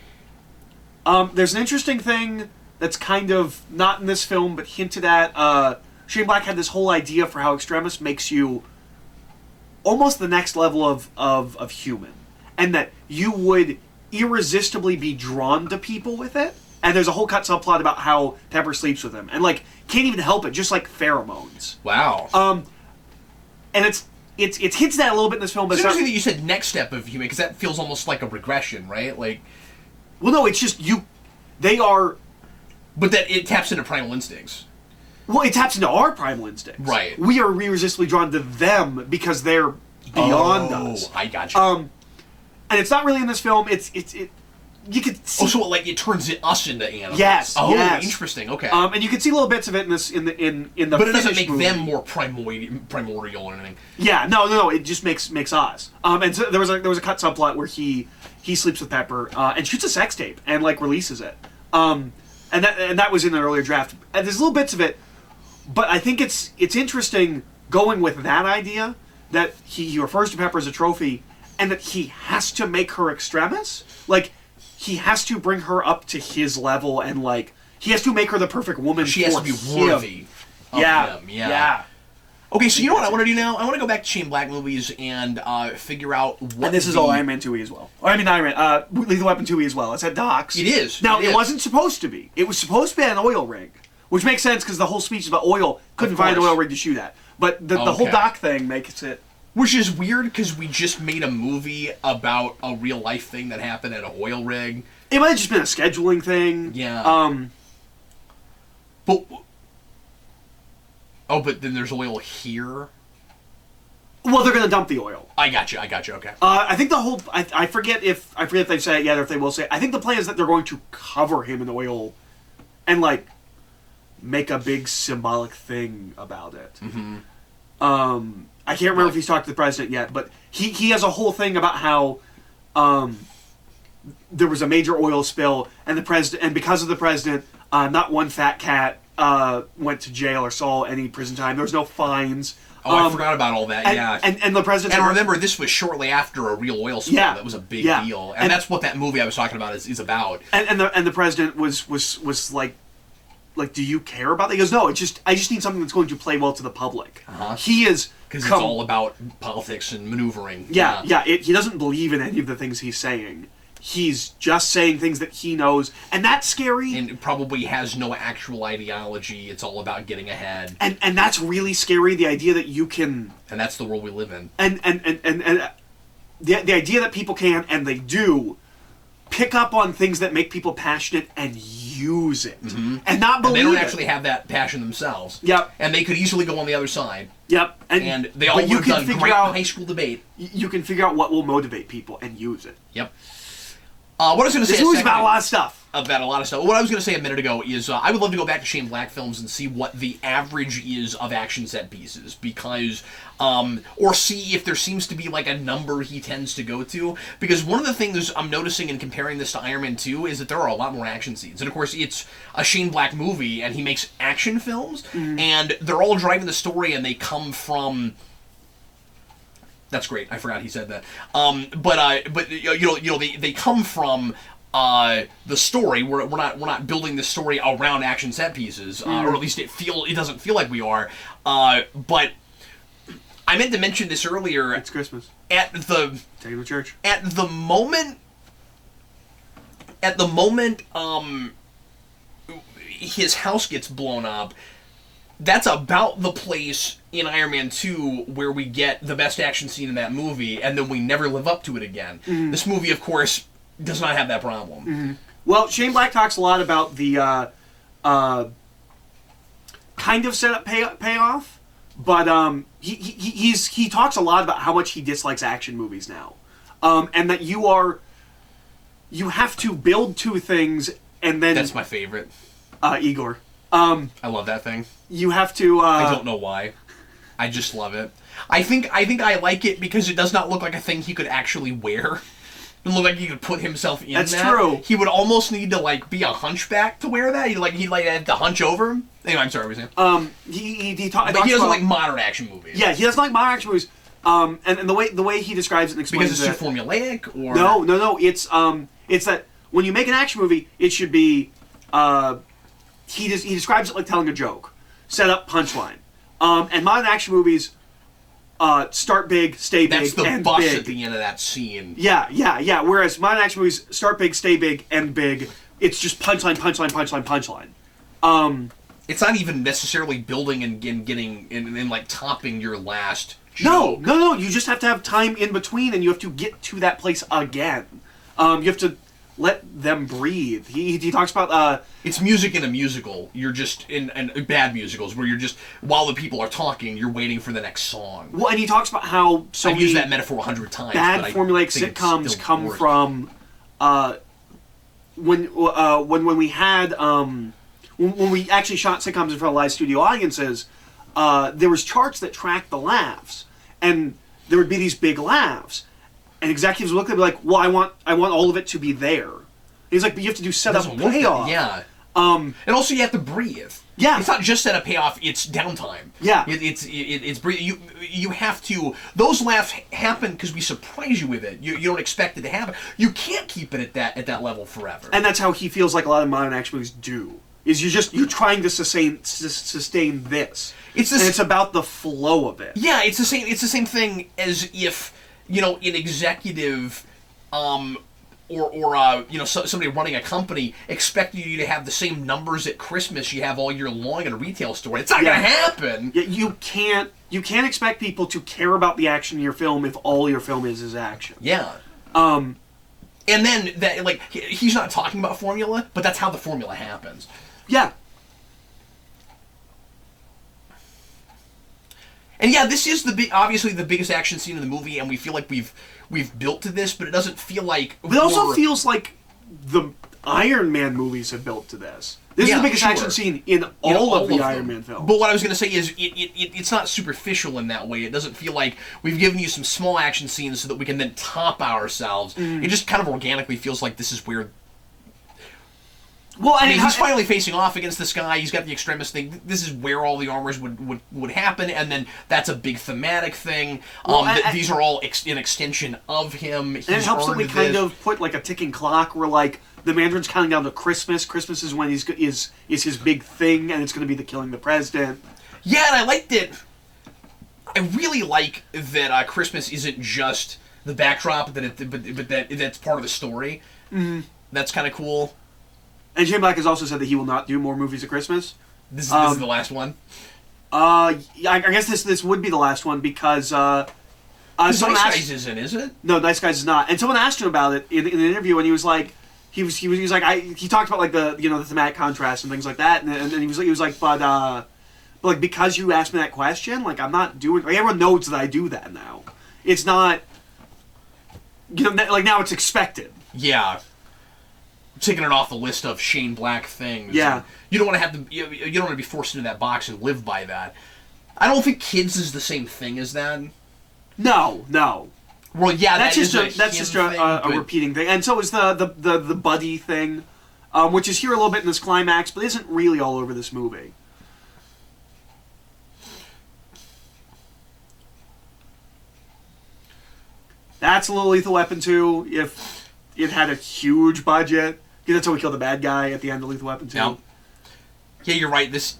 There's an interesting thing that's kind of not in this film, but hinted at. Shane Black had this whole idea for how Extremis makes you almost the next level of human, and that you would irresistibly be drawn to people with it. And there's a whole cut subplot about how Pepper sleeps with him, and like can't even help it, just like pheromones. Wow. And it's hinted at a little bit in this film, but it's interesting that you said next step of human, because that feels almost like a regression, right? Like, well, no, it's just they are. But that it taps into primal instincts. Well, it taps into our primal instincts. Right. We are irresistibly drawn to them because they're beyond us. Oh, I got you. And it's not really in this film. You could see. Oh, so like it turns us into animals. Yes. Oh, yes. Interesting. Okay. And you can see little bits of it in this in the. But it doesn't make movie. them more primordial or anything. Yeah. No. It just makes us. And so there was a cut subplot where he sleeps with Pepper and shoots a sex tape and like releases it. And that was in an earlier draft. And there's little bits of it, but I think it's interesting going with that idea that he refers to Pepper as a trophy, and that he has to make her Extremis. Like, he has to bring her up to his level, and like he has to make her the perfect woman. She has to be worthy of him. Yeah. Okay, so you know what I want to do now? I want to go back to Shane Black movies and figure out what. And this is all Iron Man 2E as well. Or, I mean, Iron Man, Lethal Weapon 2E as well. It's at docks. It is. Now, it wasn't supposed to be. It was supposed to be an oil rig, which makes sense because the whole speech about oil couldn't find an oil rig to shoot at. But the whole dock thing makes it. Which is weird because we just made a movie about a real life thing that happened at an oil rig. It might have just been a scheduling thing. Yeah. But. Oh, but then there's oil here? Well, they're going to dump the oil. I got you, okay. I think the whole... I forget if they say it yet or if they will say it. I think the plan is that they're going to cover him in oil and, like, make a big symbolic thing about it. Mm-hmm. I can't remember if he's talked to the president yet, but he has a whole thing about how there was a major oil spill, and the president, and because of the president, not one fat cat went to jail or saw any prison time. There was no fines. Oh, I forgot about all that. And the president. And remember, this was shortly after a real oil spill. Yeah, that was a big deal, and that's what that movie I was talking about is about. And the president was like, do you care about that? He goes, no. I just need something that's going to play well to the public. He is because it's all about politics and maneuvering. Yeah. He doesn't believe in any of the things he's saying. he's just saying things that he knows, and that's scary. And probably has no actual ideology. It's all about getting ahead. And that's really scary, the idea that you can... And that's the world we live in. And the idea that people can, and they do, pick up on things that make people passionate and use it. Mm-hmm. And not believe it. And they don't actually have that passion themselves. Yep. And they could easily go on the other side. Yep. And they all would have done great high school debate. You can figure out what will motivate people and use it. Yep. What I was going to say... This movie's about a lot of stuff. About a lot of stuff. What I was going to say a minute ago is I would love to go back to Shane Black films and see what the average is of action set pieces, because or see if there seems to be like a number he tends to go to, because one of the things I'm noticing in comparing this to Iron Man 2 is that there are a lot more action scenes. And of course it's a Shane Black movie and he makes action films, and they're all driving the story, and they come from... That's great. I forgot he said that. But you know they come from the story. We're not building the story around action set pieces, or at least it doesn't feel like we are. But I meant to mention this earlier. It's Christmas. Take it to church. At the moment, his house gets blown up. That's about the place in Iron Man 2 where we get the best action scene in that movie, and then we never live up to it again. This movie, of course, does not have that problem. Well, Shane Black talks a lot about the kind of setup payoff, but he talks a lot about how much he dislikes action movies now, and that you have to build two things and then... That's my favorite. Igor. I love that thing. You have to... I don't know why. I just love it. I think I like it because it does not look like a thing he could actually wear. It doesn't look like he could put himself in that. That's true. He would almost need to like be a hunchback to wear that. He'd have to hunch over him. Anyway, I'm sorry, what was saying? He doesn't like modern action movies. Yeah, he doesn't like modern action movies. And the way he describes it and explains because it's too formulaic, or no. It's that when you make an action movie, it should be. He describes it like telling a joke, set up, punchline. And modern action movies start big, stay big, That's the end bus big. at the end of that scene. Yeah. Whereas modern action movies start big, stay big, end big. It's just punchline. It's not even necessarily building and getting and like topping your last joke. No. You just have to have time in between, and you have to get to that place again. You have to let them breathe. He talks about... it's music in a musical. You're just in bad musicals where you're just, while the people are talking, you're waiting for the next song. Well, and he talks about how I've used that metaphor 100 times. Bad formulaic sitcoms come from when we had when we actually shot sitcoms in front of live studio audiences. There was charts that tracked the laughs, and there would be these big laughs. And executives would look at it and be like, well, I want all of it to be there. And he's like, but you have to do setup and payoff. Yeah. And also you have to breathe. Yeah. It's not just setup payoff, it's downtime. Yeah. It's breathe. You have to... Those laughs happen because we surprise you with it. You don't expect it to happen. You can't keep it at that level forever. And that's how he feels like a lot of modern action movies do. Is you're trying to sustain this. It's about the flow of it. Yeah, it's the same thing as if... an executive, somebody running a company expecting you to have the same numbers at Christmas you have all year long in a retail store. It's not going to happen. Yeah, you can't expect people to care about the action in your film if all your film is action. Yeah. And then that he's not talking about formula, but that's how the formula happens. Yeah. And yeah, this is obviously the biggest action scene in the movie, and we feel like we've built to this, but it doesn't feel like... But it also feels like the Iron Man movies have built to this. This is the biggest action scene in all of the Iron Man films. But what I was going to say is, it's not superficial in that way. It doesn't feel like we've given you some small action scenes so that we can then top ourselves. It just kind of organically feels like this is where... Well, he's finally facing off against this guy. He's got the extremist thing. This is where all the armors would happen, and then that's a big thematic thing. These are all an extension of him. And it helps that we kind of put like a ticking clock where like the Mandarin's counting down to Christmas. Christmas is when is his big thing, and it's going to be the killing the president. Yeah, and I liked it. I really like that Christmas isn't just the backdrop, but that's part of the story. Mm-hmm. That's kind of cool. And Shane Black has also said that he will not do more movies at Christmas. This is the last one. I guess this would be the last one because Nice Guys isn't, is it? No, Nice Guys is not. And someone asked him about it in an interview, and he was like, he talked about like the thematic contrast and things like that, and he was like, but like because you asked me that question, like I'm not doing. Like everyone knows that I do that now. It's not, like now it's expected. Yeah. Taking it off the list of Shane Black things. Yeah. You don't want to have you don't want to be forced into that box and live by that. I don't think kids is the same thing as that. No. Well, yeah, that's just a repeating thing, and so is the buddy thing, which is here a little bit in this climax, but isn't really all over this movie. That's a little Lethal Weapon 2 if it had a huge budget. Yeah, that's how we kill the bad guy at the end of Lethal Weapon 2. Yeah, you're right. This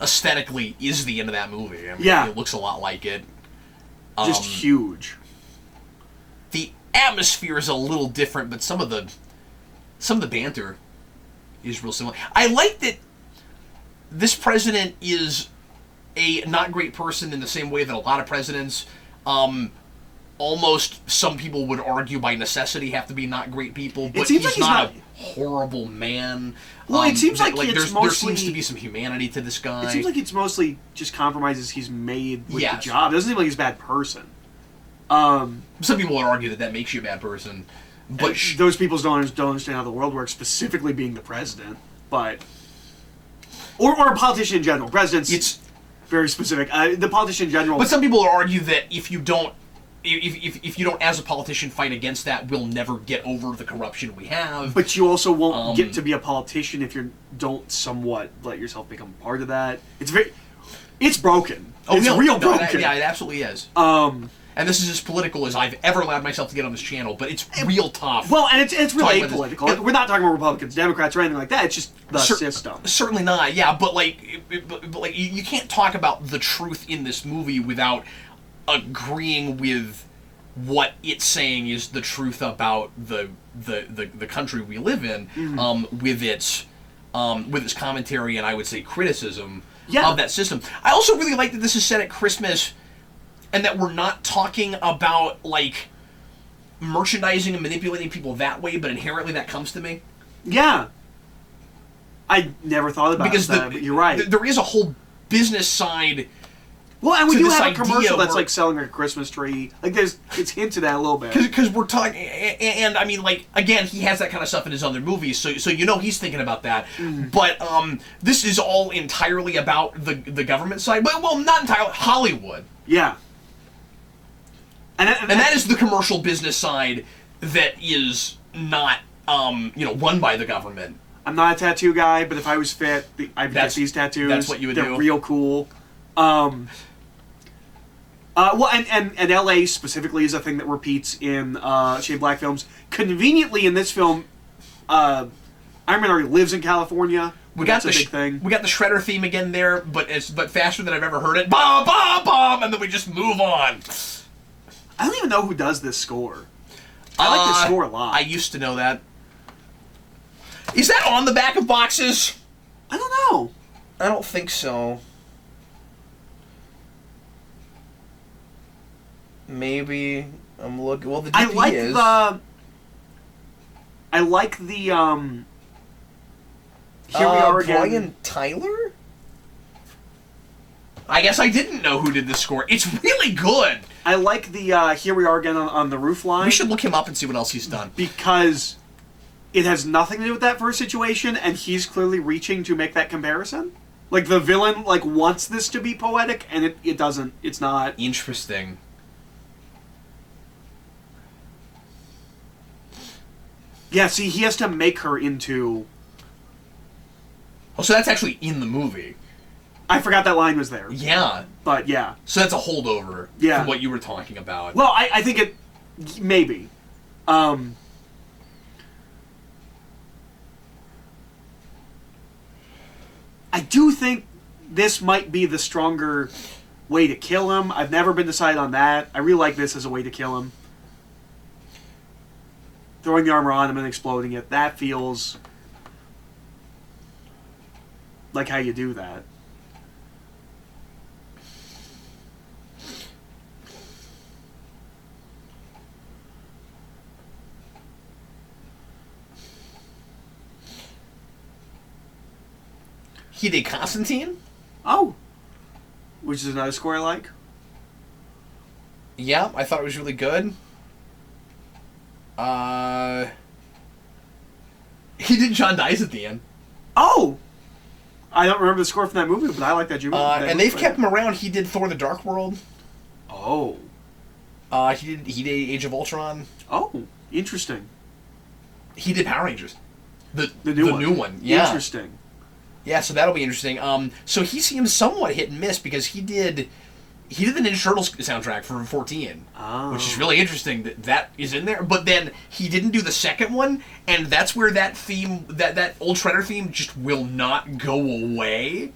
aesthetically is the end of that movie. I mean, it looks a lot like it. Just huge. The atmosphere is a little different, but some of the banter is real similar. I like that this president is a not great person in the same way that a lot of presidents, almost some people would argue by necessity have to be not great people, but he's not a horrible man. Well, it seems like there seems to be some humanity to this guy. It seems like it's mostly just compromises he's made with the job. It doesn't seem like he's a bad person. Some people would argue that makes you a bad person, but those people don't understand how the world works, specifically being the president, but or a politician in general. Presidents, it's very specific. The politician in general. But some people would argue that if you don't, as a politician, fight against that, we'll never get over the corruption we have. But you also won't get to be a politician if you don't somewhat let yourself become part of that. It's broken. It's real broken. Yeah, it absolutely is. And this is as political as I've ever allowed myself to get on this channel, but it's real tough. Well, and it's really apolitical. We're not talking about Republicans, Democrats, or anything like that. It's just the system. Certainly not. Yeah, but you can't talk about the truth in this movie without agreeing with what it's saying is the truth about the country we live in, with its commentary and I would say criticism of that system. I also really like that this is set at Christmas, and that we're not talking about like merchandising and manipulating people that way, but inherently that comes to me. Yeah, I never thought about that. But you're right. There is a whole business side. Well, and we do have a commercial that's like selling a Christmas tree. Like it's hinted at a little bit. Because we're talking, and I mean, like again, he has that kind of stuff in his other movies, so he's thinking about that. Mm-hmm. But this is all entirely about the government side. But well, not entirely. Hollywood. Yeah. And that is the commercial business side that is not run by the government. I'm not a tattoo guy, but if I was fit, I'd get these tattoos. That's what you would do. They're real cool. Well, and L.A. specifically is a thing that repeats in Shane Black films. Conveniently, in this film, Iron Man already lives in California. That's a big thing. We got the Shredder theme again there, but faster than I've ever heard it. Bomb, bomb, bomb, and then we just move on. I don't even know who does this score. I like this score a lot. I used to know that. Is that on the back of boxes? I don't know. I don't think so. Maybe I'm looking. Well, the DP is. I like the. Here we are again. Brian Tyler? I guess I didn't know who did this score. It's really good. I like the Here We Are Again on the Roof line. We should look him up and see what else he's done. Because it has nothing to do with that first situation, and he's clearly reaching to make that comparison. Like, the villain, wants this to be poetic, and it doesn't. It's not. Interesting. Yeah, see, he has to make her into... Oh, so that's actually in the movie. I forgot that line was there. Yeah. But, yeah. So that's a holdover from what you were talking about. Well, I think it... Maybe. I do think this might be the stronger way to kill him. I've never been decided on that. I really like this as a way to kill him. Throwing the armor on him and exploding it. That feels like how you do that. He did Constantine? Oh. Which is another score I like. Yeah, I thought it was really good. He did John Dies at the end. Oh! I don't remember the score from that movie, but I like that movie. And they've kept him around. He did Thor the Dark World. Oh. He did Age of Ultron. Oh, interesting. He did Power Rangers. The new one. Yeah. Interesting. Yeah, so that'll be interesting. So he seems somewhat hit and miss because he did the Ninja Turtles soundtrack for 14, which is really interesting that is in there. But then he didn't do the second one, and that's where that theme, that old Shredder theme, just will not go away.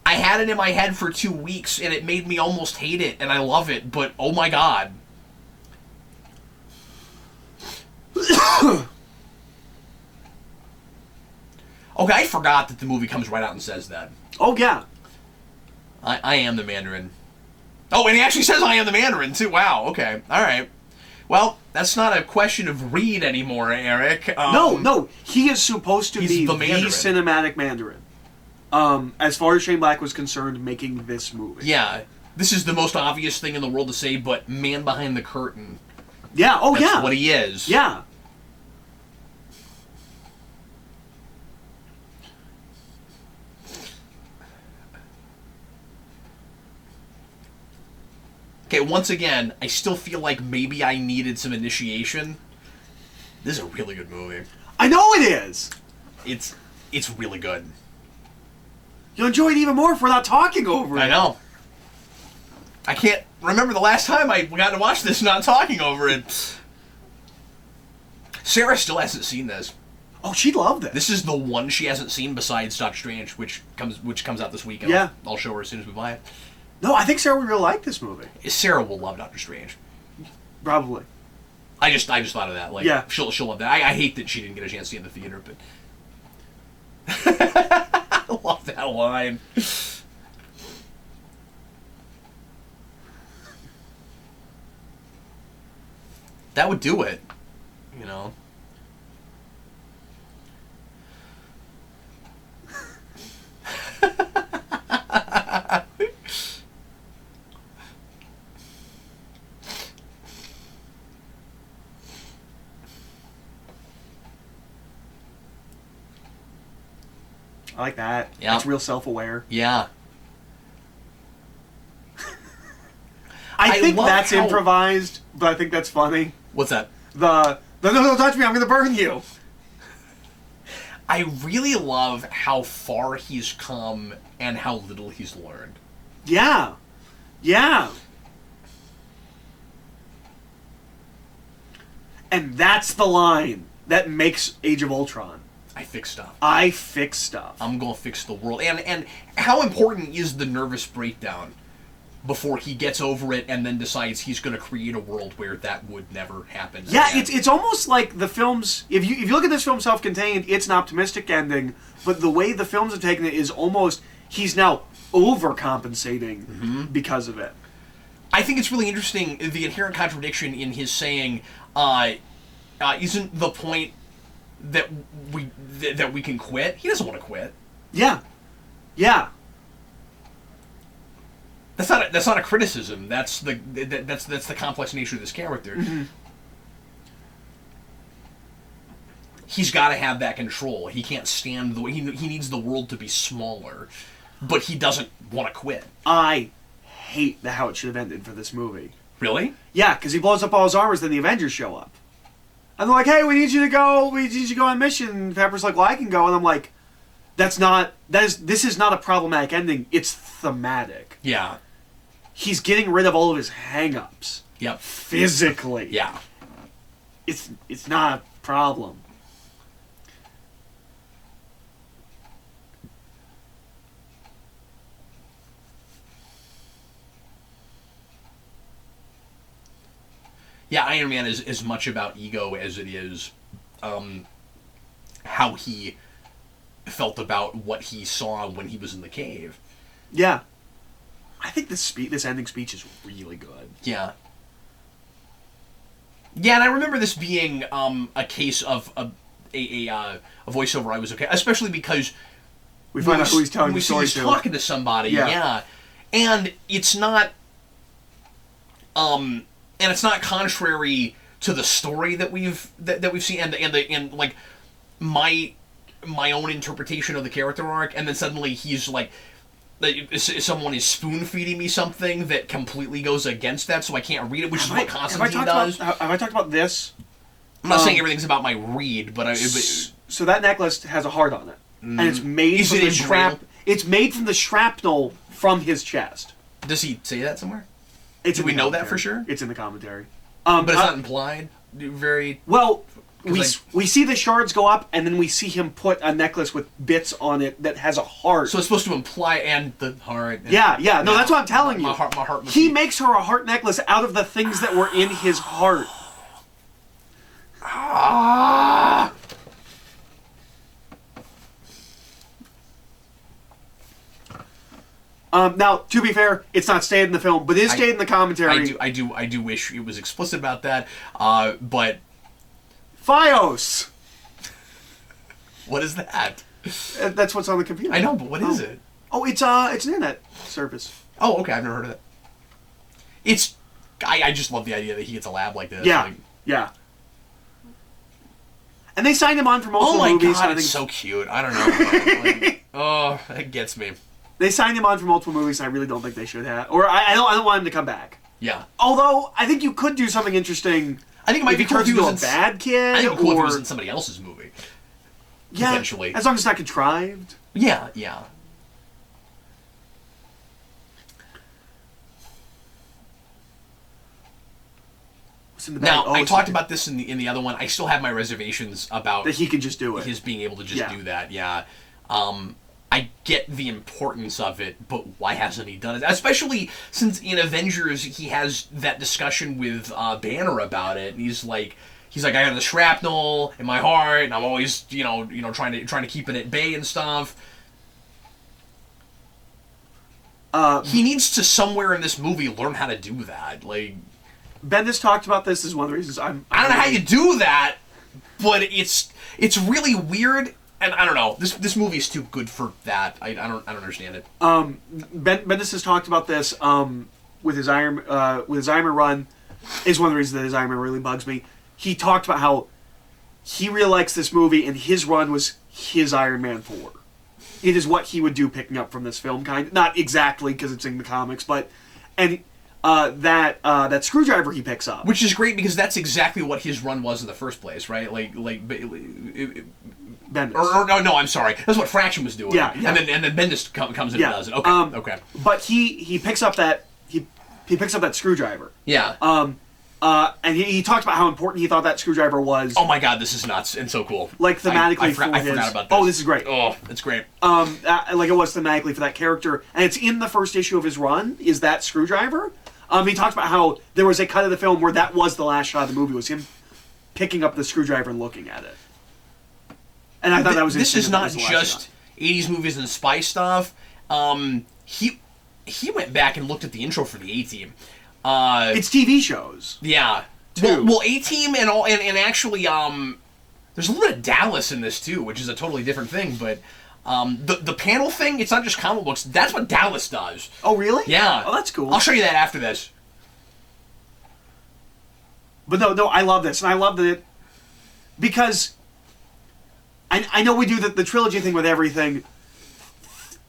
I had it in my head for 2 weeks, and it made me almost hate it, and I love it. But oh my god. Okay, I forgot that the movie comes right out and says that. Oh, yeah. I am the Mandarin. Oh, and he actually says I am the Mandarin, too. Wow, okay. All right. Well, that's not a question of Reed anymore, Eric. No. He is supposed to be the cinematic Mandarin. As far as Shane Black was concerned, making this movie. Yeah. This is the most obvious thing in the world to say, but man behind the curtain. Yeah, That's what he is. Yeah. Okay, once again, I still feel like maybe I needed some initiation. This is a really good movie. I know it is! It's really good. You'll enjoy it even more if we're not talking over it. I know. I can't remember the last time I got to watch this not talking over it. Sarah still hasn't seen this. Oh, she'd love this. This is the one she hasn't seen besides Doctor Strange, which comes out this weekend. Yeah. I'll show her as soon as we buy it. No, I think Sarah would really like this movie. Sarah will love Doctor Strange. Probably. I just thought of that. Like, yeah. She'll love that. I hate that she didn't get a chance to see it in the theater, but I love that line. That would do it, you know. I like that. Yeah. It's real self-aware. Yeah. I think that's improvised, but I think that's funny. What's that? No, don't touch me, I'm gonna burn you. I really love how far he's come and how little he's learned. Yeah. Yeah. And that's the line that makes Age of Ultron. I fix stuff. I fix stuff. I'm gonna fix the world. And how important is the nervous breakdown before he gets over it and then decides he's gonna create a world where that would never happen Yeah, again? it's almost like the films, if you look at this film Self-Contained, it's an optimistic ending, but the way the films have taken it is almost, he's now overcompensating because of it. I think it's really interesting, the inherent contradiction in his saying, isn't the point that we can quit? He doesn't want to quit. Yeah. Yeah. That's not a criticism. That's the complex nature of this character. Mm-hmm. He's got to have that control. He can't stand the way he needs the world to be smaller, but he doesn't want to quit. I hate how it should have ended for this movie. Really? Yeah, because he blows up all his armors, then the Avengers show up. And they're like, hey, we need you to go on mission. And Pepper's like, well, I can go. And I'm like, this is not a problematic ending. It's thematic. Yeah. He's getting rid of all of his hang-ups. Yep. Physically. Yeah. It's not a problem. Yeah, Iron Man is as much about ego as it is how he felt about what he saw when he was in the cave. Yeah. I think this ending speech is really good. Yeah. Yeah, and I remember this being a case of a voiceover I was okay, especially because we find out who he's telling the story to. He's talking to somebody, yeah. And it's not contrary to the story that we've seen and like my own interpretation of the character arc, and then suddenly he's like someone is spoon feeding me something that completely goes against that, so I can't read it, which is what Constantine does. Have I talked about this? I'm not saying everything's about my read, but so that necklace has a heart on it, and it's made from It's made from the shrapnel from his chest. Does he say that somewhere? Do we know that for sure? It's in the commentary. But it's not implied. Very well. We see the shards go up, and then we see him put a necklace with bits on it that has a heart. So it's supposed to imply and the heart. And yeah. No, that's what I'm telling you. My heart. He makes her a heart necklace out of the things that were in his heart. Now, to be fair, it's not stated in the film, but it is stated in the commentary. I do wish it was explicit about that. But Fios. What is that? That's what's on the computer. I know, but what is it? Oh, it's an internet service. Oh, okay. I've never heard of it. I just love the idea that he gets a lab like this. Yeah, yeah. And they signed him on for multiple movies. Oh my god, it's so cute. I don't know. It gets me. They signed him on for multiple movies, and I really don't think they should have. Or I don't want him to come back. Yeah. Although I think you could do something interesting. I think it might be cool if he was a bad kid. I think it would be cool if he was in somebody else's movie. Yeah, potentially. As long as it's not contrived. Yeah. Now, I talked about this in the other one. I still have my reservations about that he can just do it. His being able to just do that. Yeah. I get the importance of it, but why hasn't he done it? Especially since in Avengers he has that discussion with Banner about it, and he's like, I got the shrapnel in my heart, and I'm always, trying to keep it at bay and stuff. He needs to somewhere in this movie learn how to do that. Like, Bendis talked about this as one of the reasons I don't know how you do that, but it's really weird. And I don't know. This movie is too good for that. I don't understand it. Bendis has talked about this with his Iron Man run. Is one of the reasons that his Iron Man really bugs me. He talked about how he really likes this movie, and his run was his Iron Man 4. It is what he would do picking up from this film, not exactly because it's in the comics, but that screwdriver he picks up, which is great because that's exactly what his run was in the first place, right? Bendis. Or no, I'm sorry. That's what Fraction was doing. Yeah. And then Bendis comes in and does it. Okay. Okay. But he picks up that he picks up that screwdriver. Yeah. And he talked about how important he thought that screwdriver was. Oh my god, this is nuts and so cool. Like thematically I forgot about this. Oh, this is great. Oh, it's great. Like it was thematically for that character, and it's in the first issue of his run. Is that screwdriver? He talked about how there was a cut of the film where that was the last shot of the movie, was him picking up the screwdriver and looking at it. And I thought that was this is not just 80s movies and spy stuff. He went back and looked at the intro for the A-Team. It's TV shows. Yeah. Too. Well, A-Team and actually there's a little bit of Dallas in this too, which is a totally different thing, but the panel thing, it's not just comic books. That's what Dallas does. Oh, really? Yeah. Oh, that's cool. I'll show you that after this. But no, I love this, and I love that because I know we do the trilogy thing with everything.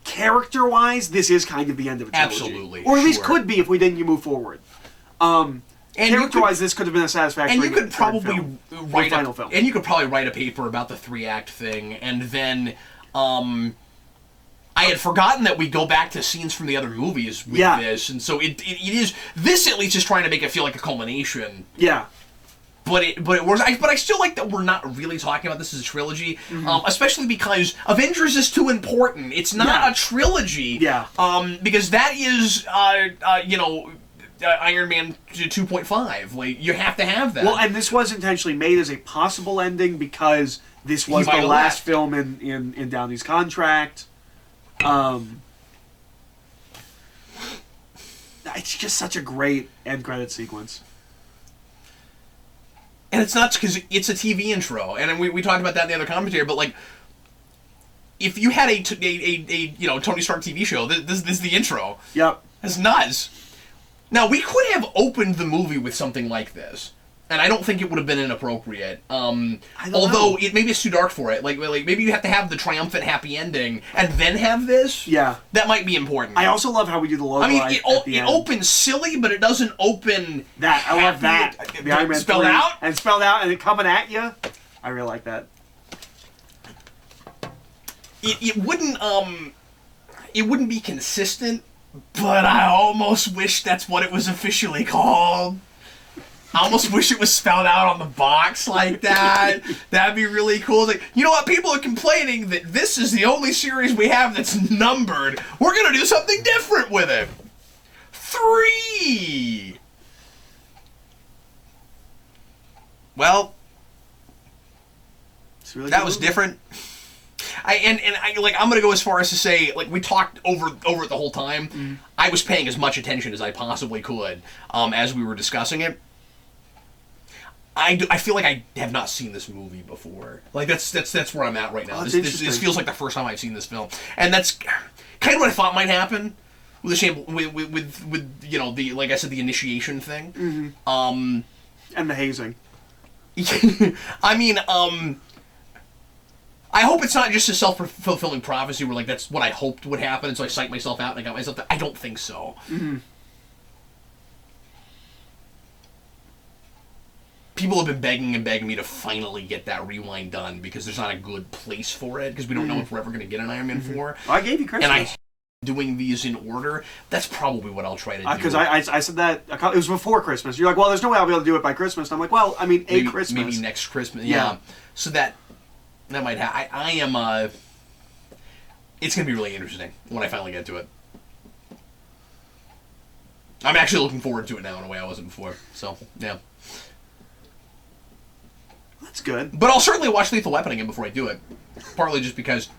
Character-wise, this is kind of the end of a trilogy. Absolutely. Or at least could be if we didn't move forward. Character-wise, this could have been a satisfactory and you could probably write final film. And you could probably write a paper about the 3-act thing, and then I had forgotten that we go back to scenes from the other movies with this, and so it is, this at least is trying to make it feel like a culmination. Yeah. But it works. But I still like that we're not really talking about this as a trilogy, especially because Avengers is too important. It's not a trilogy. Yeah. Because that is, Iron Man 2.5. Like, you have to have that. Well, and this was intentionally made as a possible ending because this was the last film in Downey's contract. It's just such a great end credit sequence. And it's nuts because it's a TV intro, and we talked about that in the other commentary. But like, if you had a Tony Stark TV show, this is the intro. Yep, that's nuts. Now we could have opened the movie with something like this, and I don't think it would have been inappropriate. Although maybe it's too dark for it. Like maybe you have to have the triumphant happy ending and then have this. Yeah, that might be important. I also love how we do the logo. I mean, it opens silly, but it doesn't open that. I love that. The Iron Man spelled out and it coming at you. I really like that. It wouldn't be consistent, but I almost wish that's what it was officially called. I almost wish it was spelled out on the box like that. That'd be really cool. Like, you know what? People are complaining that this is the only series we have that's numbered. We're gonna do something different with it. 3. Well, really that was different. I'm gonna go as far as to say, like, we talked over it the whole time. Mm-hmm. I was paying as much attention as I possibly could as we were discussing it. I feel like I have not seen this movie before. Like that's where I'm at right now. This feels like the first time I've seen this film, and that's kind of what I thought might happen with the like I said, the initiation thing. Mm-hmm. And the hazing. I mean, I hope it's not just a self-fulfilling prophecy where, like, that's what I hoped would happen, and so I psyched myself out and I got myself... I don't think so. Mm-hmm. People have been begging me to finally get that rewind done because there's not a good place for it, because we don't know if we're ever going to get an Iron Man 4. Well, I gave you Christmas. And doing these in order, that's probably what I'll try to do. Because I said that, it was before Christmas. You're like, well, there's no way I'll be able to do it by Christmas. And I'm like, well, I mean, Christmas. Maybe next Christmas, yeah. So that might happen. I am, it's going to be really interesting when I finally get to it. I'm actually looking forward to it now in a way I wasn't before. So, yeah. That's good. But I'll certainly watch Lethal Weapon again before I do it. Partly just because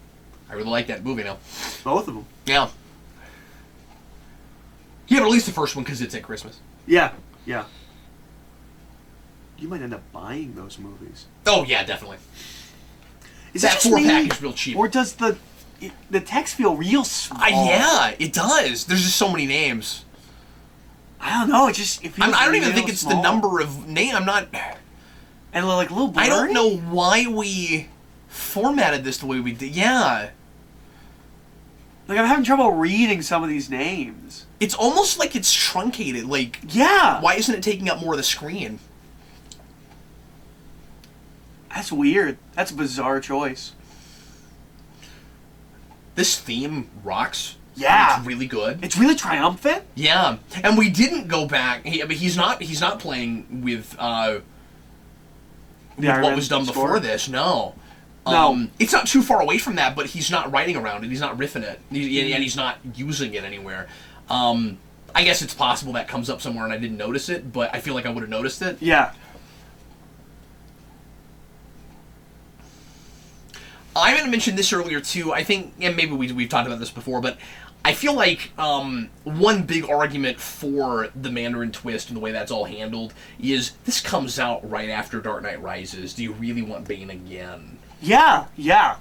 I really like that movie now. Both of them. Yeah. Yeah, but at least the first one because it's at Christmas. Yeah, yeah. You might end up buying those movies. Oh, yeah, definitely. Is that 4-pack is real cheap. Or does the text feel real small? Yeah, it does. There's just so many names. I don't know. It feels I don't even think small. It's the number of names. I'm not... And like a little blurry? I don't know why we formatted this the way we did. Yeah. Like, I'm having trouble reading some of these names. It's almost like it's truncated. Like, yeah. Why isn't it taking up more of the screen? That's weird. That's a bizarre choice. This theme rocks. Yeah. It's really good. It's really triumphant. Yeah. And we didn't go back. He's not playing with what was done before this. No. It's not too far away from that, but he's not writing around it. He's not riffing it. And he's not using it anywhere. I guess it's possible that comes up somewhere and I didn't notice it, but I feel like I would have noticed it. Yeah. I'm going to mention this earlier, too. I think, and maybe we've talked about this before, but I feel like one big argument for the Mandarin twist and the way that's all handled is this comes out right after Dark Knight Rises. Do you really want Bane again? Yeah, yeah.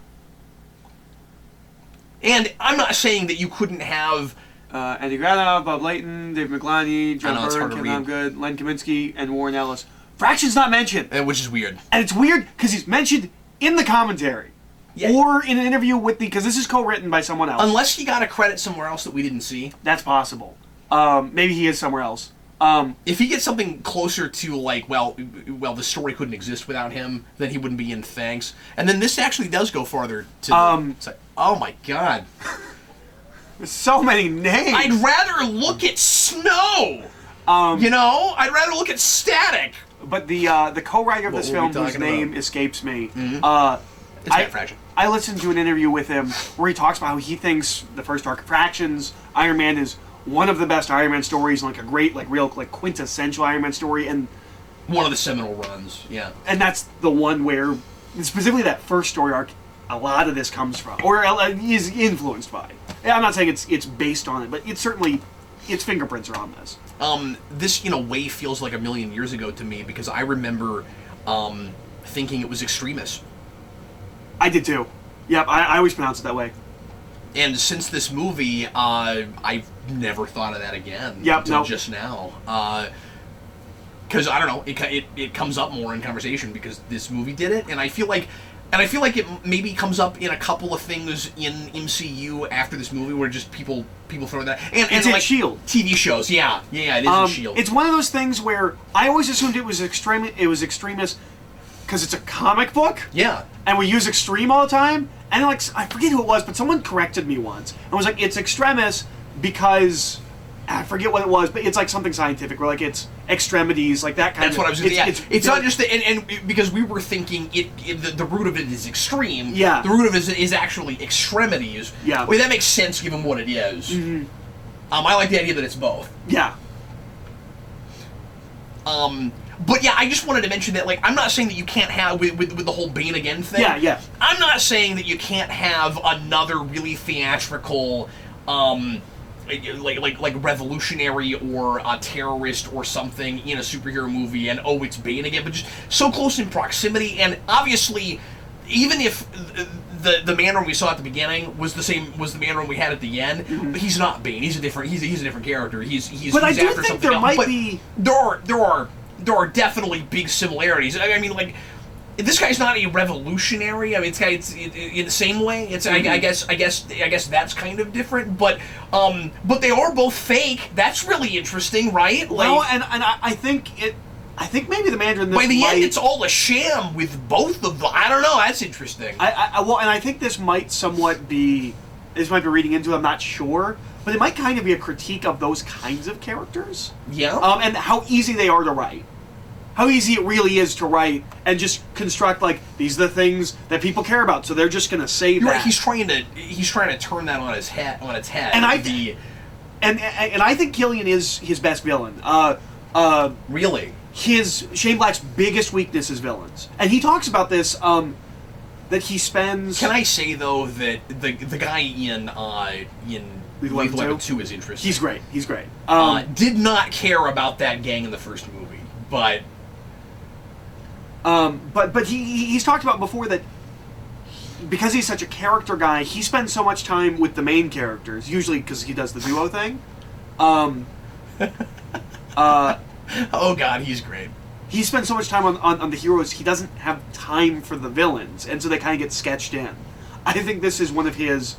And I'm not saying that you couldn't have... Andy Granoff, Bob Layton, Dave McClany, John Byrne, Ken Good, Len Kaminsky, and Warren Ellis. Fraction's not mentioned. Which is weird. And it's weird because he's mentioned in the commentary. Yeah. Or in an interview with because this is co-written by someone else. Unless he got a credit somewhere else that we didn't see. That's possible. Maybe he is somewhere else. If he gets something closer to, like, well, the story couldn't exist without him, then he wouldn't be in Thanks. And then this actually does go farther to oh my god. There's so many names. I'd rather look at Snow. I'd rather look at Static. But the co-writer of this film, whose name escapes me, it's Matt Fraction. I listened to an interview with him where he talks about how he thinks the first Dark Fractions, Iron Man is one of the best Iron Man stories, like a great, like real, like quintessential Iron Man story, and one of the seminal runs. Yeah, and that's the one where specifically that first story arc, a lot of this comes from, or is influenced by. I'm not saying it's based on it, but it's certainly its fingerprints are on this. This in a way feels like a million years ago to me because I remember thinking it was Extremis. I did too. Yep, I always pronounce it that way. And since this movie, I've never thought of that again. Yep, until just now. Because I don't know, it comes up more in conversation because this movie did it, and I feel like it maybe comes up in a couple of things in MCU after this movie where just people throw that and it's like Shield TV shows. Yeah, it is in Shield. It's one of those things where I always assumed it was Extremis because it's a comic book. Yeah. And we use extreme all the time. And like I forget who it was, but someone corrected me once and was like, "It's Extremis because I forget what it was, but it's like something scientific, where like it's extremities, like that kind That's of." what I was going to say. It's not just the, and because we were thinking the root of it is extreme. Yeah. The root of it is actually extremities. Yeah. Well, that makes sense given what it is. Mm-hmm. I like the idea that it's both. Yeah. But yeah, I just wanted to mention that, like, I'm not saying that you can't have, with the whole Bane Again thing. Yeah. I'm not saying that you can't have another really theatrical, like revolutionary or a terrorist or something in a superhero movie, and oh, it's Bane again, but just so close in proximity, and obviously, even if the Mandarin we saw at the beginning was the Mandarin we had at the end, mm-hmm. he's not Bane. He's a different character. He's but I do after think something there else. might But be there are definitely big similarities. I mean, like, this guy's not a revolutionary. I mean, it's in the same way. It's mm-hmm. I guess that's kind of different. But they are both fake. That's really interesting, right? Like, well, and I think it. I think maybe the Mandarin. By the end, it's all a sham with both of them. I don't know. That's interesting. Well, and I think this might somewhat be. This might be reading into it, I'm not sure. But it might kind of be a critique of those kinds of characters. Yeah. And how easy they are to write. How easy it really is to write and just construct, like, these are the things that people care about, so they're just going to say You're that. right. He's trying to turn that on its head. And I think Killian is his best villain. Really? Shane Black's biggest weakness is villains. And he talks about this, that he spends... Can I say, though, that the guy in Lethal Weapon 2 is interesting. He's great. Did not care about that gang in the first movie, but... But he's talked about before that because he's such a character guy, he spends so much time with the main characters, usually because he does the duo thing. Oh god, he's great. He spends so much time on the heroes, he doesn't have time for the villains, and so they kind of get sketched in. I think this is one of his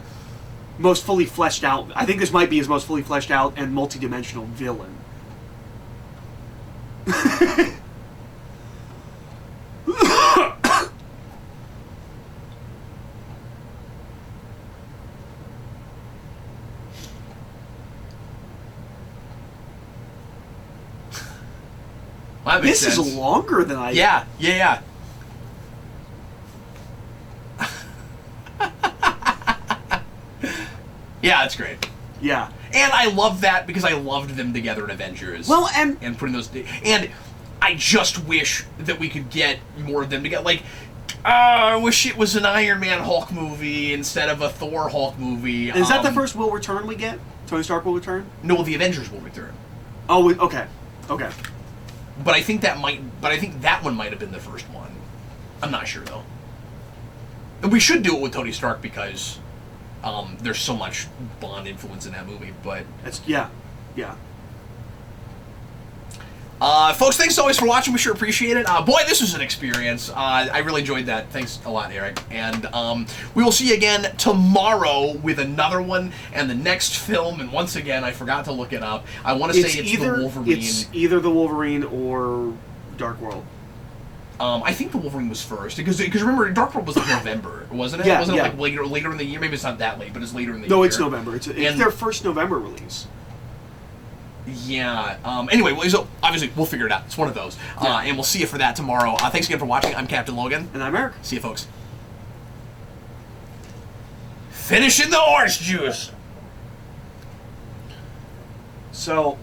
most fully fleshed out... I think this might be his most fully fleshed out and multi-dimensional villain. Well, this is longer than I... Yeah. Yeah, it's great. Yeah. And I love that because I loved them together in Avengers. Well, and putting those... And I just wish that we could get more of them together. Like, I wish it was an Iron Man Hulk movie instead of a Thor Hulk movie. Is that the first will return we get? Tony Stark will return? No, the Avengers will return. Oh, okay. But I think that one might have been the first one. I'm not sure though. We should do it with Tony Stark because there's so much Bond influence in that movie. But yeah. Folks, thanks always for watching. We sure appreciate it. Boy, this was an experience. I really enjoyed that. Thanks a lot, Eric. And we will see you again tomorrow with another one and the next film. And once again, I forgot to look it up. I want to say it's the Wolverine. It's either the Wolverine or Dark World. I think the Wolverine was first because remember, Dark World was like November, wasn't it? Yeah, wasn't it like later in the year? Maybe it's not that late, but it's later in the year. No, it's November. It's their first November release. Yeah. Anyway, so obviously we'll figure it out. It's one of those. Yeah. And we'll see you for that tomorrow. Thanks again for watching. I'm Captain Logan. And I'm Eric. See you, folks. Finishing the orange juice. So